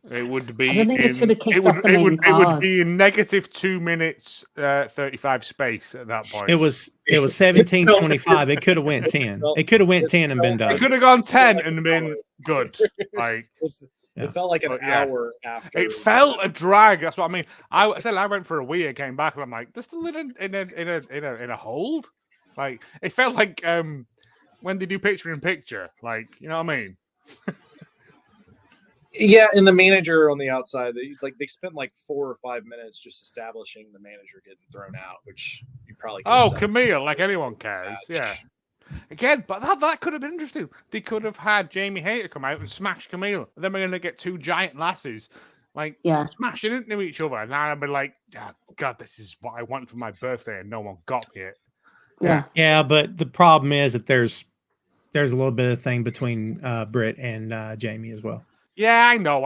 [SPEAKER 5] It would be.
[SPEAKER 1] I don't think it should have kicked off the main card.
[SPEAKER 5] It would be in negative 2 minutes, 35 space at that point.
[SPEAKER 3] It was 17:25. It could have went 10. It could have went 10 and been done.
[SPEAKER 5] It could have gone 10 and been good. Like
[SPEAKER 6] it felt like an hour after.
[SPEAKER 5] It felt a drag. That's what I mean. I said I went for a wee and came back and I'm like, they're still in a hold. Like it felt like when they do picture in picture, like, you know what I mean?
[SPEAKER 6] Yeah, and the manager on the outside, they spent like 4 or 5 minutes just establishing the manager getting thrown out, which you probably
[SPEAKER 5] Camille, like anyone cares. Yeah. Again, but that could have been interesting. They could have had Jamie Hayter come out and smash Camille. And then we're going to get two giant lasses, like, smashing into each other. And I'd be like, oh, God, this is what I want for my birthday, and no one got me it.
[SPEAKER 3] Yeah, but the problem is that there's a little bit of thing between Britt and Jamie as well.
[SPEAKER 5] Yeah, I know.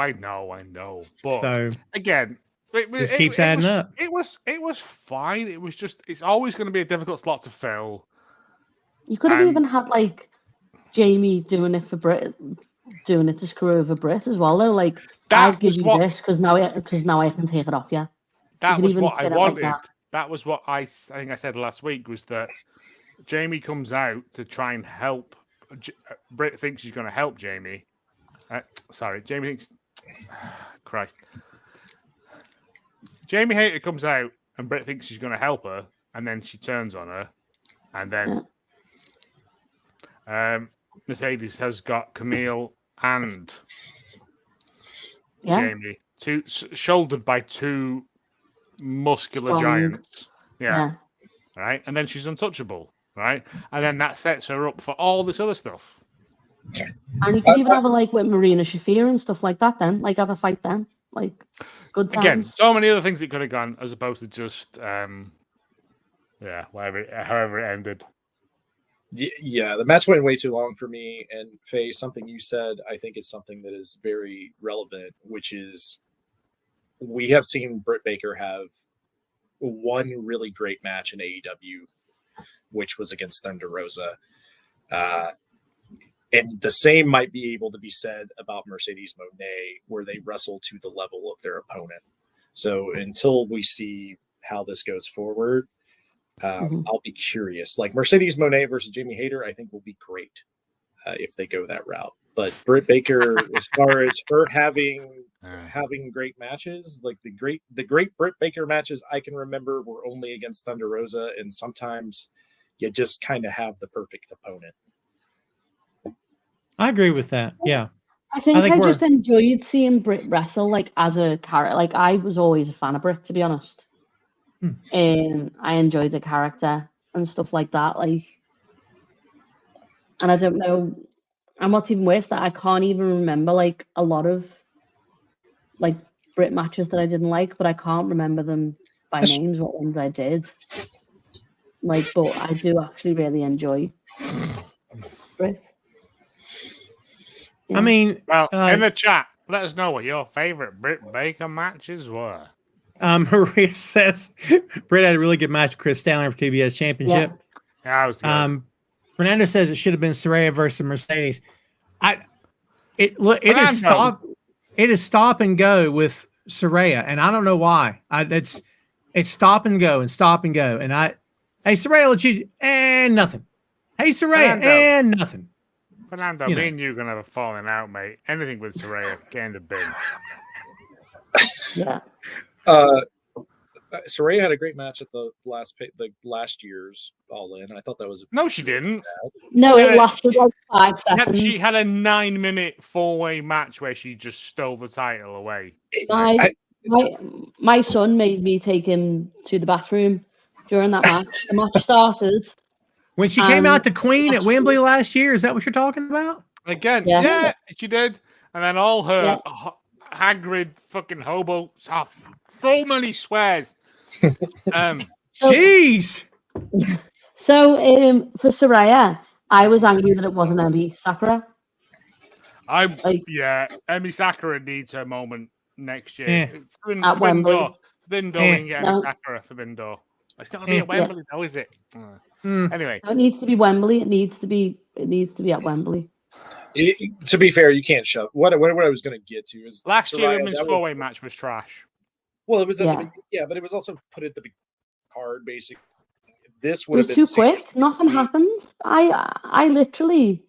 [SPEAKER 5] But
[SPEAKER 3] so,
[SPEAKER 5] again,
[SPEAKER 3] it keeps adding up.
[SPEAKER 5] It was fine. It was just, it's always going to be a difficult slot to fill.
[SPEAKER 1] You could have even had like Jamie doing it for Britt, doing it to screw over Britt as well, though. Like, I'll give you this because now I can take it off you.
[SPEAKER 5] That was what I wanted. Like that was what I think I said last week, was that Jamie comes out to try and help. Britt thinks she's going to help Jamie. Jamie thinks. Christ. Jamie Hayter comes out and Britt thinks she's going to help her, and then she turns on her, and then Mercedes has got Camille and Jamie, shouldered by two muscular giants. Yeah. Right? And then she's untouchable, right? And then that sets her up for all this other stuff.
[SPEAKER 1] And you can even have a like with Marina Shafir and stuff like that then. Like have a fight then. Like good times.
[SPEAKER 5] Again, so many other things it could have gone as opposed to just however it ended.
[SPEAKER 6] Yeah, the match went way too long for me. And Faye, something you said, I think is something that is very relevant, which is we have seen Britt Baker have one really great match in AEW, which was against Thunder Rosa. And the same might be able to be said about Mercedes Moné, where they wrestle to the level of their opponent. So until we see how this goes forward, I'll be curious. Like Mercedes Moné versus Jamie Hayter, I think will be great if they go that route. But Britt Baker, as far as her having great matches, like the great Britt Baker matches I can remember were only against Thunder Rosa, and sometimes you just kind of have the perfect opponent.
[SPEAKER 3] I agree with that. Yeah.
[SPEAKER 1] I think I just enjoyed seeing Britt wrestle like as a character. Like I was always a fan of Britt, to be honest. I enjoyed the character and stuff like that. Like, and I don't know. And what's even worse, that I can't even remember like a lot of like Britt matches that I didn't like, but I can't remember them by names. What ones I did. Like, but I do actually really enjoy Britt.
[SPEAKER 3] Yeah. I mean,
[SPEAKER 5] well, in the chat, let us know what your favorite Britt Baker matches were.
[SPEAKER 3] Maria says Britt had a really good match with Chris Stanley for TBS Championship.
[SPEAKER 5] Yeah, I was good.
[SPEAKER 3] Fernando says it should have been Saraya versus Mercedes. It is stop and go with Saraya, and I don't know why. It's stop and go and stop and go. And hey Saraya, let's you and nothing. Hey Saraya, and nothing.
[SPEAKER 5] Fernando, me and you are going to have a falling out, mate. Anything with Saraya, get in the bin.
[SPEAKER 1] Yeah.
[SPEAKER 6] Saraya had a great match at the last year's All In. I thought that was
[SPEAKER 5] no, she didn't.
[SPEAKER 1] No, it lasted like 5 seconds.
[SPEAKER 5] She had a 9-minute 4-way match where she just stole the title away.
[SPEAKER 1] My son made me take him to the bathroom during that match. The match started
[SPEAKER 3] when she came out to Queen at Wembley last year. Is that what you're talking about?
[SPEAKER 5] Again, yeah, she did. And then all her Hagrid fucking hobo so many swears.
[SPEAKER 3] Jeez.
[SPEAKER 1] So for Saraya, I was angry that it wasn't Emi Sakura.
[SPEAKER 5] Emi Sakura needs her moment next year.
[SPEAKER 1] At Wembley.
[SPEAKER 5] Forbidden Door, Emi Sakura, Forbidden Door. It's not going to be at Wembley, though, is it? Anyway.
[SPEAKER 1] It needs to be Wembley. It needs to be at Wembley.
[SPEAKER 6] To be fair, you can't shove. What I was going to get to is
[SPEAKER 5] last year women's 4-way match was trash.
[SPEAKER 6] Well, it was but it was also put at the card. Basically, this would have been
[SPEAKER 1] too quick. Nothing happened. I literally,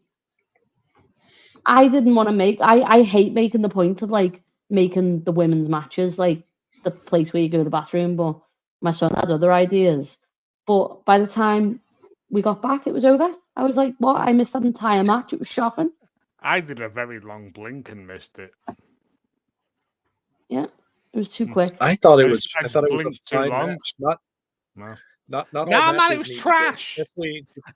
[SPEAKER 1] I didn't want to make. I hate making the point of like making the women's matches like the place where you go to the bathroom. But my son had other ideas. But by the time we got back, it was over. I was like, "What? I missed that entire match. It was shocking."
[SPEAKER 5] I did a very long blink and missed it.
[SPEAKER 1] Yeah, it was too quick.
[SPEAKER 6] I thought it was a fine
[SPEAKER 5] long
[SPEAKER 6] match. Not all
[SPEAKER 5] Nah, man,
[SPEAKER 6] matches
[SPEAKER 5] it was
[SPEAKER 6] need to
[SPEAKER 5] trash.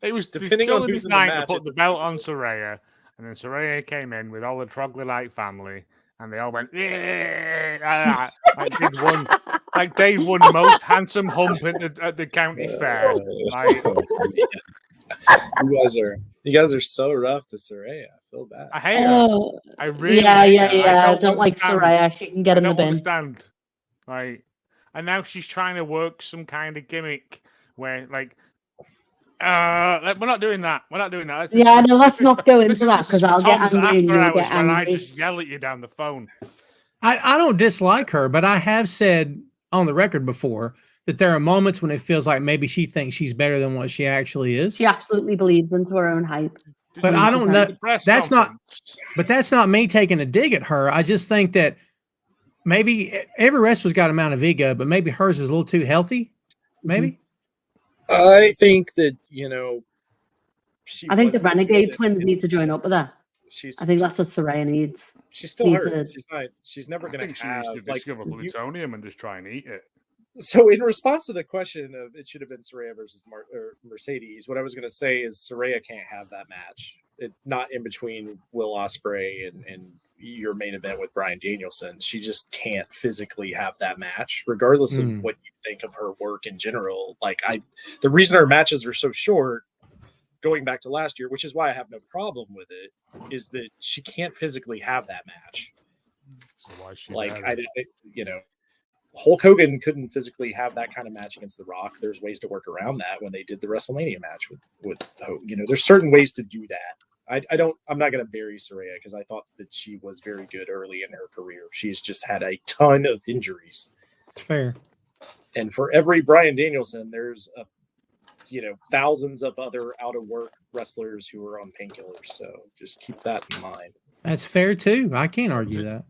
[SPEAKER 5] It was
[SPEAKER 6] depending on
[SPEAKER 5] Phil
[SPEAKER 6] who's in the
[SPEAKER 5] designed to
[SPEAKER 6] match,
[SPEAKER 5] put
[SPEAKER 6] it
[SPEAKER 5] the
[SPEAKER 6] doesn't
[SPEAKER 5] belt
[SPEAKER 6] matter.
[SPEAKER 5] on Saraya, and then Saraya came in with all the troglodyte family, and they all went, yeah, like Dave won most handsome hump at the county fair. Like,
[SPEAKER 6] you guys are so rough to Saraya. I feel bad.
[SPEAKER 5] I hate her.
[SPEAKER 1] Oh,
[SPEAKER 5] I really
[SPEAKER 1] yeah,
[SPEAKER 5] hate
[SPEAKER 1] yeah,
[SPEAKER 5] her.
[SPEAKER 1] yeah. I don't like Saraya. She can get
[SPEAKER 5] I
[SPEAKER 1] in the
[SPEAKER 5] don't
[SPEAKER 1] bin.
[SPEAKER 5] understand. Like, and now she's trying to work some kind of gimmick where, like, we're not doing that. We're not doing that.
[SPEAKER 1] Yeah, no, let's not go into that
[SPEAKER 5] This is
[SPEAKER 1] because
[SPEAKER 5] for
[SPEAKER 1] I'll get
[SPEAKER 5] Tom's
[SPEAKER 1] angry and
[SPEAKER 5] after
[SPEAKER 1] you'll
[SPEAKER 5] hours
[SPEAKER 1] get
[SPEAKER 5] when I
[SPEAKER 1] angry.
[SPEAKER 5] just yell at you down the phone.
[SPEAKER 3] I don't dislike her, but I have said on the record before that there are moments when it feels like maybe she thinks she's better than what she actually is.
[SPEAKER 1] She absolutely believes into her own hype.
[SPEAKER 3] But I don't know. That's not.
[SPEAKER 5] Conference?
[SPEAKER 3] But that's not me taking a dig at her. I just think that maybe every wrestler's got an amount of ego, but maybe hers is a little too healthy. Maybe.
[SPEAKER 6] I think that
[SPEAKER 1] I think the Renegade twins need to join up with her. I think that's what Saraya needs.
[SPEAKER 6] She's still hurt. She's never going
[SPEAKER 5] to
[SPEAKER 6] to have
[SPEAKER 5] she needs to discover plutonium and just try and eat it.
[SPEAKER 6] So in response to the question of it should have been Saraya versus Mercedes, what I was going to say is Saraya can't have that match. Not in between Will Ospreay and your main event with Bryan Danielson. She just can't physically have that match, regardless of what you think of her work in general. Like the reason her matches are so short, going back to last year, which is why I have no problem with it, is that she can't physically have that match.
[SPEAKER 5] So why she
[SPEAKER 6] Hulk Hogan couldn't physically have that kind of match against The Rock. There's ways to work around that when they did the WrestleMania match with Hogan. There's certain ways to do that. I'm not going to bury Saraya because I thought that she was very good early in her career. She's just had a ton of injuries.
[SPEAKER 3] Fair.
[SPEAKER 6] And for every Bryan Danielson, there's thousands of other out of work wrestlers who are on painkillers. So just keep that in mind.
[SPEAKER 3] That's fair too. I can't argue that.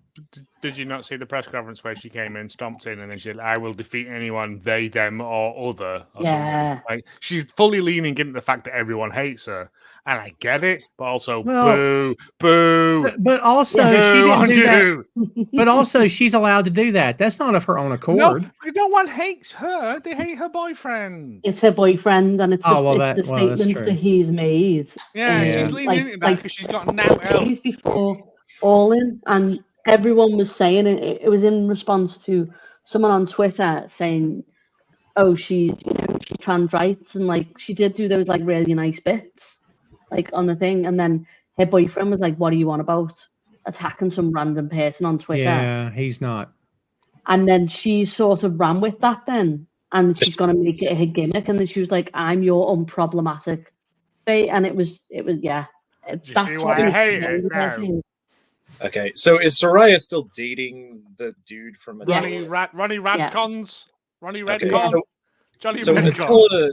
[SPEAKER 5] Did you not see the press conference where she came in, stomped in, and then she said, "I will defeat anyone, they, them, or other"? Or something. Like she's fully leaning into the fact that everyone hates her, and I get it, but also boo.
[SPEAKER 3] But also she didn't do that. But also she's allowed to do that. That's not of her own accord.
[SPEAKER 5] No one hates her. They hate her boyfriend.
[SPEAKER 1] It's her boyfriend, and it's the statements that he's made.
[SPEAKER 5] Yeah, she's leaning into that because she's got now else.
[SPEAKER 1] Before All In, and everyone was saying it was in response to someone on Twitter saying, "Oh, she's trans rights," and like she did do those like really nice bits, like on the thing, and then her boyfriend was like, "What are you on about? Attacking some random person on Twitter?"
[SPEAKER 3] Yeah, he's not.
[SPEAKER 1] And then she sort of ran with that then, and she's gonna make it a gimmick, and then she was like, "I'm your unproblematic," and it was yeah. That's what
[SPEAKER 5] I hate it now.
[SPEAKER 6] Okay, so is Saraya still dating the dude from
[SPEAKER 5] Ronnie Radcons? Ronnie Redcon?
[SPEAKER 6] Okay,
[SPEAKER 5] Johnny
[SPEAKER 6] Redcon.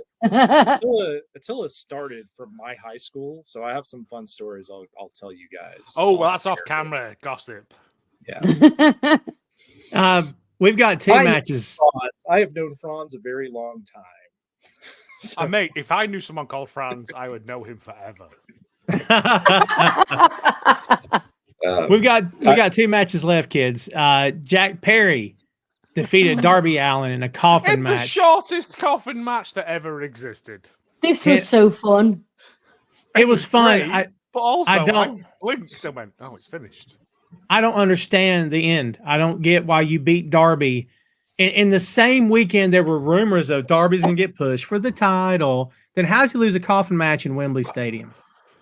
[SPEAKER 6] Attila started from my high school, so I have some fun stories I'll tell you guys.
[SPEAKER 5] Oh, well, that's off camera gossip.
[SPEAKER 6] Yeah.
[SPEAKER 3] We've got two matches.
[SPEAKER 6] I have known Franz a very long time.
[SPEAKER 5] So. Mate, if I knew someone called Franz, I would know him forever.
[SPEAKER 3] We got two matches left, kids. Jack Perry defeated Darby Allin in a coffin match.
[SPEAKER 5] The shortest coffin match that ever existed.
[SPEAKER 1] This was so fun.
[SPEAKER 3] It was fun.
[SPEAKER 5] Great, but also I blinked and went, "Oh, it's finished."
[SPEAKER 3] I don't understand the end. I don't get why you beat Darby. In the same weekend, there were rumors of Darby's going to get pushed for the title. Then how does he lose a coffin match in Wembley Stadium?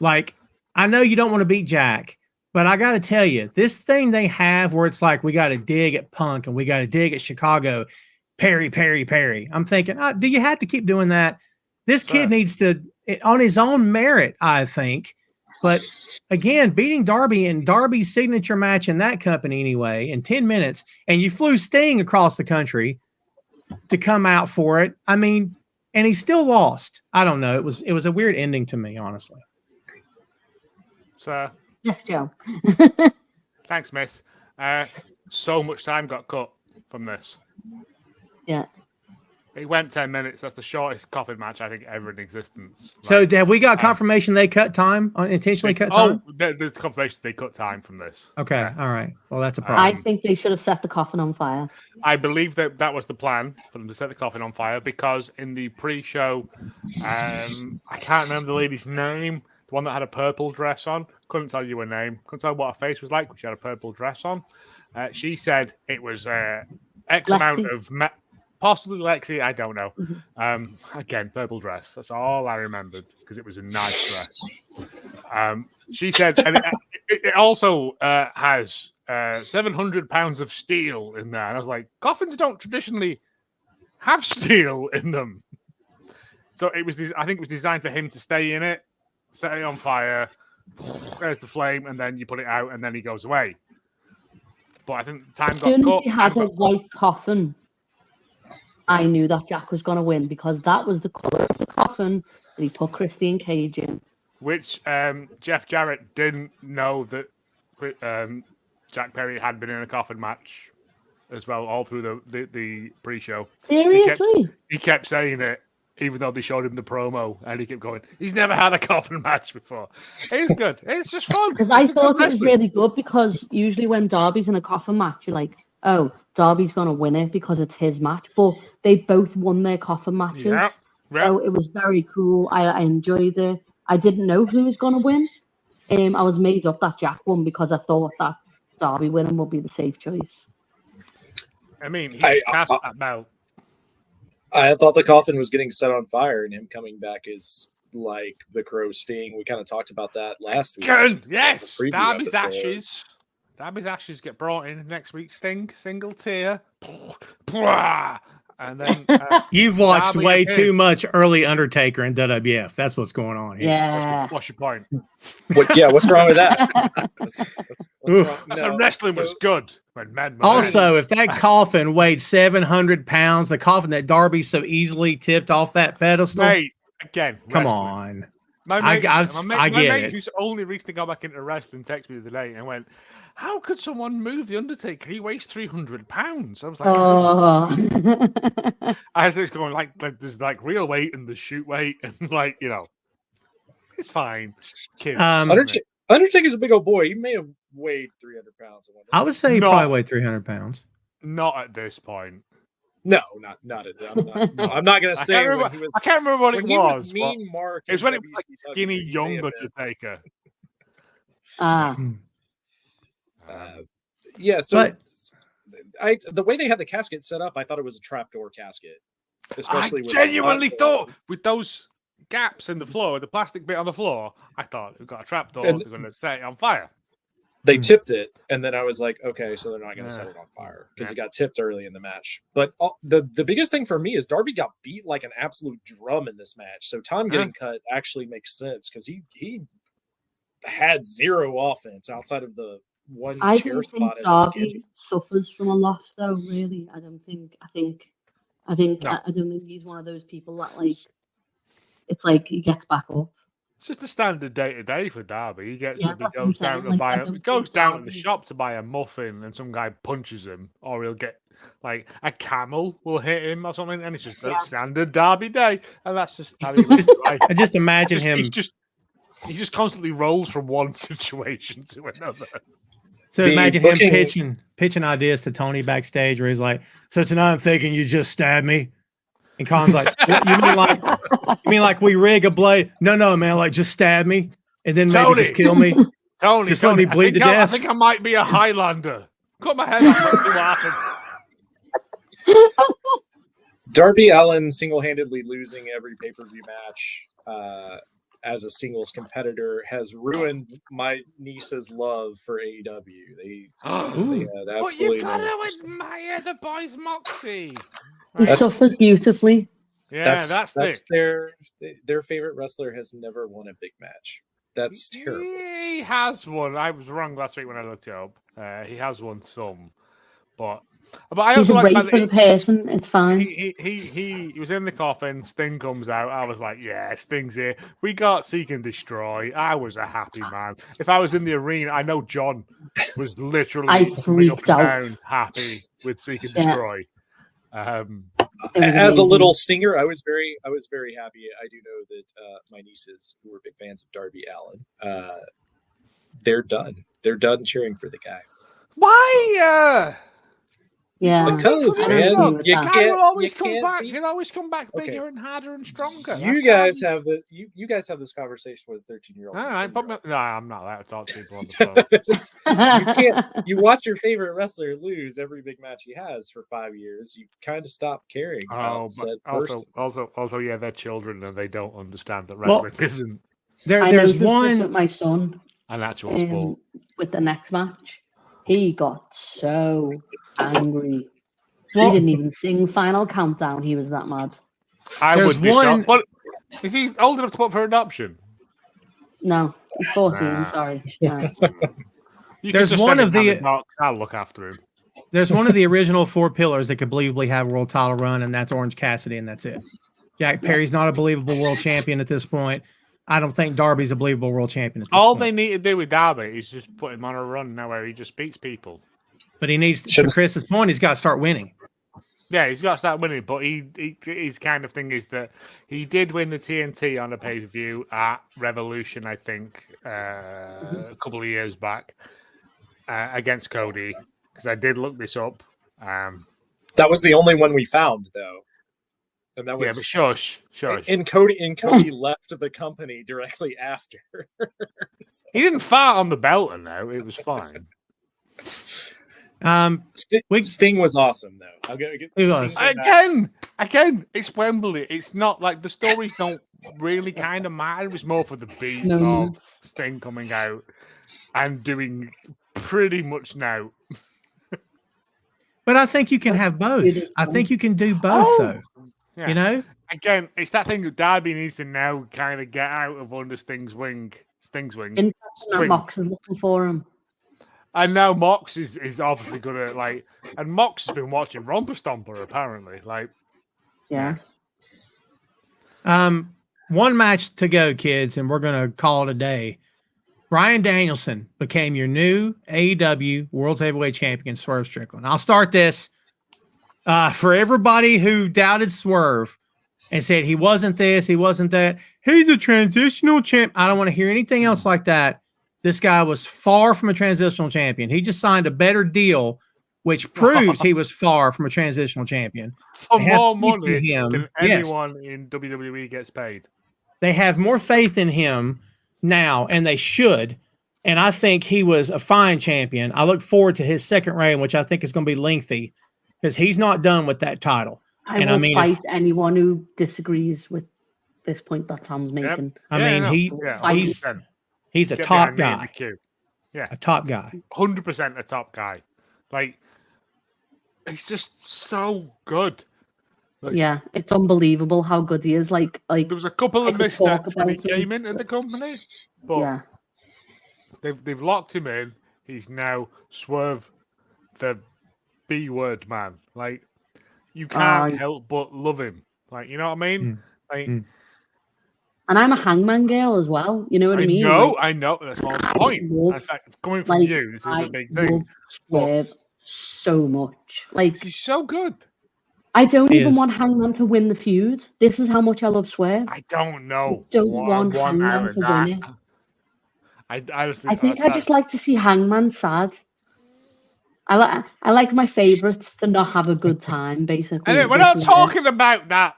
[SPEAKER 3] Like, I know you don't want to beat Jack, but I got to tell you, this thing they have where it's like we got to dig at Punk and we got to dig at Chicago, Perry. I'm thinking, do you have to keep doing that? This kid needs to, on his own merit, I think. But again, beating Darby in Darby's signature match in that company anyway, in 10 minutes, and you flew Sting across the country to come out for it. I mean, and he still lost. I don't know. It was a weird ending to me, honestly.
[SPEAKER 5] So
[SPEAKER 1] yes, Joe.
[SPEAKER 5] Thanks, miss. So much time got cut from this.
[SPEAKER 1] Yeah.
[SPEAKER 5] It went 10 minutes. That's the shortest coffin match I think ever in existence.
[SPEAKER 3] So have we got confirmation they cut time, intentionally cut time?
[SPEAKER 5] Oh, there's confirmation they cut time from this.
[SPEAKER 3] Okay,
[SPEAKER 5] Yeah.
[SPEAKER 3] all right. Well, that's a
[SPEAKER 1] I
[SPEAKER 3] problem.
[SPEAKER 1] think they should have set the coffin on fire.
[SPEAKER 5] I believe that was the plan for them to set the coffin on fire because in the pre-show, I can't remember the lady's name, the one that had a purple dress on. Couldn't tell you her name. Couldn't tell what her face was like. But she had a purple dress on. She said it was X
[SPEAKER 1] Lexi.
[SPEAKER 5] amount of. Possibly Lexi, I don't know. Again, purple dress. That's all I remembered because it was a nice dress. She said, and it also has 700 pounds of steel in there. And I was like, coffins don't traditionally have steel in them. So it was. I think it was designed for him to stay in it, set it on fire. There's the flame, and then you put it out, and then he goes away. But I think time
[SPEAKER 1] As
[SPEAKER 5] got
[SPEAKER 1] soon as
[SPEAKER 5] cut.
[SPEAKER 1] he had a white coffin, I knew that Jack was going to win because that was the colour of the coffin that he put Christian Cage in.
[SPEAKER 5] Which Jeff Jarrett didn't know that Jack Perry had been in a coffin match as well, all through the pre-show.
[SPEAKER 1] Seriously?
[SPEAKER 5] He kept saying it, even though they showed him the promo, and he kept going, he's never had a coffin match before. It's good. It's just fun.
[SPEAKER 1] Because I thought it was really good because usually when Darby's in a coffin match, you're like, oh, Darby's going to win it because it's his match. But they both won their coffin matches.
[SPEAKER 5] Yeah.
[SPEAKER 1] So it was very cool. I enjoyed it. I didn't know who was going to win. I was made up that Jack won because I thought that Darby winning would be the safe choice.
[SPEAKER 5] I mean, he passed that belt.
[SPEAKER 6] I thought the coffin was getting set on fire, and him coming back is like the crow sting. We kind of talked about that last week.
[SPEAKER 5] Good. Yes.
[SPEAKER 6] Preview
[SPEAKER 5] Darby's
[SPEAKER 6] episode.
[SPEAKER 5] ashes. Darby's ashes get brought in next week's thing. Single tier. And then
[SPEAKER 3] You've watched
[SPEAKER 5] Darby
[SPEAKER 3] way
[SPEAKER 5] appears.
[SPEAKER 3] too much early Undertaker in WWF. That's what's going on here.
[SPEAKER 1] Yeah.
[SPEAKER 5] What's your point?
[SPEAKER 6] What's wrong with that? What's wrong?
[SPEAKER 5] That's
[SPEAKER 6] No.
[SPEAKER 5] when wrestling was
[SPEAKER 6] So-
[SPEAKER 5] good. When men were
[SPEAKER 3] Also, if that coffin weighed 700 pounds, the coffin that Darby so easily tipped off that pedestal,
[SPEAKER 5] mate, again,
[SPEAKER 3] come
[SPEAKER 5] wrestling.
[SPEAKER 3] on.
[SPEAKER 5] My
[SPEAKER 3] I
[SPEAKER 5] mate,
[SPEAKER 3] get
[SPEAKER 5] mate
[SPEAKER 3] it.
[SPEAKER 5] who's only recently got back into wrestling texted me the other day and went, how could someone move the Undertaker? He weighs 300 pounds. I was like,
[SPEAKER 1] Oh.
[SPEAKER 5] I was just going like there's like real weight and the shoot weight and like, you know, it's fine. Kids.
[SPEAKER 6] Undertaker's a big old boy. He may have weighed 300 pounds.
[SPEAKER 3] I would say he
[SPEAKER 5] No.
[SPEAKER 3] probably weighed 300 pounds.
[SPEAKER 5] Not at this point.
[SPEAKER 6] No, not at that. I'm not going to say when he was.
[SPEAKER 5] I can't remember what it
[SPEAKER 6] When he
[SPEAKER 5] was.
[SPEAKER 6] was
[SPEAKER 5] but
[SPEAKER 6] Mean Mark.
[SPEAKER 5] it was when it was like
[SPEAKER 6] WCW,
[SPEAKER 5] skinny
[SPEAKER 6] he may
[SPEAKER 5] young
[SPEAKER 6] have been.
[SPEAKER 5] Undertaker.
[SPEAKER 6] Yeah, so
[SPEAKER 3] But-
[SPEAKER 6] the way they had the casket set up, I thought it was a trapdoor casket. Especially
[SPEAKER 5] I
[SPEAKER 6] with
[SPEAKER 5] genuinely thought with those gaps in the floor, the plastic bit on the floor, I thought we've got a trapdoor,
[SPEAKER 6] And-
[SPEAKER 5] they're going to set it on fire.
[SPEAKER 6] they tipped it, and then I was like, okay, so they're not going to set
[SPEAKER 5] Yeah.
[SPEAKER 6] it on fire because it got tipped early in the match. But the biggest thing for me is Darby got beat like an absolute drum in this match. So Tom getting cut actually makes sense because he had zero offense outside of the one
[SPEAKER 1] I
[SPEAKER 6] chair
[SPEAKER 1] don't
[SPEAKER 6] spot.
[SPEAKER 1] think
[SPEAKER 6] at the
[SPEAKER 1] Darby
[SPEAKER 6] beginning.
[SPEAKER 1] suffers from a loss, though. Really, I don't think. I don't
[SPEAKER 5] No.
[SPEAKER 1] think he's one of those people that like. It's like he gets back up.
[SPEAKER 5] It's just a standard day to day for Darby. He gets
[SPEAKER 1] Yeah,
[SPEAKER 5] up, he
[SPEAKER 1] that's what I'm
[SPEAKER 5] goes down
[SPEAKER 1] saying,
[SPEAKER 5] to
[SPEAKER 1] like,
[SPEAKER 5] buy
[SPEAKER 1] I
[SPEAKER 5] a,
[SPEAKER 1] don't
[SPEAKER 5] he goes
[SPEAKER 1] think
[SPEAKER 5] down to the
[SPEAKER 1] Darby-
[SPEAKER 5] shop to buy a muffin, and some guy punches him, or he'll get like a camel will hit him or something, and it's just a standard Darby day, and that's just how he lives his life.
[SPEAKER 3] I just imagine him.
[SPEAKER 5] He just constantly rolls from one situation to another.
[SPEAKER 3] So
[SPEAKER 6] The
[SPEAKER 3] imagine
[SPEAKER 6] booking-
[SPEAKER 3] him pitching ideas to Tony backstage, where he's like, "So tonight I'm thinking you just stabbed me," and Khan's like, "What, you mean like we rig a blade? No, man, like just stab me and then maybe
[SPEAKER 5] Tony!
[SPEAKER 3] just kill me.
[SPEAKER 5] Tony,
[SPEAKER 3] Just let me bleed to death."
[SPEAKER 5] I think I might be a Highlander. Cut my head off and see what happens.
[SPEAKER 6] Darby Allin single-handedly losing every pay-per-view match as a singles competitor has ruined my niece's love for AEW. They had
[SPEAKER 5] But you
[SPEAKER 6] absolutely
[SPEAKER 5] gotta
[SPEAKER 6] no-
[SPEAKER 5] admire the boys' moxie.
[SPEAKER 1] He
[SPEAKER 6] That's-
[SPEAKER 1] suffers beautifully.
[SPEAKER 5] Yeah, that's it.
[SPEAKER 6] their favorite wrestler has never won a big match. That's terrible.
[SPEAKER 5] He has won. I was wrong last week when I looked it up. He has won some, but I
[SPEAKER 1] He's
[SPEAKER 5] also
[SPEAKER 1] a
[SPEAKER 5] like
[SPEAKER 1] great for the person. It's fine.
[SPEAKER 5] he was in the coffin. Sting comes out. I was like, yeah, Sting's here. We got Seek and Destroy. I was a happy man. If I was in the arena, I know John was literally
[SPEAKER 1] I
[SPEAKER 5] jumping
[SPEAKER 1] freaked
[SPEAKER 5] up and
[SPEAKER 1] out.
[SPEAKER 5] down happy with Seek and
[SPEAKER 1] Yeah.
[SPEAKER 5] Destroy.
[SPEAKER 1] It was
[SPEAKER 6] as a
[SPEAKER 1] amazing.
[SPEAKER 6] little stinger, I was very happy. I do know that my nieces, who were big fans of Darby Allin, they're done cheering for the guy.
[SPEAKER 5] Why?
[SPEAKER 1] Yeah,
[SPEAKER 6] Because,
[SPEAKER 1] I
[SPEAKER 6] man,
[SPEAKER 1] agree with
[SPEAKER 6] you
[SPEAKER 1] that.
[SPEAKER 5] The guy will always
[SPEAKER 6] you
[SPEAKER 5] come
[SPEAKER 6] can't
[SPEAKER 5] back.
[SPEAKER 6] be-
[SPEAKER 5] He'll always come back
[SPEAKER 6] Okay.
[SPEAKER 5] bigger and harder and stronger.
[SPEAKER 6] You
[SPEAKER 5] That's
[SPEAKER 6] guys have this conversation with a 13-year-old.
[SPEAKER 5] All right, no, I'm not allowed to talk to people on the phone.
[SPEAKER 6] You can't. You watch your favorite wrestler lose every big match he has for 5 years. You kind of stop caring about said person.
[SPEAKER 5] Also, yeah, they're children and they don't understand that
[SPEAKER 3] Well,
[SPEAKER 5] wrestling isn't
[SPEAKER 1] I
[SPEAKER 3] There's
[SPEAKER 1] noticed this with
[SPEAKER 3] one.
[SPEAKER 1] my son
[SPEAKER 5] an actual sport.
[SPEAKER 1] with the next match. He got so angry.
[SPEAKER 3] Well,
[SPEAKER 1] He didn't even sing Final Countdown. He was that mad.
[SPEAKER 5] I
[SPEAKER 3] there's
[SPEAKER 5] would be
[SPEAKER 3] one-
[SPEAKER 5] shocked. But is he old enough to put for adoption?
[SPEAKER 1] No, he's 14.
[SPEAKER 5] Nah.
[SPEAKER 1] Sorry. No.
[SPEAKER 5] You
[SPEAKER 3] There's
[SPEAKER 5] can just
[SPEAKER 3] one
[SPEAKER 5] send
[SPEAKER 3] of
[SPEAKER 5] him
[SPEAKER 3] the-
[SPEAKER 5] down box, I'll look after him.
[SPEAKER 3] There's one of the original 4 pillars that could believably have a world title run, and that's Orange Cassidy, and that's it. Jack Perry's not a believable world champion at this point. I don't think Darby's a believable world champion at this
[SPEAKER 5] All
[SPEAKER 3] point.
[SPEAKER 5] they need to do with Darby is just put him on a run now where he just beats people.
[SPEAKER 3] But he needs, to
[SPEAKER 6] Should've-
[SPEAKER 3] Chris's point, he's got to start winning.
[SPEAKER 5] Yeah, he's got to start winning, but his kind of thing is that he did win the TNT on a pay-per-view at Revolution, I think, a couple of years back against Cody, because I did look this up.
[SPEAKER 6] That was the only one we found, though, and that was
[SPEAKER 5] Yeah, but shush.
[SPEAKER 6] And Cody left the company directly after. So,
[SPEAKER 5] He didn't fart on the belt, though. It was fine.
[SPEAKER 6] Sting was awesome, though. I'll get
[SPEAKER 3] He was.
[SPEAKER 6] Sting
[SPEAKER 5] Again, it's Wembley. It's not like the stories don't really kind of matter. It was more for the beat
[SPEAKER 1] No.
[SPEAKER 5] of Sting coming out and doing pretty much now.
[SPEAKER 3] But I think you can have both.
[SPEAKER 1] It is
[SPEAKER 3] I think you can do both,
[SPEAKER 5] Oh!
[SPEAKER 3] though.
[SPEAKER 5] Yeah.
[SPEAKER 3] You know?
[SPEAKER 5] Again, it's that thing that Darby needs to now kind of get out of under Sting's wing.
[SPEAKER 1] Interesting that
[SPEAKER 5] Swing.
[SPEAKER 1] Mox is looking for him.
[SPEAKER 5] And now Mox is obviously gonna and Mox has been watching Romper Stomper apparently.
[SPEAKER 1] Yeah.
[SPEAKER 3] One match to go, kids, and we're going to call it a day. Bryan Danielson became your new AEW World Heavyweight Champion, Swerve Strickland. I'll start this. For everybody who doubted Swerve and said he wasn't this, he wasn't that, he's a transitional champ. I don't want to hear anything else like that. This guy was far from a transitional champion. He just signed a better deal, which proves he was far from a transitional champion.
[SPEAKER 5] For
[SPEAKER 3] They have
[SPEAKER 5] more
[SPEAKER 3] faith
[SPEAKER 5] money
[SPEAKER 3] in him.
[SPEAKER 5] than
[SPEAKER 3] Yes.
[SPEAKER 5] anyone in WWE gets paid.
[SPEAKER 3] They have more faith in him now, and they should. And I think he was a fine champion. I look forward to his second reign, which I think is going to be lengthy because he's not done with that title.
[SPEAKER 1] I
[SPEAKER 3] And
[SPEAKER 1] will
[SPEAKER 3] I mean,
[SPEAKER 1] fight anyone who disagrees with this point that Tom's making.
[SPEAKER 3] He's a
[SPEAKER 5] Get
[SPEAKER 3] top
[SPEAKER 5] behind me in
[SPEAKER 3] guy.
[SPEAKER 5] the queue.
[SPEAKER 3] A top guy.
[SPEAKER 5] 100% a top guy. He's just so good.
[SPEAKER 1] Yeah, it's unbelievable how good he is. Like
[SPEAKER 5] There was a couple
[SPEAKER 1] I
[SPEAKER 5] of
[SPEAKER 1] could
[SPEAKER 5] missteps
[SPEAKER 1] talk
[SPEAKER 5] when he
[SPEAKER 1] about him.
[SPEAKER 5] came into the company, but
[SPEAKER 1] yeah,
[SPEAKER 5] they've locked him in. He's now Swerve, the B word man. You can't help but love him. You know what I mean?
[SPEAKER 1] and I'm a Hangman girl as well. You know what I mean?
[SPEAKER 5] I know. That's my point. In fact, coming from you, this is a big thing.
[SPEAKER 1] Swerve so much.
[SPEAKER 5] He's so good.
[SPEAKER 1] I don't
[SPEAKER 3] He
[SPEAKER 1] even
[SPEAKER 3] is.
[SPEAKER 1] want Hangman to win the feud. This is how much I love Swerve.
[SPEAKER 5] I don't know.
[SPEAKER 1] I don't want Hangman to win it. I think I just like to see Hangman sad. I like my favourites to not have a good time, basically.
[SPEAKER 5] Anyway, we're
[SPEAKER 1] This
[SPEAKER 5] not
[SPEAKER 1] is it.
[SPEAKER 5] talking about that.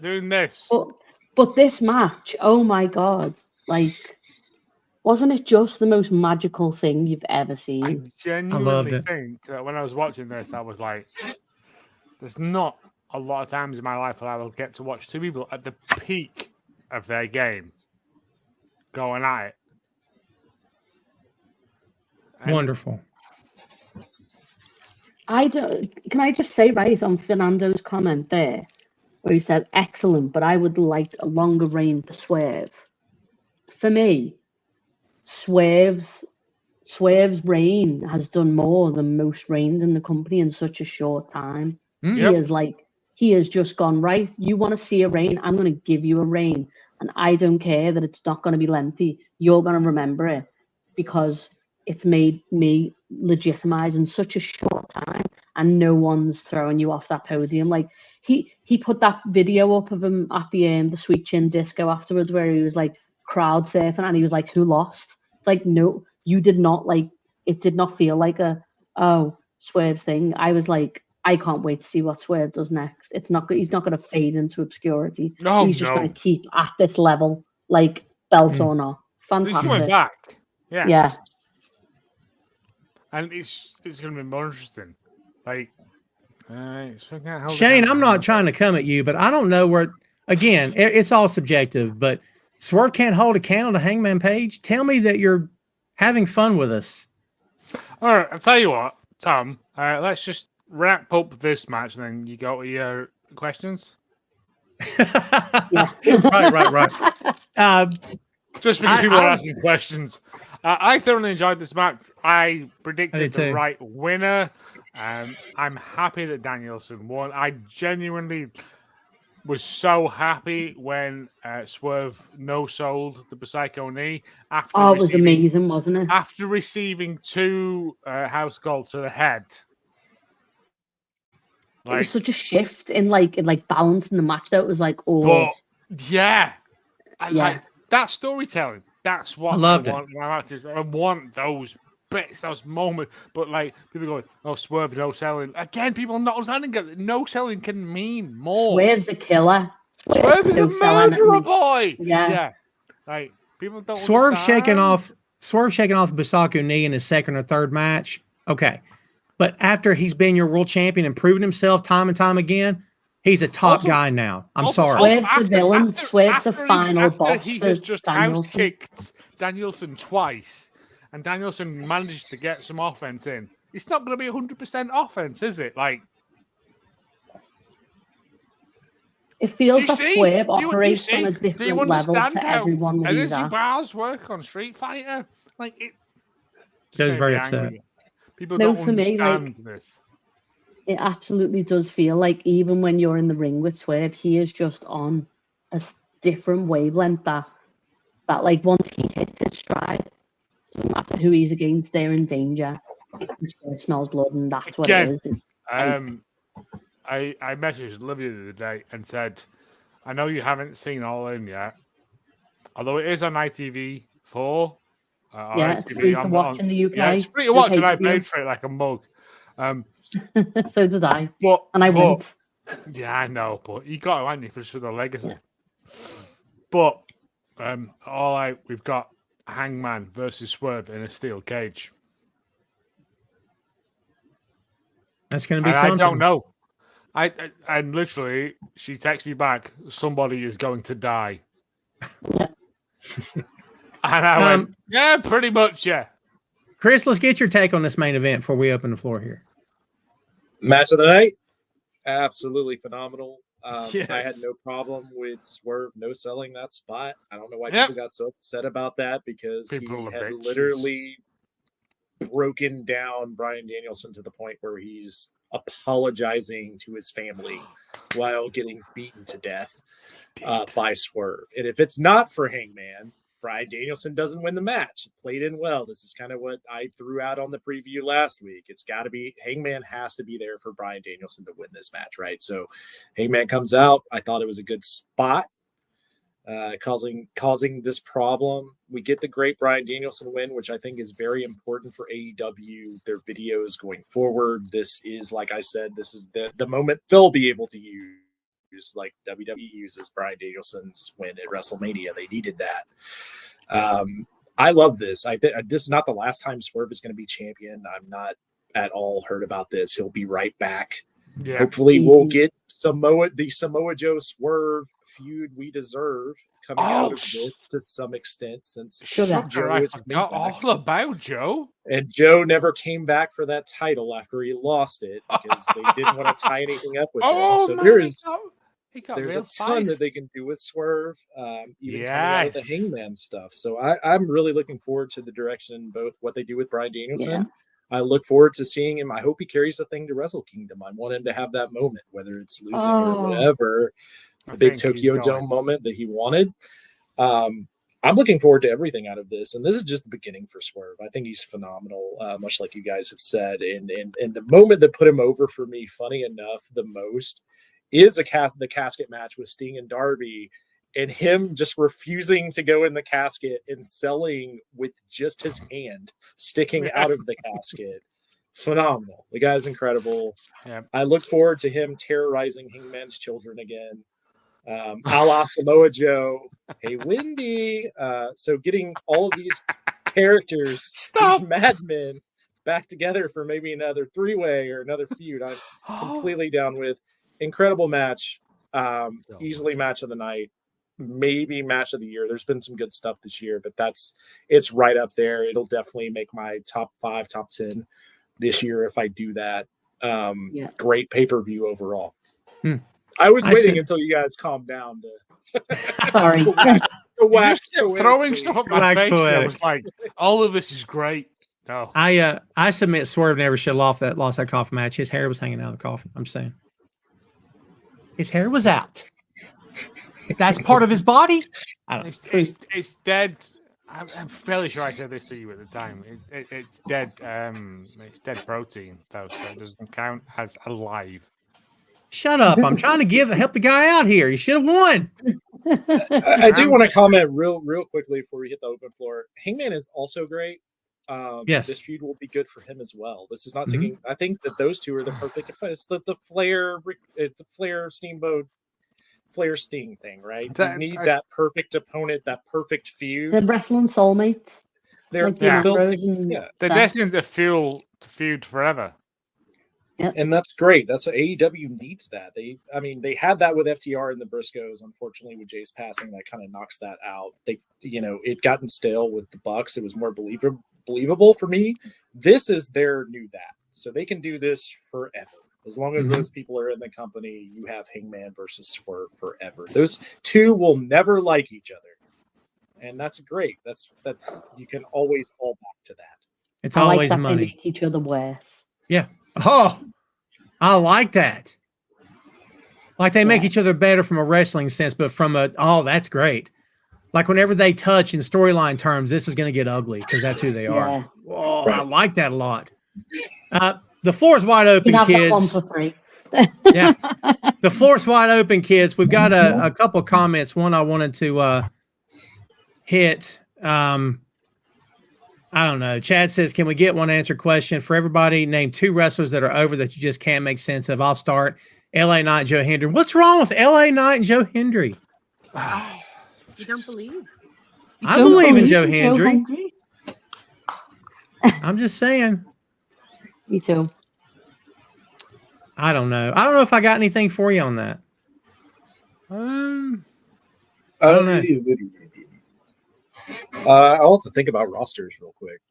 [SPEAKER 5] Doing this.
[SPEAKER 1] But this match, oh my god, wasn't it just the most magical thing you've ever
[SPEAKER 5] I
[SPEAKER 1] seen?
[SPEAKER 5] genuinely
[SPEAKER 3] it.
[SPEAKER 5] think that when I was watching this, I was like, there's not a lot of times in my life where I will get to watch two people at the peak of their game going at it. And
[SPEAKER 3] Wonderful.
[SPEAKER 1] Can I just say, right, on Fernando's comment there, where he said, excellent, but I would like a longer reign for Swerve. For me, Swerve's reign has done more than most reigns in the company in such a short time. He has just gone, right, you want to see a reign, I'm going to give you a reign. And I don't care that it's not going to be lengthy. You're going to remember it because it's made me legitimize in such a short time. and no one's throwing you off that podium. Like he put that video up of him at the Sweet Chin disco afterwards, where he was like crowd surfing, and he was like, "Who lost?" It's like, no, you did not. Like, it did not feel like a Swerve thing. I was like, I can't wait to see what Swerve does next. It's not. He's not going to fade into obscurity.
[SPEAKER 5] No,
[SPEAKER 1] he's just going to keep at this level, like belt or not. Fantastic.
[SPEAKER 5] He's coming back. Yeah.
[SPEAKER 1] Yeah.
[SPEAKER 5] And it's going to be more interesting. Like,
[SPEAKER 3] Shane, I'm not trying to come at you, but I don't know where. Again, it's all subjective. But Swerve can't hold a candle to Hangman Page. Tell me that you're having fun with us.
[SPEAKER 5] All right, I'll tell you what, Tom. Let's just wrap up this match, and then you go to your questions.
[SPEAKER 1] Yeah.
[SPEAKER 3] Right.
[SPEAKER 5] Just because people are asking questions. I thoroughly enjoyed this match. I predicted the right winner. I'm happy that Danielson won. I genuinely was so happy when Swerve no-sold the Psycho knee.
[SPEAKER 1] It was amazing, wasn't it?
[SPEAKER 5] After receiving 2 house calls to the head.
[SPEAKER 1] It was such a shift in like balancing the match. That was like,
[SPEAKER 5] But yeah. Like that storytelling. That's what I want in my matches. I want those bits, those moments. But like people going, "Oh, Swerve no selling." Again, people not understanding that no selling can mean more.
[SPEAKER 1] Swerve's a killer.
[SPEAKER 5] Swerve is a murderer, boy.
[SPEAKER 1] Yeah.
[SPEAKER 5] Like people don't.
[SPEAKER 3] Swerve shaking off the Busaiku knee in his second or third match. Okay, but after he's been your world champion and proven himself time and time again, he's a top guy now. I'm sorry.
[SPEAKER 1] Swerve's the villain. Swerve's the final boss.
[SPEAKER 5] He has just house-kicked Danielson twice, and Danielson managed to get some offense in. It's not going to be 100% offense, is it? Like,
[SPEAKER 1] it feels that Swerve operates on a different level to everyone.
[SPEAKER 5] Energy bars work on Street Fighter. Like it.
[SPEAKER 3] I was very upset.
[SPEAKER 5] People don't understand this.
[SPEAKER 1] It absolutely does feel like even when you're in the ring with Swerve, he is just on a different wavelength. That like once he hits his stride, doesn't matter who he's against, they're in danger. Swerve smells blood, and that's what it is.
[SPEAKER 5] I messaged Olivia the other day and said, I know you haven't seen All In yet, although it is on ITV4.
[SPEAKER 1] It's free to watch in the UK.
[SPEAKER 5] Yeah, it's free to watch, and I paid for it like a mug.
[SPEAKER 1] So did I.
[SPEAKER 5] But
[SPEAKER 1] I went.
[SPEAKER 5] Yeah, I know, but you got to, haven't you, for the legacy. But we've got Hangman versus Swerve in a steel cage.
[SPEAKER 3] That's going to be something.
[SPEAKER 5] I don't know. And literally, she texts me back, somebody is going to die. And I went, yeah, pretty much, yeah.
[SPEAKER 3] Chris, let's get your take on this main event before we open the floor here.
[SPEAKER 6] Match of the night, absolutely phenomenal.
[SPEAKER 5] Yes.
[SPEAKER 6] I had no problem with Swerve no selling that spot. I don't know why people got so upset about that, because people had literally broken down Bryan Danielson to the point where he's apologizing to his family while getting beaten to death by Swerve. And if it's not for Hangman, Bryan Danielson doesn't win the match. It played in well. This is kind of what I threw out on the preview last week. It's got to be, Hangman has to be there for Bryan Danielson to win this match, right? So Hangman comes out. I thought it was a good spot, causing this problem. We get the great Bryan Danielson win, which I think is very important for AEW, their videos going forward. This is, like I said, this is the moment they'll be able to use, like WWE uses Bryan Danielson's win at WrestleMania. They needed that. I love this. This is not the last time Swerve is going to be champion. I'm not at all hurt about this. He'll be right back. Yeah. Hopefully we'll get the Samoa Joe Swerve feud we deserve coming out of this to some extent, since
[SPEAKER 5] Joe is all about Joe.
[SPEAKER 6] And Joe never came back for that title after he lost it, because they didn't want to tie anything up with him. So there's a ton that they can do with Swerve, even coming out of the Hangman stuff. So I'm really looking forward to the direction, both what they do with Bryan Danielson. Yeah. I look forward to seeing him. I hope he carries the thing to Wrestle Kingdom. I want him to have that moment, whether it's losing or whatever, the big Tokyo Dome moment that he wanted. I'm looking forward to everything out of this, and this is just the beginning for Swerve. I think he's phenomenal, much like you guys have said. And the moment that put him over for me, funny enough, the most is the casket match with Sting and Darby, and him just refusing to go in the casket and selling with just his hand sticking out of the casket. Phenomenal. The guy's incredible.
[SPEAKER 5] Yeah.
[SPEAKER 6] I look forward to him terrorizing Hangman's children again. A la Samoa Joe, hey Wendy. So getting all of these characters, these madmen, back together for maybe another 3-way or another feud, I'm completely down with. Incredible match, easily match of the night, maybe match of the year. There's been some good stuff this year, but it's right up there. It'll definitely make my top 5, top 10 this year if I do that. Great pay-per-view overall. I was waiting until you guys calmed down to
[SPEAKER 1] Sorry.
[SPEAKER 5] throwing stuff at my face. I was like, all of this is great. No.
[SPEAKER 3] I submit Swerve never should have lost that coffin match. His hair was hanging out of the coffin. I'm saying. His hair was out. If that's part of his body, I don't know.
[SPEAKER 5] It's dead. I'm fairly sure I said this to you at the time. It's dead. It's dead protein, though, so it doesn't count as alive.
[SPEAKER 3] Shut up! I'm trying to help the guy out here. You should have won.
[SPEAKER 6] I do want to comment real quickly before we hit the open floor. Hangman is also great.
[SPEAKER 3] Yes,
[SPEAKER 6] this feud will be good for him as well. This is not taking. I think that those two are the perfect. It's the Flair Steamboat. Flair Sting thing, right? You need that perfect opponent, that perfect feud.
[SPEAKER 1] The wrestling soulmates.
[SPEAKER 6] They're
[SPEAKER 5] destined to feud forever.
[SPEAKER 1] Yep.
[SPEAKER 6] And that's great. That's what AEW needs. That they had that with FTR and the Briscoes. Unfortunately, with Jay's passing, that kind of knocks that out. It gotten stale with the Bucks. It was more believable for me. This is their new that, so they can do this forever. As long as those people are in the company, you have Hangman versus Swerve forever. Those two will never like each other, and that's great. That's you can always fall back to that.
[SPEAKER 3] It's always money.
[SPEAKER 1] They make each other worse.
[SPEAKER 3] Yeah. Oh, I like that. Like they make each other better from a wrestling sense, but from that's great. Like whenever they touch in storyline terms, this is going to get ugly because that's who they are. Whoa, I like that a lot. The floor's wide open, kids.
[SPEAKER 1] One for free.
[SPEAKER 3] Yeah, the floor's wide open, kids. We've got a couple comments. One I wanted to hit. I don't know. Chad says, can we get one answer question for everybody? Name 2 wrestlers that are over that you just can't make sense of. I'll start. LA Knight, Joe Hendry. What's wrong with LA Knight and Joe Hendry?
[SPEAKER 4] You don't believe?
[SPEAKER 3] I believe in Joe Hendry. I'm just saying.
[SPEAKER 1] Me too.
[SPEAKER 3] I don't know. I don't know if I got anything for you on that. I don't know.
[SPEAKER 6] I'll also think about rosters real quick.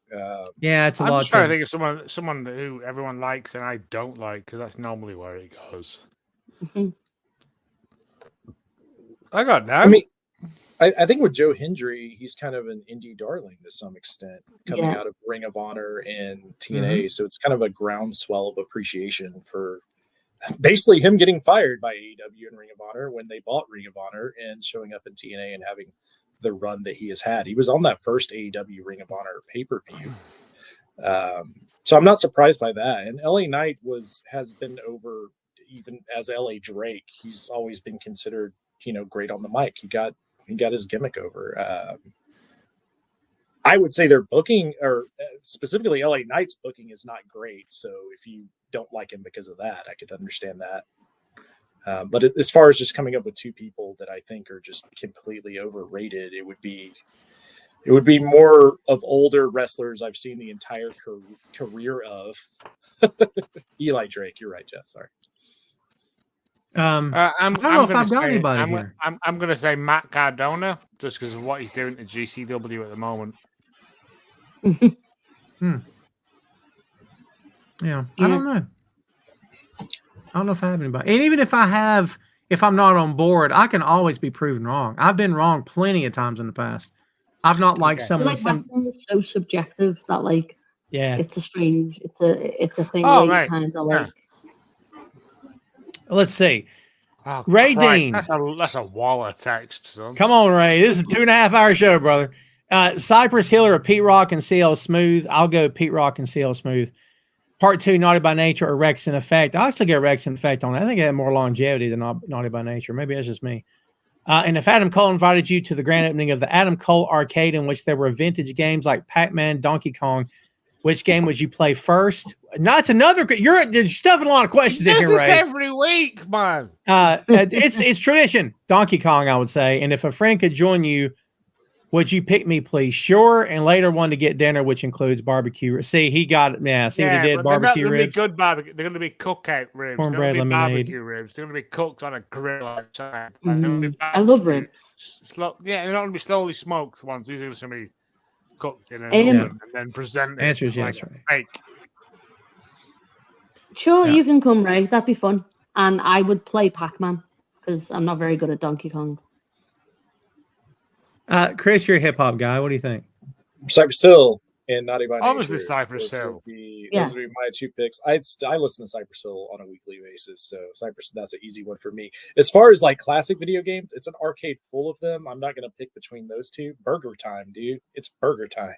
[SPEAKER 3] Yeah, it's a lot.
[SPEAKER 5] I'm just trying to think of someone who everyone likes and I don't like, because that's normally where it goes. I got that.
[SPEAKER 6] I mean, I think with Joe Hendry, he's kind of an indie darling to some extent, coming out of Ring of Honor and TNA. So it's kind of a groundswell of appreciation for basically him getting fired by AEW and Ring of Honor when they bought Ring of Honor and showing up in TNA and having the run that he has had. He was on that first AEW Ring of Honor pay-per-view. So I'm not surprised by that. And LA Knight has been over even as LA Drake. He's always been considered, great on the mic. He got his gimmick over. I would say their booking, or specifically LA Knight's booking, is not great. So if you don't like him because of that, I could understand that. But as far as just coming up with 2 people that I think are just completely overrated, it would be more of older wrestlers I've seen the entire career of. Eli Drake, you're right, Jeff. Sorry.
[SPEAKER 3] I don't know if I've got anybody here.
[SPEAKER 5] I'm going to say Matt Cardona, just because of what he's doing to GCW at the moment.
[SPEAKER 3] Yeah, I don't know. I don't know if I have anybody. And even if I have, if I'm not on board, I can always be proven wrong. I've been wrong plenty of times in the past. I've not liked someone.
[SPEAKER 1] It's so subjective that it's a strange, it's a thing.
[SPEAKER 5] Oh, right.
[SPEAKER 1] Kind of like.
[SPEAKER 3] Let's see.
[SPEAKER 5] Oh,
[SPEAKER 3] Ray
[SPEAKER 5] Christ,
[SPEAKER 3] Dean.
[SPEAKER 5] That's a wall of text, son.
[SPEAKER 3] Come on, Ray. This is a 2.5 hour show, brother. Cypress Hill or Pete Rock and CL Smooth. I'll go Pete Rock and CL Smooth. Part 2, Naughty by Nature or Rex in Effect. I'll actually get Rex in Effect on it. I think it had more longevity than Naughty by Nature. Maybe that's just me. And if Adam Cole invited you to the grand opening of the Adam Cole arcade in which there were vintage games like Pac-Man, Donkey Kong, which game would you play first? No, it's another. You're stuffing a lot of questions in here,
[SPEAKER 5] This
[SPEAKER 3] Ray.
[SPEAKER 5] every week, man.
[SPEAKER 3] It's tradition. Donkey Kong, I would say. And if a friend could join you, would you pick me, please? Sure. And later one to get dinner, which includes barbecue. See, he got it. Yeah, see what he did? Barbecue ribs.
[SPEAKER 5] Be good barbecue. They're going to be cookout ribs.
[SPEAKER 3] Cornbread,
[SPEAKER 5] they're
[SPEAKER 3] lemonade.
[SPEAKER 5] Barbecue ribs. They're going to be cooked on a grill outside.
[SPEAKER 1] I love ribs.
[SPEAKER 5] Yeah, they're not going to be slowly smoked ones. These are going to be cooked in an oven and then presented.
[SPEAKER 3] Answer is
[SPEAKER 5] like
[SPEAKER 3] yes, right.
[SPEAKER 5] Fake.
[SPEAKER 1] Sure, you can come, Ray. That'd be fun. And I would play Pac-Man because I'm not very good at Donkey Kong.
[SPEAKER 3] Chris, you're a hip hop guy. What do you think?
[SPEAKER 6] Cypress Hill and Naughty by Nature.
[SPEAKER 5] Obviously, Cypress Hill.
[SPEAKER 6] Those would be my 2 picks. I listen to Cypress Hill on a weekly basis, so Cypress, that's an easy one for me. As far as like classic video games, it's an arcade full of them. I'm not going to pick between those 2. Burger Time, dude. It's Burger Time.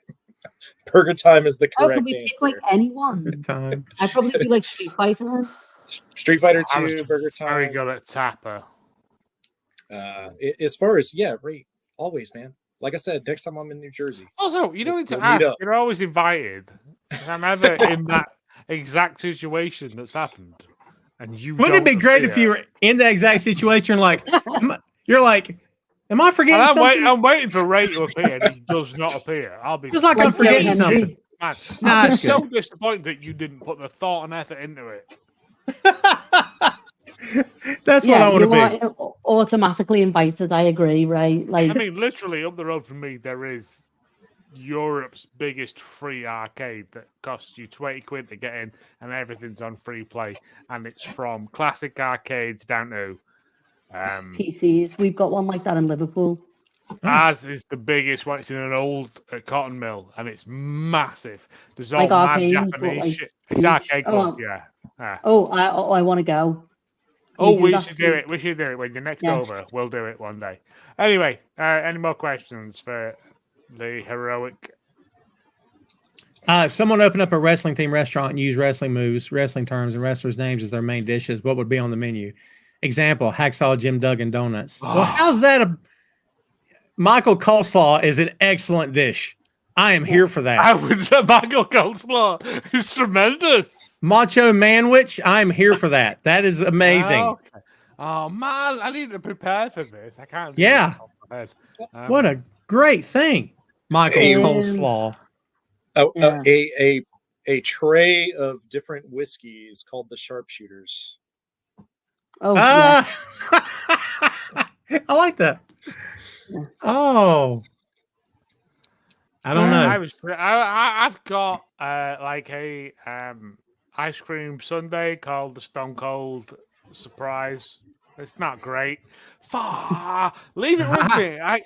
[SPEAKER 6] Burger Time is the correct
[SPEAKER 1] could we
[SPEAKER 6] answer.
[SPEAKER 1] pick like anyone?
[SPEAKER 3] Time.
[SPEAKER 1] I'd probably be like Street Fighter.
[SPEAKER 6] Street Fighter
[SPEAKER 5] I was
[SPEAKER 6] 2, Burger Time.
[SPEAKER 5] Very good at Tapper.
[SPEAKER 6] As far as Ray, always, man. Like I said, next time I'm in New Jersey.
[SPEAKER 5] Also, you don't need
[SPEAKER 6] Let's
[SPEAKER 5] to
[SPEAKER 6] go meet
[SPEAKER 5] ask.
[SPEAKER 6] up.
[SPEAKER 5] You're always invited. I'm never in that exact situation that's happened. And you
[SPEAKER 3] Wouldn't it be
[SPEAKER 5] don't
[SPEAKER 3] great
[SPEAKER 5] appear.
[SPEAKER 3] if you were in that exact situation? Like, you're like, am I forgetting something?
[SPEAKER 5] I'm waiting for Ray to appear, and he does not appear. I'll be
[SPEAKER 3] Just like I'm forgetting something.
[SPEAKER 5] Man,
[SPEAKER 3] Nah,
[SPEAKER 5] I'm
[SPEAKER 3] it's
[SPEAKER 5] so disappointed that you didn't put the thought and effort into it.
[SPEAKER 3] That's what I want to be.
[SPEAKER 1] are automatically invited. I agree, Ray. Like,
[SPEAKER 5] I mean, literally up the road from me, there is Europe's biggest free arcade that costs you 20 quid to get in, and everything's on free play. And it's from classic arcades down to
[SPEAKER 1] PCs. We've got one like that in Liverpool.
[SPEAKER 5] As is the biggest one. It's in an old cotton mill, and it's massive. There's all
[SPEAKER 1] Like
[SPEAKER 5] mad
[SPEAKER 1] arcades, but
[SPEAKER 5] Japanese
[SPEAKER 1] like
[SPEAKER 5] shit. It's arcade club, yeah.
[SPEAKER 1] I want to go.
[SPEAKER 5] We
[SPEAKER 1] that
[SPEAKER 5] should do it. We should do it when you're next over. We'll do it one day. Anyway, any more questions for the heroic?
[SPEAKER 3] If someone opened up a wrestling themed restaurant and used wrestling moves, wrestling terms, and wrestlers' names as their main dishes, what would be on the menu? Example: Hacksaw Jim Duggan donuts.
[SPEAKER 5] Oh.
[SPEAKER 3] Well, how's that Michael Coleslaw is an excellent dish. I am here for that.
[SPEAKER 5] I would say Michael Coleslaw is tremendous.
[SPEAKER 3] Macho Manwich, I'm here for that. That is amazing.
[SPEAKER 5] Okay. Oh man, I need to prepare for this. I can't.
[SPEAKER 3] Yeah. What a great thing, Michael Coleslaw.
[SPEAKER 6] A tray of different whiskeys called the Sharpshooters.
[SPEAKER 1] Oh,
[SPEAKER 3] I like that. Oh, I don't know.
[SPEAKER 5] I've got like a ice cream sundae called the Stone Cold Surprise. It's not great. Leave it with me.
[SPEAKER 1] I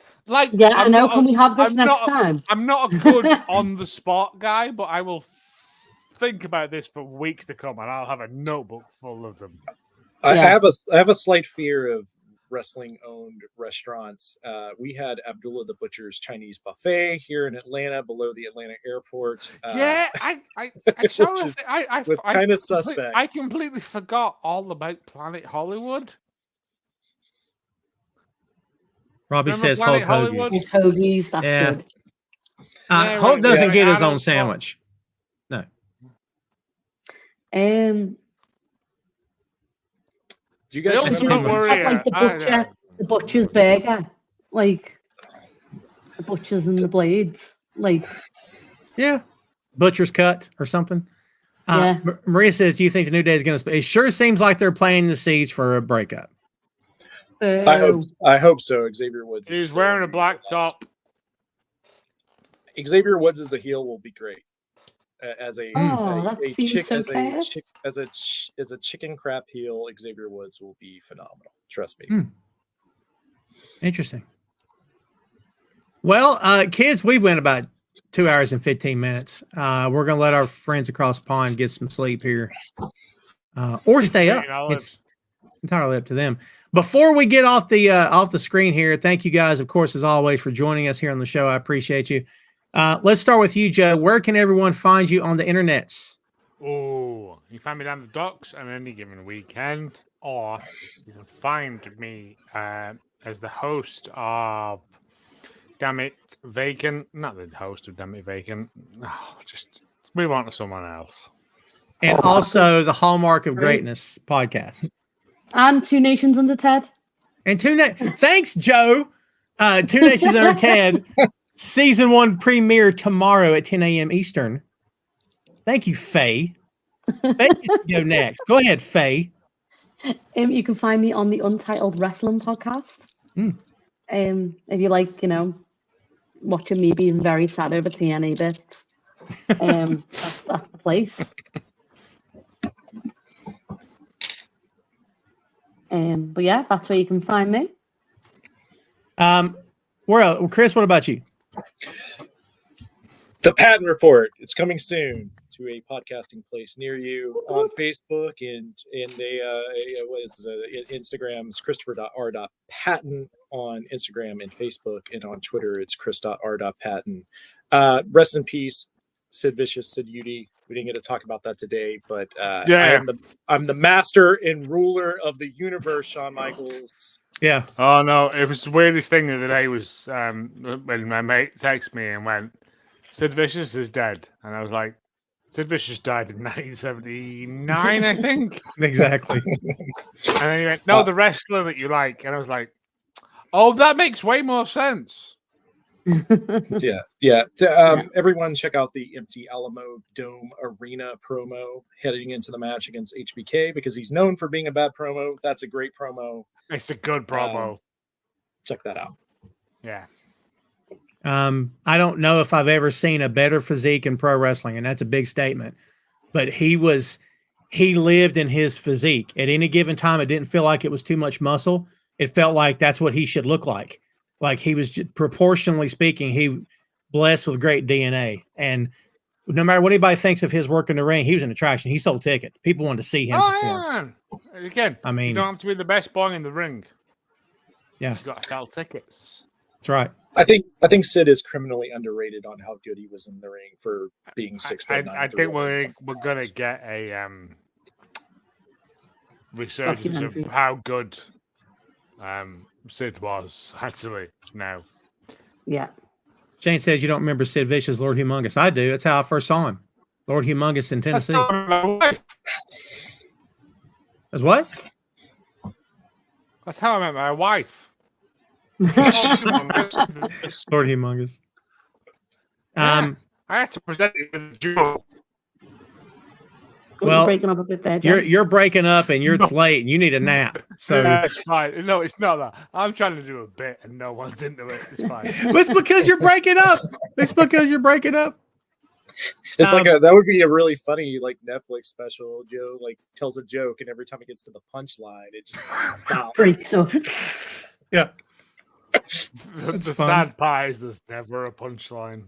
[SPEAKER 1] know. Can we have this next time?
[SPEAKER 5] I'm not a good on the spot guy, but I will think about this for weeks to come, and I'll have a notebook full of them.
[SPEAKER 6] I have a slight fear of wrestling-owned restaurants. We had Abdullah the Butcher's Chinese Buffet here in Atlanta, below the Atlanta airport.
[SPEAKER 5] I
[SPEAKER 6] was kind of suspect.
[SPEAKER 5] I completely forgot all about Planet Hollywood.
[SPEAKER 3] Robbie
[SPEAKER 5] Remember
[SPEAKER 3] says
[SPEAKER 5] Planet
[SPEAKER 3] Hulk
[SPEAKER 5] Hollywood?
[SPEAKER 3] Hogan.
[SPEAKER 1] Hoagies, that's good.
[SPEAKER 3] Hulk doesn't get his own sandwich. No.
[SPEAKER 6] Do you guys
[SPEAKER 1] have like the butcher's burger, like the butchers and the blades, like
[SPEAKER 3] butcher's cut or something. Maria says, "Do you think the New Day is going to?" It sure seems like they're planting the seeds for a breakup.
[SPEAKER 6] I hope so. Xavier Woods.
[SPEAKER 5] He's wearing a black top.
[SPEAKER 6] Xavier Woods as a heel will be great. As a chicken crap heel, Xavier Woods will be phenomenal. Trust me.
[SPEAKER 3] Interesting. Well, kids, we went about 2 hours and 15 minutes. We're going to let our friends across the pond get some sleep here, or stay up. It's entirely up to them. Before we get off the screen here, thank you guys, of course, as always, for joining us here on the show. I appreciate you. Let's start with you, Joe. Where can everyone find you on the internets?
[SPEAKER 5] Oh, you find me down the docks on any given weekend, or you can find me as the host of Damn It Vacant. Not the host of Damn It Vacant. Oh, just move on to someone else.
[SPEAKER 3] And also the Hallmark of Greatness podcast.
[SPEAKER 1] And Two Nations Under Ted.
[SPEAKER 3] And thanks, Joe. Two Nations Under Ted, season 1 premiere tomorrow at 10 a.m. Eastern. Thank you, Faye. Faye gets to go next. Go ahead, Faye.
[SPEAKER 1] You can find me on the Untitled Wrestling podcast. If you like, watching me being very sad over TNA bits, that's the place. But yeah, that's where you can find me.
[SPEAKER 3] Where else? Chris, what about you?
[SPEAKER 6] The Patton Report. It's coming soon to a podcasting place near you on Facebook and Instagram's Christopher.R.Patton on Instagram and Facebook, and on Twitter it's Chris.R.Patton. Rest in peace, Sid Vicious, Sid Udy. We didn't get to talk about that today, but I'm the master and ruler of the universe, Shawn Michaels.
[SPEAKER 3] Yeah.
[SPEAKER 5] Oh no, it was the weirdest thing the other day was when my mate texted me and went, Sid Vicious is dead. And I was like, Sid Vicious died in 1979, I think.
[SPEAKER 3] Exactly.
[SPEAKER 5] And then he went, no, the wrestler that you like. And I was like, oh, that makes way more sense.
[SPEAKER 6] Yeah. Everyone check out the empty Alamo Dome Arena promo heading into the match against HBK, because he's known for being a bad promo. That's a great promo.
[SPEAKER 5] It's a good promo.
[SPEAKER 6] Check that out.
[SPEAKER 5] Yeah.
[SPEAKER 3] I don't know if I've ever seen a better physique in pro wrestling, and that's a big statement. But he lived in his physique. At any given time, it didn't feel like it was too much muscle. It felt like that's what he should look like. Like he was, proportionally speaking, he blessed with great DNA. And no matter what anybody thinks of his work in the ring, he was an attraction. He sold tickets. People wanted to see him perform.
[SPEAKER 5] Yeah. Again,
[SPEAKER 3] I mean,
[SPEAKER 5] you don't have to be the best boy in the ring.
[SPEAKER 3] Yeah.
[SPEAKER 5] You've got to sell tickets.
[SPEAKER 3] That's right.
[SPEAKER 6] I think Sid is criminally underrated on how good he was in the ring for being 6'9".
[SPEAKER 5] I think we're gonna get a resurgence of how good Sid was actually now.
[SPEAKER 1] Yeah.
[SPEAKER 3] Shane says you don't remember Sid Vicious, Lord Humongous. I do. That's how I first saw him. Lord Humongous in Tennessee. As what?
[SPEAKER 5] That's how I met my wife.
[SPEAKER 3] Lord Humongous.
[SPEAKER 5] I had to present it with a jewel.
[SPEAKER 3] Well,
[SPEAKER 1] you're breaking up a bit there.
[SPEAKER 3] You're breaking up, and it's late, and you need a nap. So
[SPEAKER 5] that's fine. No, it's not that. I'm trying to do a bit, and no one's into it. It's fine.
[SPEAKER 3] It's because you're breaking up. It's because you're breaking up.
[SPEAKER 6] It's that would be a really funny Netflix special. Joe tells a joke, and every time it gets to the punchline, it just stops.
[SPEAKER 3] Yeah.
[SPEAKER 5] The sad part is there's never a punchline.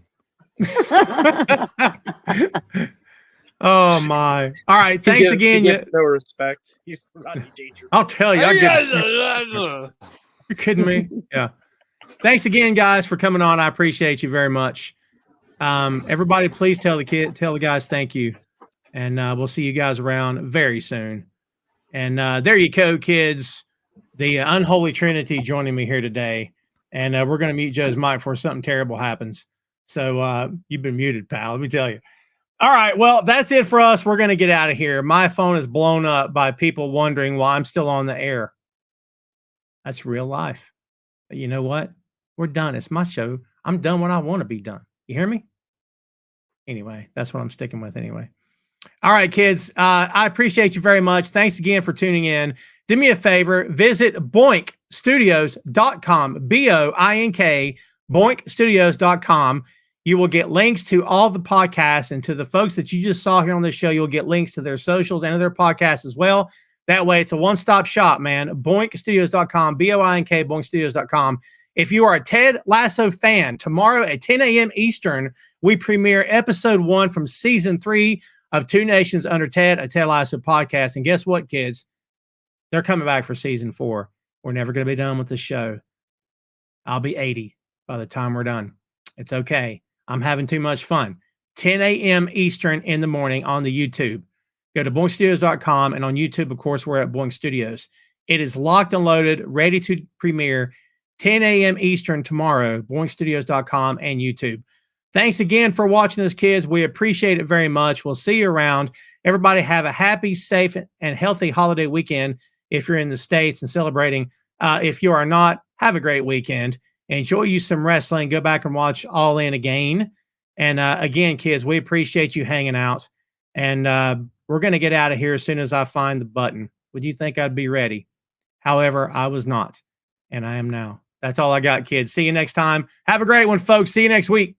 [SPEAKER 3] Oh my! All right, thanks again.
[SPEAKER 6] He gets no respect. He's Rodney Dangerfield.
[SPEAKER 3] I'll tell you. You're kidding me? Yeah. Thanks again, guys, for coming on. I appreciate you very much. Everybody, please tell the guys thank you, and we'll see you guys around very soon. And there you go, kids. The unholy trinity joining me here today, and we're going to mute Joe's mic before something terrible happens. So you've been muted, pal. Let me tell you. All right, well, that's it for us. We're going to get out of here. My phone is blown up by people wondering why I'm still on the air. That's real life. But you know what? We're done. It's my show. I'm done when I want to be done. You hear me? Anyway, that's what I'm sticking with anyway. All right, kids. I appreciate you very much. Thanks again for tuning in. Do me a favor. Visit boinkstudios.com, BOINK, boinkstudios.com. You will get links to all the podcasts, and to the folks that you just saw here on this show, you'll get links to their socials and to their podcasts as well. That way, it's a one-stop shop, man. boinkstudios.com, BOINK, boinkstudios.com. If you are a Ted Lasso fan, tomorrow at 10 a.m. Eastern, we premiere episode 1 from season 3 of Two Nations Under Ted, a Ted Lasso podcast. And guess what, kids? They're coming back for season 4. We're never going to be done with the show. I'll be 80 by the time we're done. It's okay. I'm having too much fun. 10 a.m. Eastern in the morning on the YouTube. Go to boinkstudios.com, and on YouTube, of course, we're at Boink Studios. It is locked and loaded, ready to premiere 10 a.m. Eastern tomorrow, boinkstudios.com and YouTube. Thanks again for watching us, kids. We appreciate it very much. We'll see you around. Everybody have a happy, safe, and healthy holiday weekend if you're in the States and celebrating. If you are not, have a great weekend. Enjoy you some wrestling. Go back and watch All In again. And again, kids, we appreciate you hanging out. And we're going to get out of here as soon as I find the button. Would you think I'd be ready? However, I was not. And I am now. That's all I got, kids. See you next time. Have a great one, folks. See you next week.